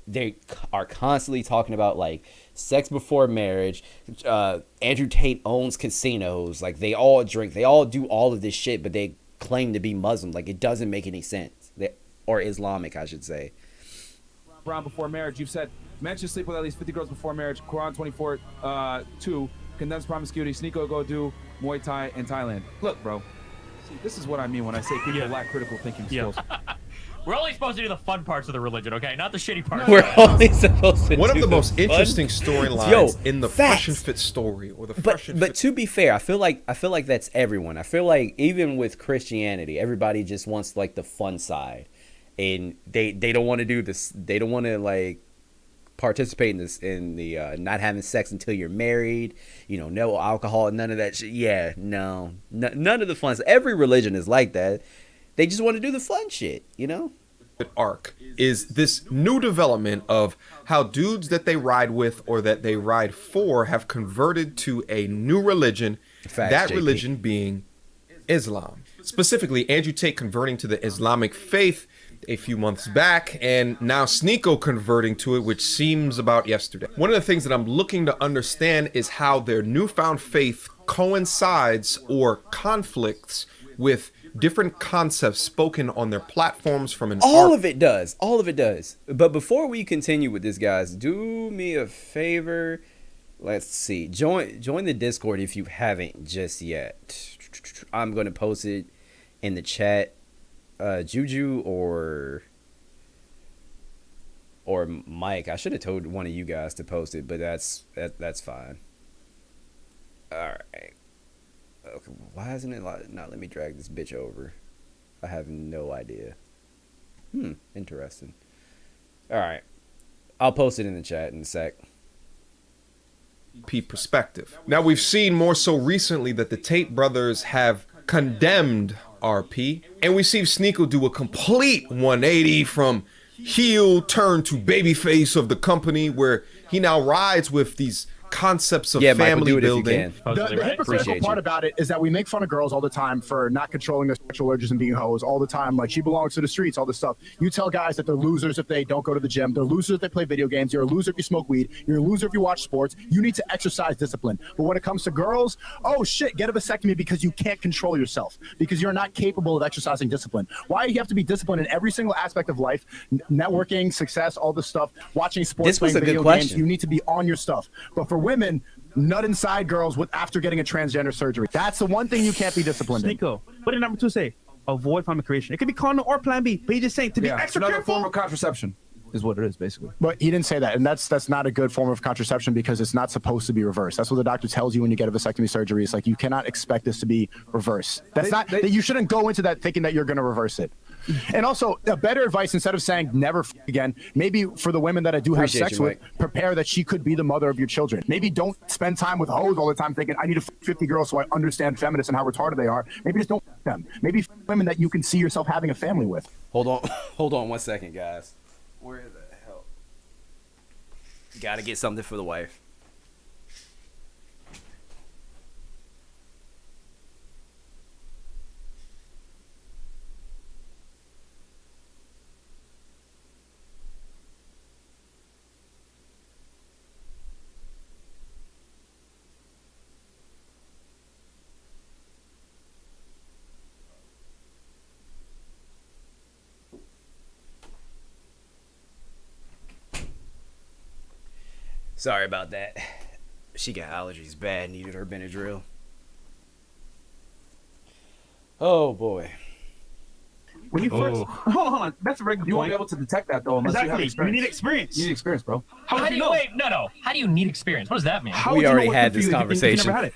they are constantly talking about like sex before marriage. Andrew Tate owns casinos. Like, they all drink, they all do all of this shit, but they claim to be Muslim. Like, it doesn't make any sense. Or Islamic, I should say. Quran before marriage, you've said men should sleep with at least 50 girls before marriage. Quran 24:2 condemns promiscuity. Sneeko go do Muay Thai in Thailand. Look, bro. See, this is what I mean when I say people lack critical thinking skills. We're only supposed to do the fun parts of the religion, okay? Not the shitty parts. We're only supposed to One do of the most fun. interesting storylines in the facts. Fresh and Fit story, or the Fresh and But Fit. to be fair, I feel like that's everyone. I feel like even with Christianity, everybody just wants like the fun side, and they don't want to do this. They don't want to like participate in the not having sex until you're married. You know, no alcohol, none of that shit. Yeah, none of the fun. Every religion is like that. They just want to do the fun shit, you know? Arc is this new development of how dudes that they ride with or that they ride for have converted to a new religion. Facts, that JP. religion being Islam. Specifically, Andrew Tate converting to the Islamic faith a few months back, and now Sneeko converting to it, which seems about yesterday. One of the things that I'm looking to understand is how their newfound faith coincides or conflicts with different concepts spoken on their platforms from an All of it does. But before we continue with this, guys, do me a favor. Let's see. Join the Discord if you haven't just yet. I'm going to post it in the chat. Juju or Mike. I should have told one of you guys to post it, but that's fine. All right. Okay, why isn't it not let me drag this bitch over? I have no idea. Interesting. All right. I'll post it in the chat in a sec. perspective. Now, we've seen more so recently that the Tate brothers have condemned RP, and we see Sneeko do a complete 180 from heel turn to babyface of the company, where he now rides with these concepts of family building. The hypocritical part about it is that we make fun of girls all the time for not controlling their sexual urges and being hoes all the time. Like, she belongs to the streets, all this stuff. You tell guys that they're losers if they don't go to the gym. They're losers if they play video games. You're a loser if you smoke weed. You're a loser if you watch sports. You need to exercise discipline. But when it comes to girls, oh shit, get a vasectomy because you can't control yourself, because you're not capable of exercising discipline. Why do you have to be disciplined in every single aspect of life? Networking, success, all this stuff, watching sports, playing video games. You need to be on your stuff. But for women, nut inside girls after getting a transgender surgery. That's the one thing you can't be disciplined in. Sneeko, what did number 2 say? Avoid family creation. It could be condom or plan B, but he just saying to be extra another careful. form of contraception is what it is, basically. But he didn't say that, and that's not a good form of contraception because it's not supposed to be reversed. That's what the doctor tells you when you get a vasectomy surgery. It's like, you cannot expect this to be reversed. That's that you shouldn't go into that thinking that you're going to reverse it. And also, a better advice, instead of saying never again, maybe for the women that I do have sex with, prepare that she could be the mother of your children. Maybe don't spend time with hoes all the time thinking, I need to 50 girls so I understand feminists and how retarded they are. Maybe just don't them. Maybe women that you can see yourself having a family with. Hold on 1 second, guys. Where the hell? Gotta get something for the wife. Sorry about that. She got allergies bad, needed her Benadryl. Oh boy. When you first hold on, that's a regular. You won't be able to detect that though unless you have experience. You need experience. You need experience, bro. How do you wait? No. How do you need experience? What does that mean? We already had this conversation. You never had it.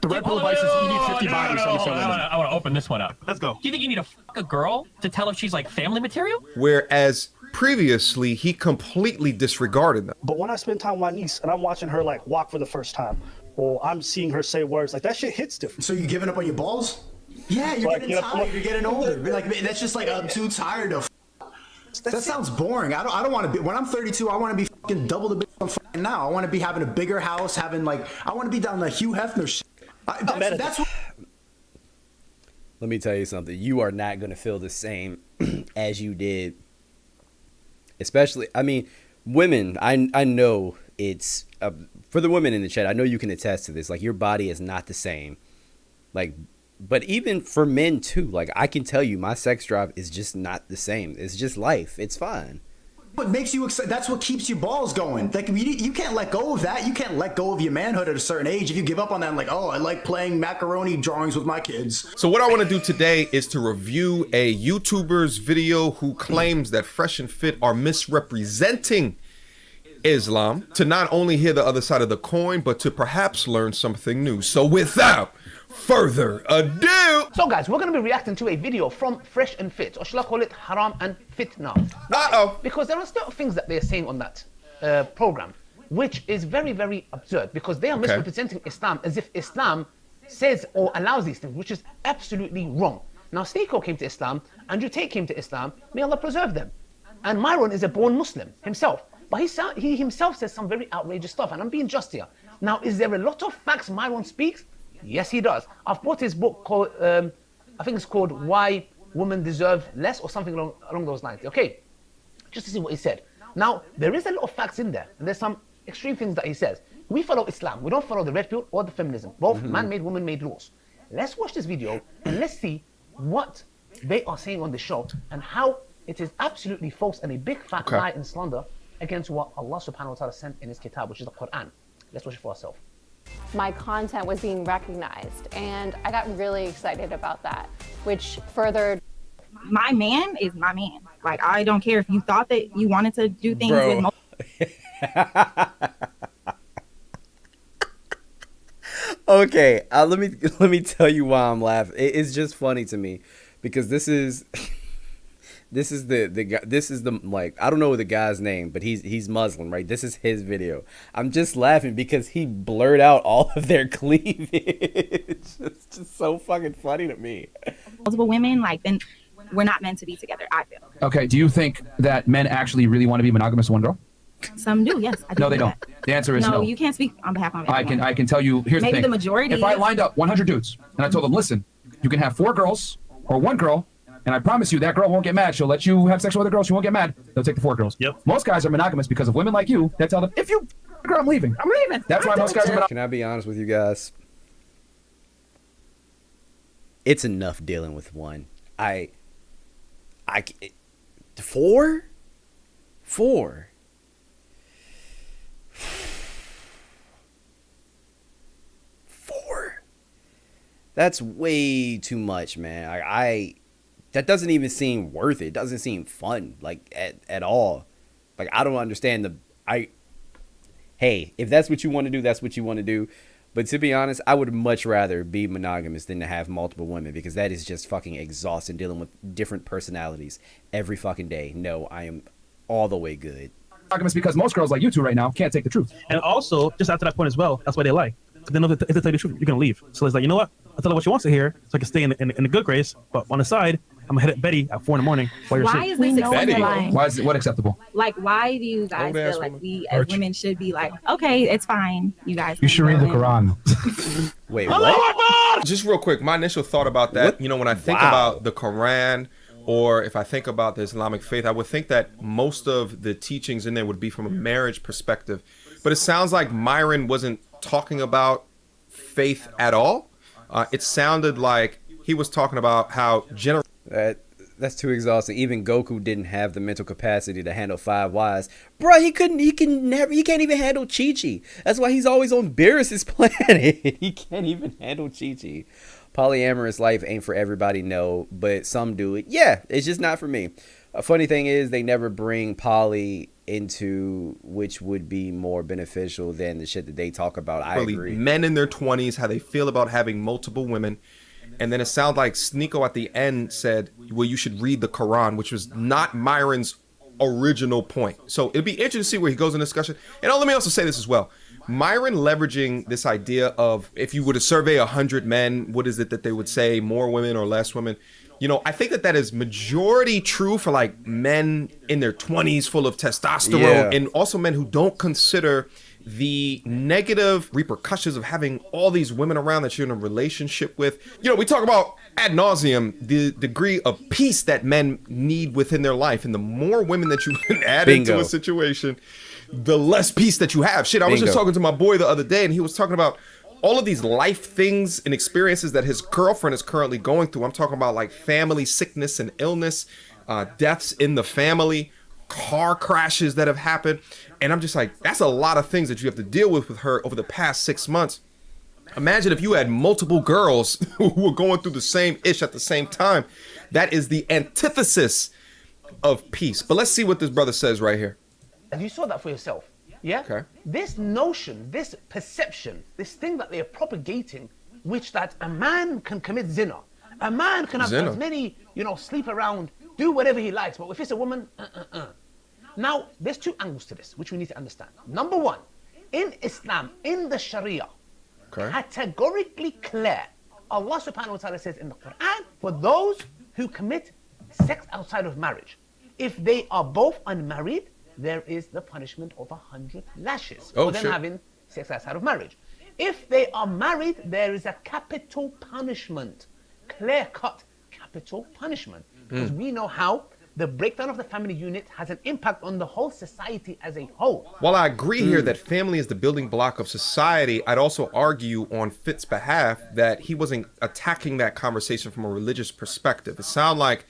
The Red Bull advice is you need 50 bodies. I want to open this one up. Let's go. Do you think you need to fuck a girl to tell if she's like family material? Whereas previously he completely disregarded them. But when I spend time with my niece and I'm watching her like walk for the first time, or I'm seeing her say words, like that shit hits different. So you giving up on your balls? Yeah, you're getting tired. You're getting older. Like that's just like I'm too tired of. That sounds boring. I don't want to be. When I'm 32, I want to be fucking double the bitch I'm fucking now. I want to be having a bigger house, having like I want to be down the Hugh Hefner shit. That's what. Let me tell you something. You are not going to feel the same as you did. Especially, I mean, women, I know it's, for the women in the chat, I know you can attest to this. Like, your body is not the same. Like, but even for men, too. Like, I can tell you, my sex drive is just not the same. It's just life. It's fine. What makes you excited? That's what keeps your balls going. Like you can't let go of that. You can't let go of your manhood at a certain age. If you give up on that, like, oh, I like playing macaroni drawings with my kids. So what I want to do today is to review a YouTuber's video who claims that Fresh and Fit are misrepresenting Islam, to not only hear the other side of the coin, but to perhaps learn something new. So without further ado. So guys, we're going to be reacting to a video from Fresh and Fit, or shall I call it Haram and Fitna? Uh-oh. Because there are certain things that they're saying on that program, which is very, very absurd, because they are misrepresenting Islam as if Islam says or allows these things, which is absolutely wrong. Now, Sneeko came to Islam, Andrew Tate came to Islam, may Allah preserve them. And Myron is a born Muslim himself, but he himself says some very outrageous stuff, and I'm being just here. Now, is there a lot of facts Myron speaks? Yes, he does. I've bought his book called, I think it's called Why Women Deserve Less, or something along those lines. Okay, just to see what he said. Now, there is a lot of facts in there, and there's some extreme things that he says. We follow Islam. We don't follow the red pill or the feminism. Both man-made, woman-made laws. Let's watch this video, and let's see what they are saying on the show, and how it is absolutely false and a big fat lie and slander against what Allah subhanahu wa ta'ala sent in his kitab, which is the Quran. Let's watch it for ourselves. My content was being recognized, and I got really excited about that, which furthered. My man is my man. Like, I don't care if you thought that you wanted to do things with Okay, let me tell you why I'm laughing. It's just funny to me because this is the like, I don't know the guy's name, but he's Muslim, right? This is his video. I'm just laughing because he blurred out all of their cleavage. It's just so fucking funny to me. multiple women, like, then we're not meant to be together, I feel. Okay, do you think that men actually really want to be monogamous to one girl? Some do, yes. I do. No, they don't. The answer is no. No, you can't speak on behalf of everyone. I can tell you, here's the thing. Maybe the majority. If I lined up 100 dudes and I told them, listen, you can have 4 girls or 1 girl, and I promise you that girl won't get mad. She'll let you have sex with other girls. She won't get mad. They'll take the 4 girls. Yep. Most guys are monogamous because of women like you that tell them, if you girl, I'm leaving. I'm leaving. That's why most guys are monogamous. Can I be honest with you guys? It's enough dealing with one. Four? That's way too much, man. That doesn't even seem worth it. It doesn't seem fun, like, at all. Like, I don't understand hey, if that's what you want to do, that's what you want to do. But to be honest, I would much rather be monogamous than to have multiple women, because that is just fucking exhausting, dealing with different personalities every fucking day. No, I am all the way good. Monogamous because most girls like you two right now can't take the truth. And also, just after that point as well, that's why they lie. Because they know that if they tell you the truth, you're going to leave. So it's like, you know what? I'll tell her what she wants to hear so I can stay in the good grace. But on the side, I'm going to hit Betty at 4 in the morning while you're Why is this acceptable? Why is it, what acceptable? Like, why do you guys feel like we as women should be like, okay, it's fine, you guys. You should read the Quran. Wait, what? Just real quick, my initial thought about that, what? You know, when I think about the Quran, or if I think about the Islamic faith, I would think that most of the teachings in there would be from a marriage perspective. But it sounds like Myron wasn't talking about faith at all. It sounded like he was talking about how general. That's too exhausting. Even Goku didn't have the mental capacity to handle 5 wives. Bro, he can't even handle Chi-Chi. That's why he's always on Beerus's planet. He can't even handle Chi-Chi. Polyamorous life ain't for everybody, no, but some do it. Yeah, it's just not for me. A funny thing is they never bring poly into which would be more beneficial than the shit that they talk about. I agree. Men in their 20s, how they feel about having multiple women. And then it sounded like Sneeko at the end said, well, you should read the Quran, which was not Myron's original point. So it'd be interesting to see where he goes in discussion. And let me also say this as well. Myron leveraging this idea of, if you were to survey 100 men, what is it that they would say, more women or less women? You know, I think that is majority true for like men in their 20s full of testosterone, and also men who don't consider the negative repercussions of having all these women around that you're in a relationship with. You know, we talk about ad nauseum the degree of peace that men need within their life, and the more women that you can add into a situation, the less peace that you have. Shit, I was just talking to my boy the other day, and he was talking about all of these life things and experiences that his girlfriend is currently going through. I'm talking about like family sickness and illness, deaths in the family, car crashes that have happened. And I'm just like, that's a lot of things that you have to deal with her over the past 6 months. Imagine if you had multiple girls who were going through the same ish at the same time. That is the antithesis of peace. But let's see what this brother says right here. And you saw that for yourself. Yeah? Okay. This notion, this perception, this thing that they are propagating, which that a man can commit zina. A man can have as many, sleep around, do whatever he likes. But if it's a woman, Now, there's two angles to this, which we need to understand. Number one, in Islam, in the Sharia, categorically clear, Allah subhanahu wa ta'ala says in the Quran, for those who commit sex outside of marriage, if they are both unmarried, there is the punishment of 100 lashes for them having sex outside of marriage. If they are married, there is a capital punishment, clear-cut capital punishment. Because we know how the breakdown of the family unit has an impact on the whole society as a whole. While I agree here that family is the building block of society, I'd also argue on Fitz's behalf that he wasn't attacking that conversation from a religious perspective. It sounded like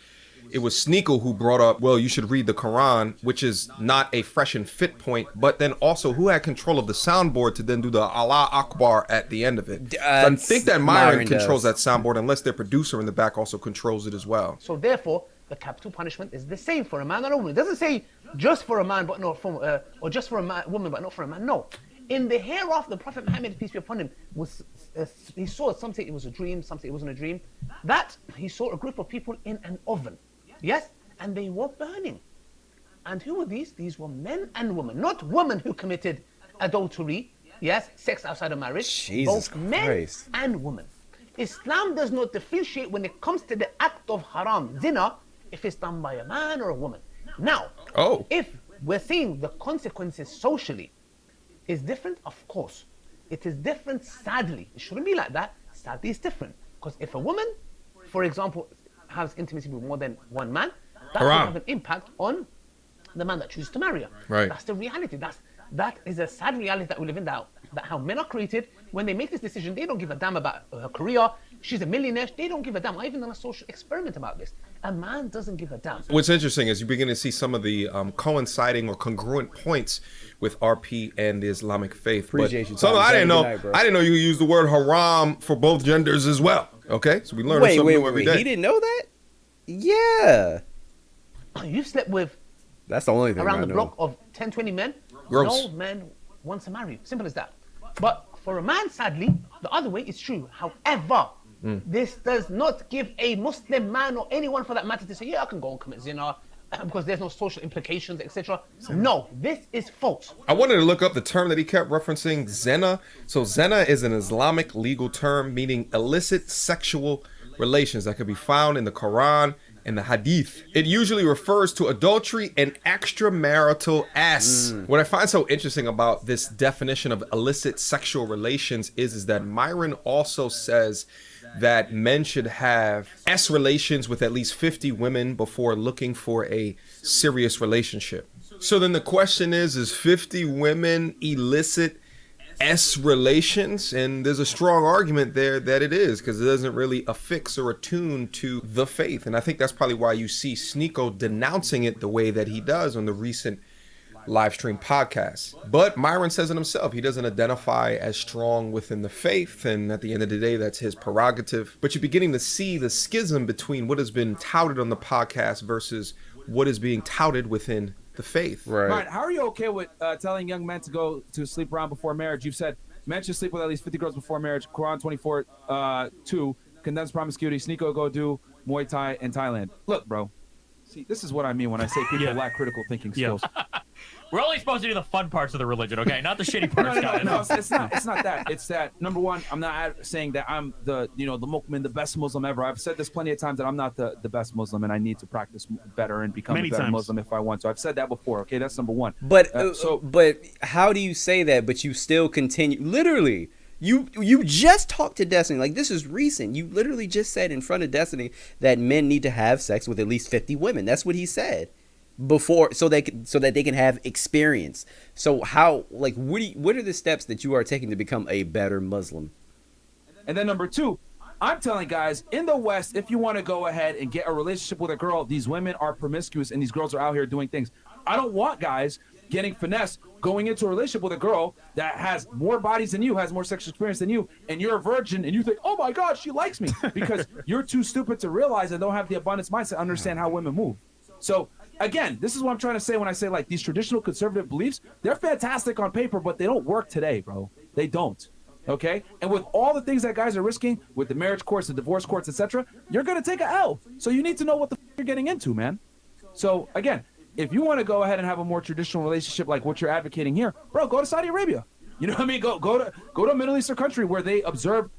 it was Sneeko who brought up, well, you should read the Quran, which is not a fresh and fit point, but then also who had control of the soundboard to then do the Allah Akbar at the end of it. So I think that Myron controls that soundboard unless their producer in the back also controls it as well. So therefore, the capital punishment is the same for a man and a woman. It doesn't say just for a man, but not for, or just for a woman, but not for a man. No. In the hereafter, the Prophet Muhammad, peace be upon him, he saw something, it was a dream, something it wasn't a dream, that he saw a group of people in an oven. Yes, and they were burning. And who were these? These were men and women, not women who committed adultery, yes, sex outside of marriage, Jesus both men and women. Islam does not differentiate when it comes to the act of haram, zina, if it's done by a man or a woman. Now, if we're seeing the consequences socially is different, of course. It is different, sadly. It shouldn't be like that. Sadly, it's different. Because if a woman, for example, has intimacy with more than one man, that will have an impact on the man that chooses to marry her. Right. That's the reality. That is a sad reality that we live in now. That how men are created. When they make this decision, they don't give a damn about her career. She's a millionaire. They don't give a damn. I even done a social experiment about this. A man doesn't give a damn. What's interesting is you begin to see some of the coinciding or congruent points with RP and the Islamic faith. Appreciate you. So I didn't know. I didn't know you use the word haram for both genders as well. Okay, so we learn something new every day. He didn't know that? Yeah. You slept with that's the only thing around I the know. block of 10, 20 men. Gross. No man wants to marry. Simple as that. But for a man, sadly, the other way is true. However, this does not give a Muslim man or anyone for that matter to say, yeah, I can go and commit zina because there's no social implications, etc. No, this is false. I wanted to look up the term that he kept referencing, zina. So zina is an Islamic legal term meaning illicit sexual relations that could be found in the Quran and the Hadith. It usually refers to adultery and extramarital acts. What I find so interesting about this definition of illicit sexual relations is that Myron also says that men should have S relations with at least 50 women before looking for a serious relationship. So then the question is 50 women illicit S relations? And there's a strong argument there that it is, because it doesn't really affix or attune to the faith. And I think that's probably why you see Sneeko denouncing it the way that he does on the recent live stream podcast. But Myron says it himself. He doesn't identify as strong within the faith, and at the end of the day, that's his prerogative. But you're beginning to see the schism between what has been touted on the podcast versus what is being touted within the faith. Right. How are you okay with telling young men to go to sleep around before marriage? You've said men should sleep with at least 50 girls before marriage. Quran 24:2 condemns promiscuity. Sneeko go do Muay Thai in Thailand. Look, bro. See, this is what I mean when I say people lack critical thinking skills. We're only supposed to do the fun parts of the religion, okay? Not the shitty parts, guys. No, it's not. It's not that. It's that number one. I'm not saying that I'm the Muslim, the best Muslim ever. I've said this plenty of times that I'm not the best Muslim, and I need to practice better and become a better Muslim if I want to. I've said that before. Okay, that's number one. But but how do you say that? But you still continue. Literally, you just talked to Destiny. Like, this is recent. You literally just said in front of Destiny that men need to have sex with at least 50 women. That's what he said before, so that they can have experience. So how, like, what are the steps that you are taking to become a better Muslim? And then number two, I'm telling guys in the West, if you want to go ahead and get a relationship with a girl, these women are promiscuous and these girls are out here doing things. I don't want guys getting finessed, going into a relationship with a girl that has more bodies than you, has more sexual experience than you, and you're a virgin and you think, oh my God, she likes me, because you're too stupid to realize and don't have the abundance mindset to understand how women move. So again, this is what I'm trying to say when I say, like, these traditional conservative beliefs, they're fantastic on paper, but they don't work today, bro. They don't. Okay? And with all the things that guys are risking with the marriage courts, the divorce courts, etc., you're going to take a L. So you need to know what the you're getting into, man. So again, if you want to go ahead and have a more traditional relationship like what you're advocating here, bro, go to Saudi Arabia. You know what I mean? Go to a Middle Eastern country where they observe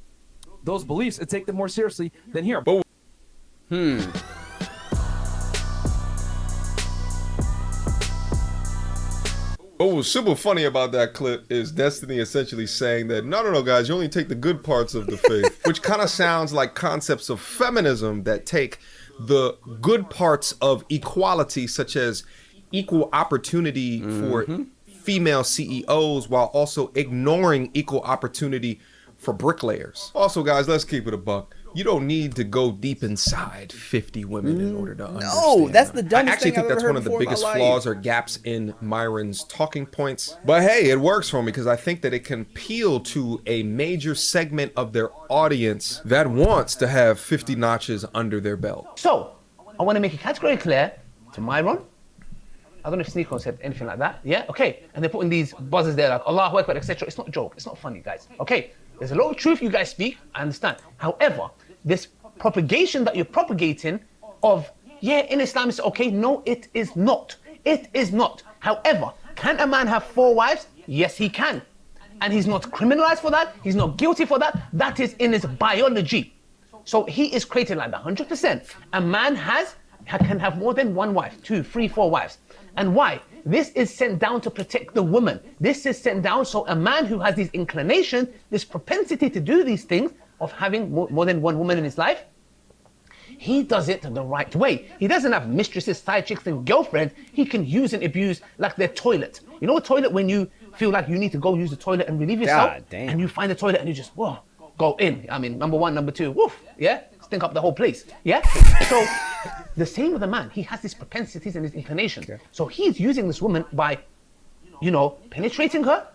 those beliefs and take them more seriously than here. What was super funny about that clip is Destiny essentially saying that, no, guys, you only take the good parts of the faith, which kind of sounds like concepts of feminism that take the good parts of equality, such as equal opportunity for female CEOs, while also ignoring equal opportunity for bricklayers. Also, guys, let's keep it a buck. You don't need to go deep inside 50 women in order to understand. No, that's the dumbest I actually thing think I've that's ever one of heard the before in my biggest life. flaws or gaps in Myron's talking points. But hey, it works for me because I think that it can appeal to a major segment of their audience that wants to have 50 notches under their belt. So, I want to make it categorically clear to Myron. I don't know if Sneeko said anything like that. Yeah, okay. And they're putting these buzzers there like Allahu Akbar, etc. It's not a joke. It's not funny, guys. Okay. There's a lot of truth you guys speak. I understand. However, this propagation that you're propagating of, yeah, in Islam it's okay. No, it is not. It is not. However, can a man have 4 wives? Yes, he can. And he's not criminalized for that. He's not guilty for that. That is in his biology. So he is created like that, 100%. A man can have more than 1 wife, 2, 3, 4 wives. And why? This is sent down to protect the woman. This is sent down so a man who has these inclinations, this propensity to do these things of having more than 1 woman in his life, he does it the right way. He doesn't have mistresses, side chicks, and girlfriends. He can use and abuse like their toilet. You know a toilet when you feel like you need to go use the toilet and relieve yourself? God damn. And you find the toilet and you just, whoa, go in. I mean, number 1, number 2, woof, yeah? Stink up the whole place, yeah? So, the same with a man. He has these propensities and these inclinations. Okay. So he's using this woman by, penetrating her,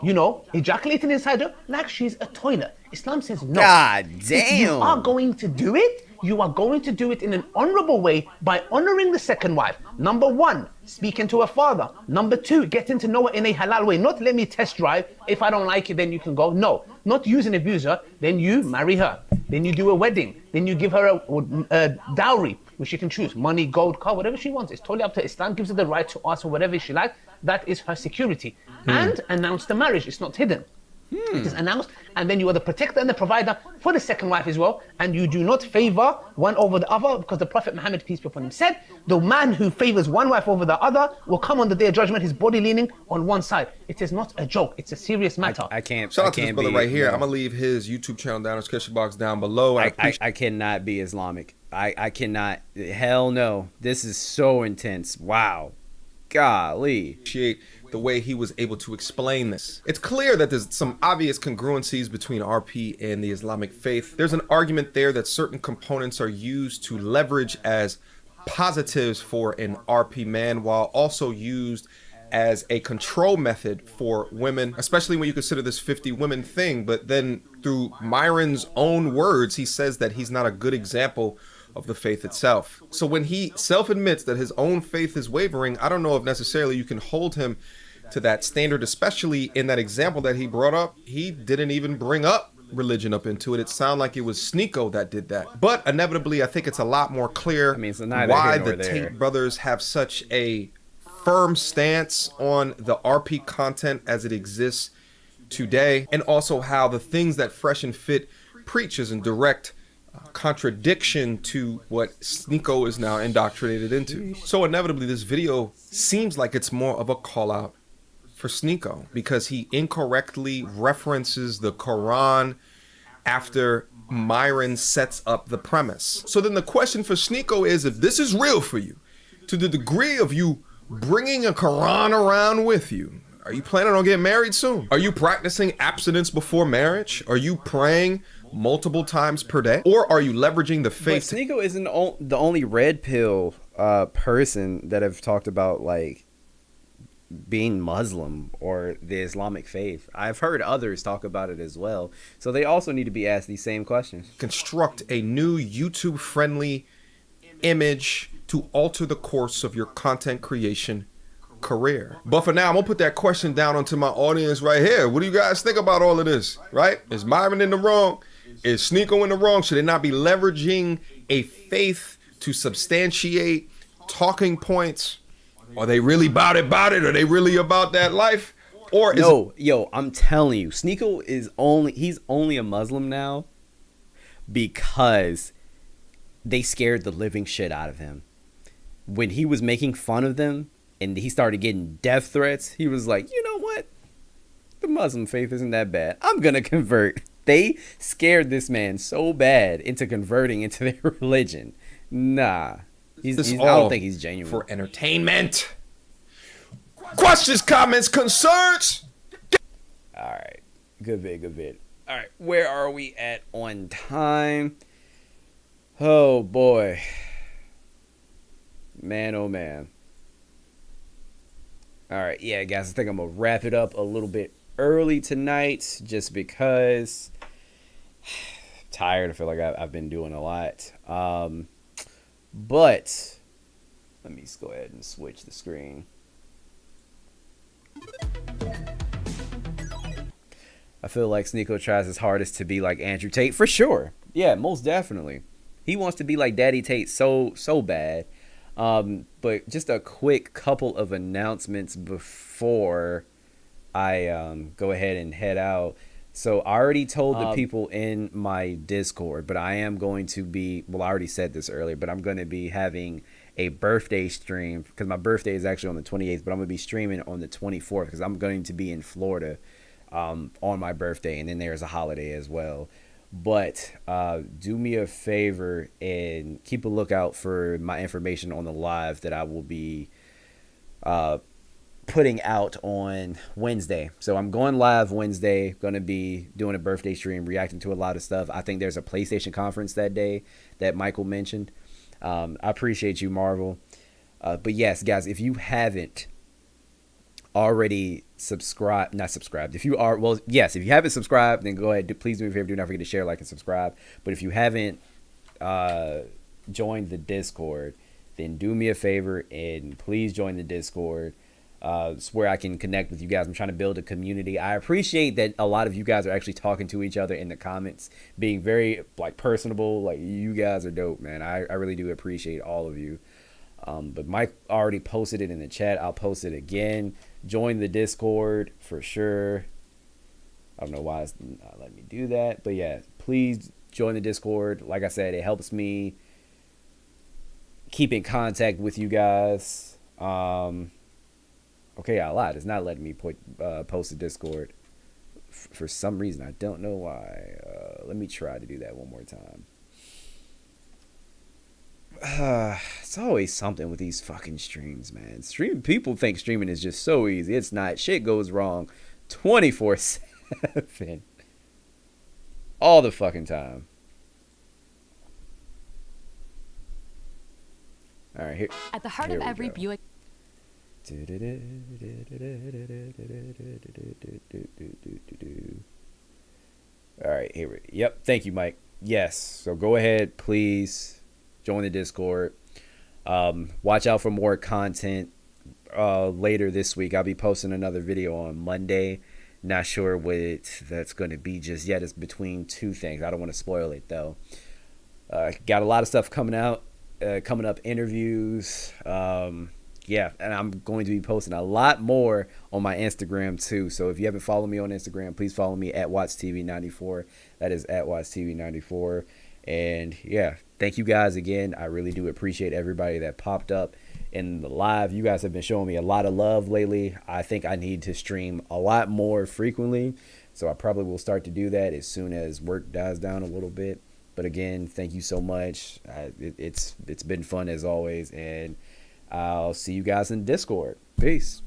ejaculating inside her like she's a toilet. Islam says no. God damn. If you are going to do it, you are going to do it in an honorable way by honoring the second wife. Number 1, speaking to her father. Number 2, getting to know her in a halal way. Not let me test drive. If I don't like it, then you can go. No, not use and abuse her. Then you marry her. Then you do a wedding. Then you give her a dowry, which she can choose. Money, gold, car, whatever she wants. It's totally up to her. Islam gives her the right to ask for whatever she likes. That is her security. And announce the marriage. It's not hidden. It is announced, and then you are the protector and the provider for the second wife as well, and you do not favor one over the other, because the Prophet Muhammad, peace be upon him, said the man who favors one wife over the other will come on the day of judgment, his body leaning on one side. It is not a joke. It's a serious matter. I can't. Shout out to this brother right here. I'm gonna leave his YouTube channel down in the description box down below. I cannot be Islamic. I cannot. Hell no. This is so intense. Wow. Golly. Appreciate the way he was able to explain this. It's clear that there's some obvious congruencies between RP and the Islamic faith. There's an argument there that certain components are used to leverage as positives for an RP man, while also used as a control method for women, especially when you consider this 50 women thing. But then through Myron's own words, he says that he's not a good example of the faith itself. So when he self-admits that his own faith is wavering, I don't know if necessarily you can hold him to that standard, especially in that example that he brought up. He didn't even bring up religion up into it. It sounded like it was Sneeko that did that. But inevitably, I think it's a lot more clear why the Tate brothers have such a firm stance on the RP content as it exists today, and also how the things that Fresh and Fit preaches in direct contradiction to what Sneeko is now indoctrinated into. So inevitably, this video seems like it's more of a call out for Sneeko because he incorrectly references the Quran after Myron sets up the premise. So then the question for Sneeko is, if this is real for you, to the degree of you bringing a Quran around with you, are you planning on getting married soon? Are you practicing abstinence before marriage? Are you praying multiple times per day? Or are you leveraging the faith? But Sneeko isn't the only red pill person that have talked about like being Muslim or the Islamic faith. I've heard others talk about it as well. So they also need to be asked these same questions. Construct a new YouTube friendly image to alter the course of your content creation career. But for now, I'm gonna put that question down onto my audience right here. What do you guys think about all of this, right? Is Myron in the wrong? Is Sneeko in the wrong? Should they not be leveraging a faith to substantiate talking points? Are they really about it? Are they really about that life? Or is yo, I'm telling you, Sneeko is he's only a Muslim now because they scared the living shit out of him. When he was making fun of them and he started getting death threats, he was like, you know what? The Muslim faith isn't that bad. I'm gonna convert. They scared this man so bad into converting into their religion. Nah. I don't think he's genuine. For entertainment. Questions, comments, concerns? All right. Good vid. All right. Where are we at on time? Oh, boy. Man, oh, man. All right. Yeah, guys, I think I'm going to wrap it up a little bit early tonight just because I'm tired. I feel like I've been doing a lot. But let me just go ahead and switch the screen. I feel like Sneeko tries his hardest to be like Andrew Tate for sure. Yeah, most definitely. He wants to be like Daddy Tate so bad. But just a quick couple of announcements before I go ahead and head out. So I already told the people in my Discord, but I am going to be, well, I already said this earlier, but I'm going to be having a birthday stream because my birthday is actually on the 28th, but I'm going to be streaming on the 24th because I'm going to be in Florida on my birthday, and then there's a holiday as well. But do me a favor and keep a lookout for my information on the live that I will be putting out on Wednesday. So I'm going live Wednesday, going to be doing a birthday stream, reacting to a lot of stuff. I think there's a PlayStation conference that day that Michael mentioned. I appreciate you, Marvel. But yes, guys, if you haven't already not subscribed. If you are, well, yes, if you haven't subscribed, then go ahead. Please do me a favor. Do not forget to share, like, and subscribe. But if you haven't joined the Discord, then do me a favor and please join the Discord. It's where I can connect with you guys. I'm trying to build a community. I appreciate that a lot of you guys are actually talking to each other in the comments, being very like personable. Like, you guys are dope, man. I really do appreciate all of you. But Mike already posted it in the chat. I'll post it again. Join the Discord for sure. I don't know why it's not letting me do that, but yeah, please join the Discord. Like I said, it helps me keep in contact with you guys. Okay, I lied. It's not letting me post the Discord for some reason. I don't know why. Let me try to do that one more time. It's always something with these fucking streams, man. People think streaming is just so easy. It's not. Shit goes wrong 24/7. All the fucking time. All right, here. At the heart of every Buick. All right, here. Yep. Thank you, Mike. Yes. So go ahead, please. Join the Discord. Watch out for more content later this week. I'll be posting another video on Monday Not sure what that's going to be just yet. It's between two things. I don't want to spoil it though. Got a lot of stuff coming out, coming up, interviews. Yeah, and I'm going to be posting a lot more on my Instagram too. So if you haven't followed me on Instagram, please follow me at WattsTV94. That is at WattsTV94. And yeah, thank you guys again. I really do appreciate everybody that popped up in the live. You guys have been showing me a lot of love lately. I think I need to stream a lot more frequently. So I probably will start to do that as soon as work dies down a little bit. But again, thank you so much. It's been fun as always. And I'll see you guys in Discord. Peace.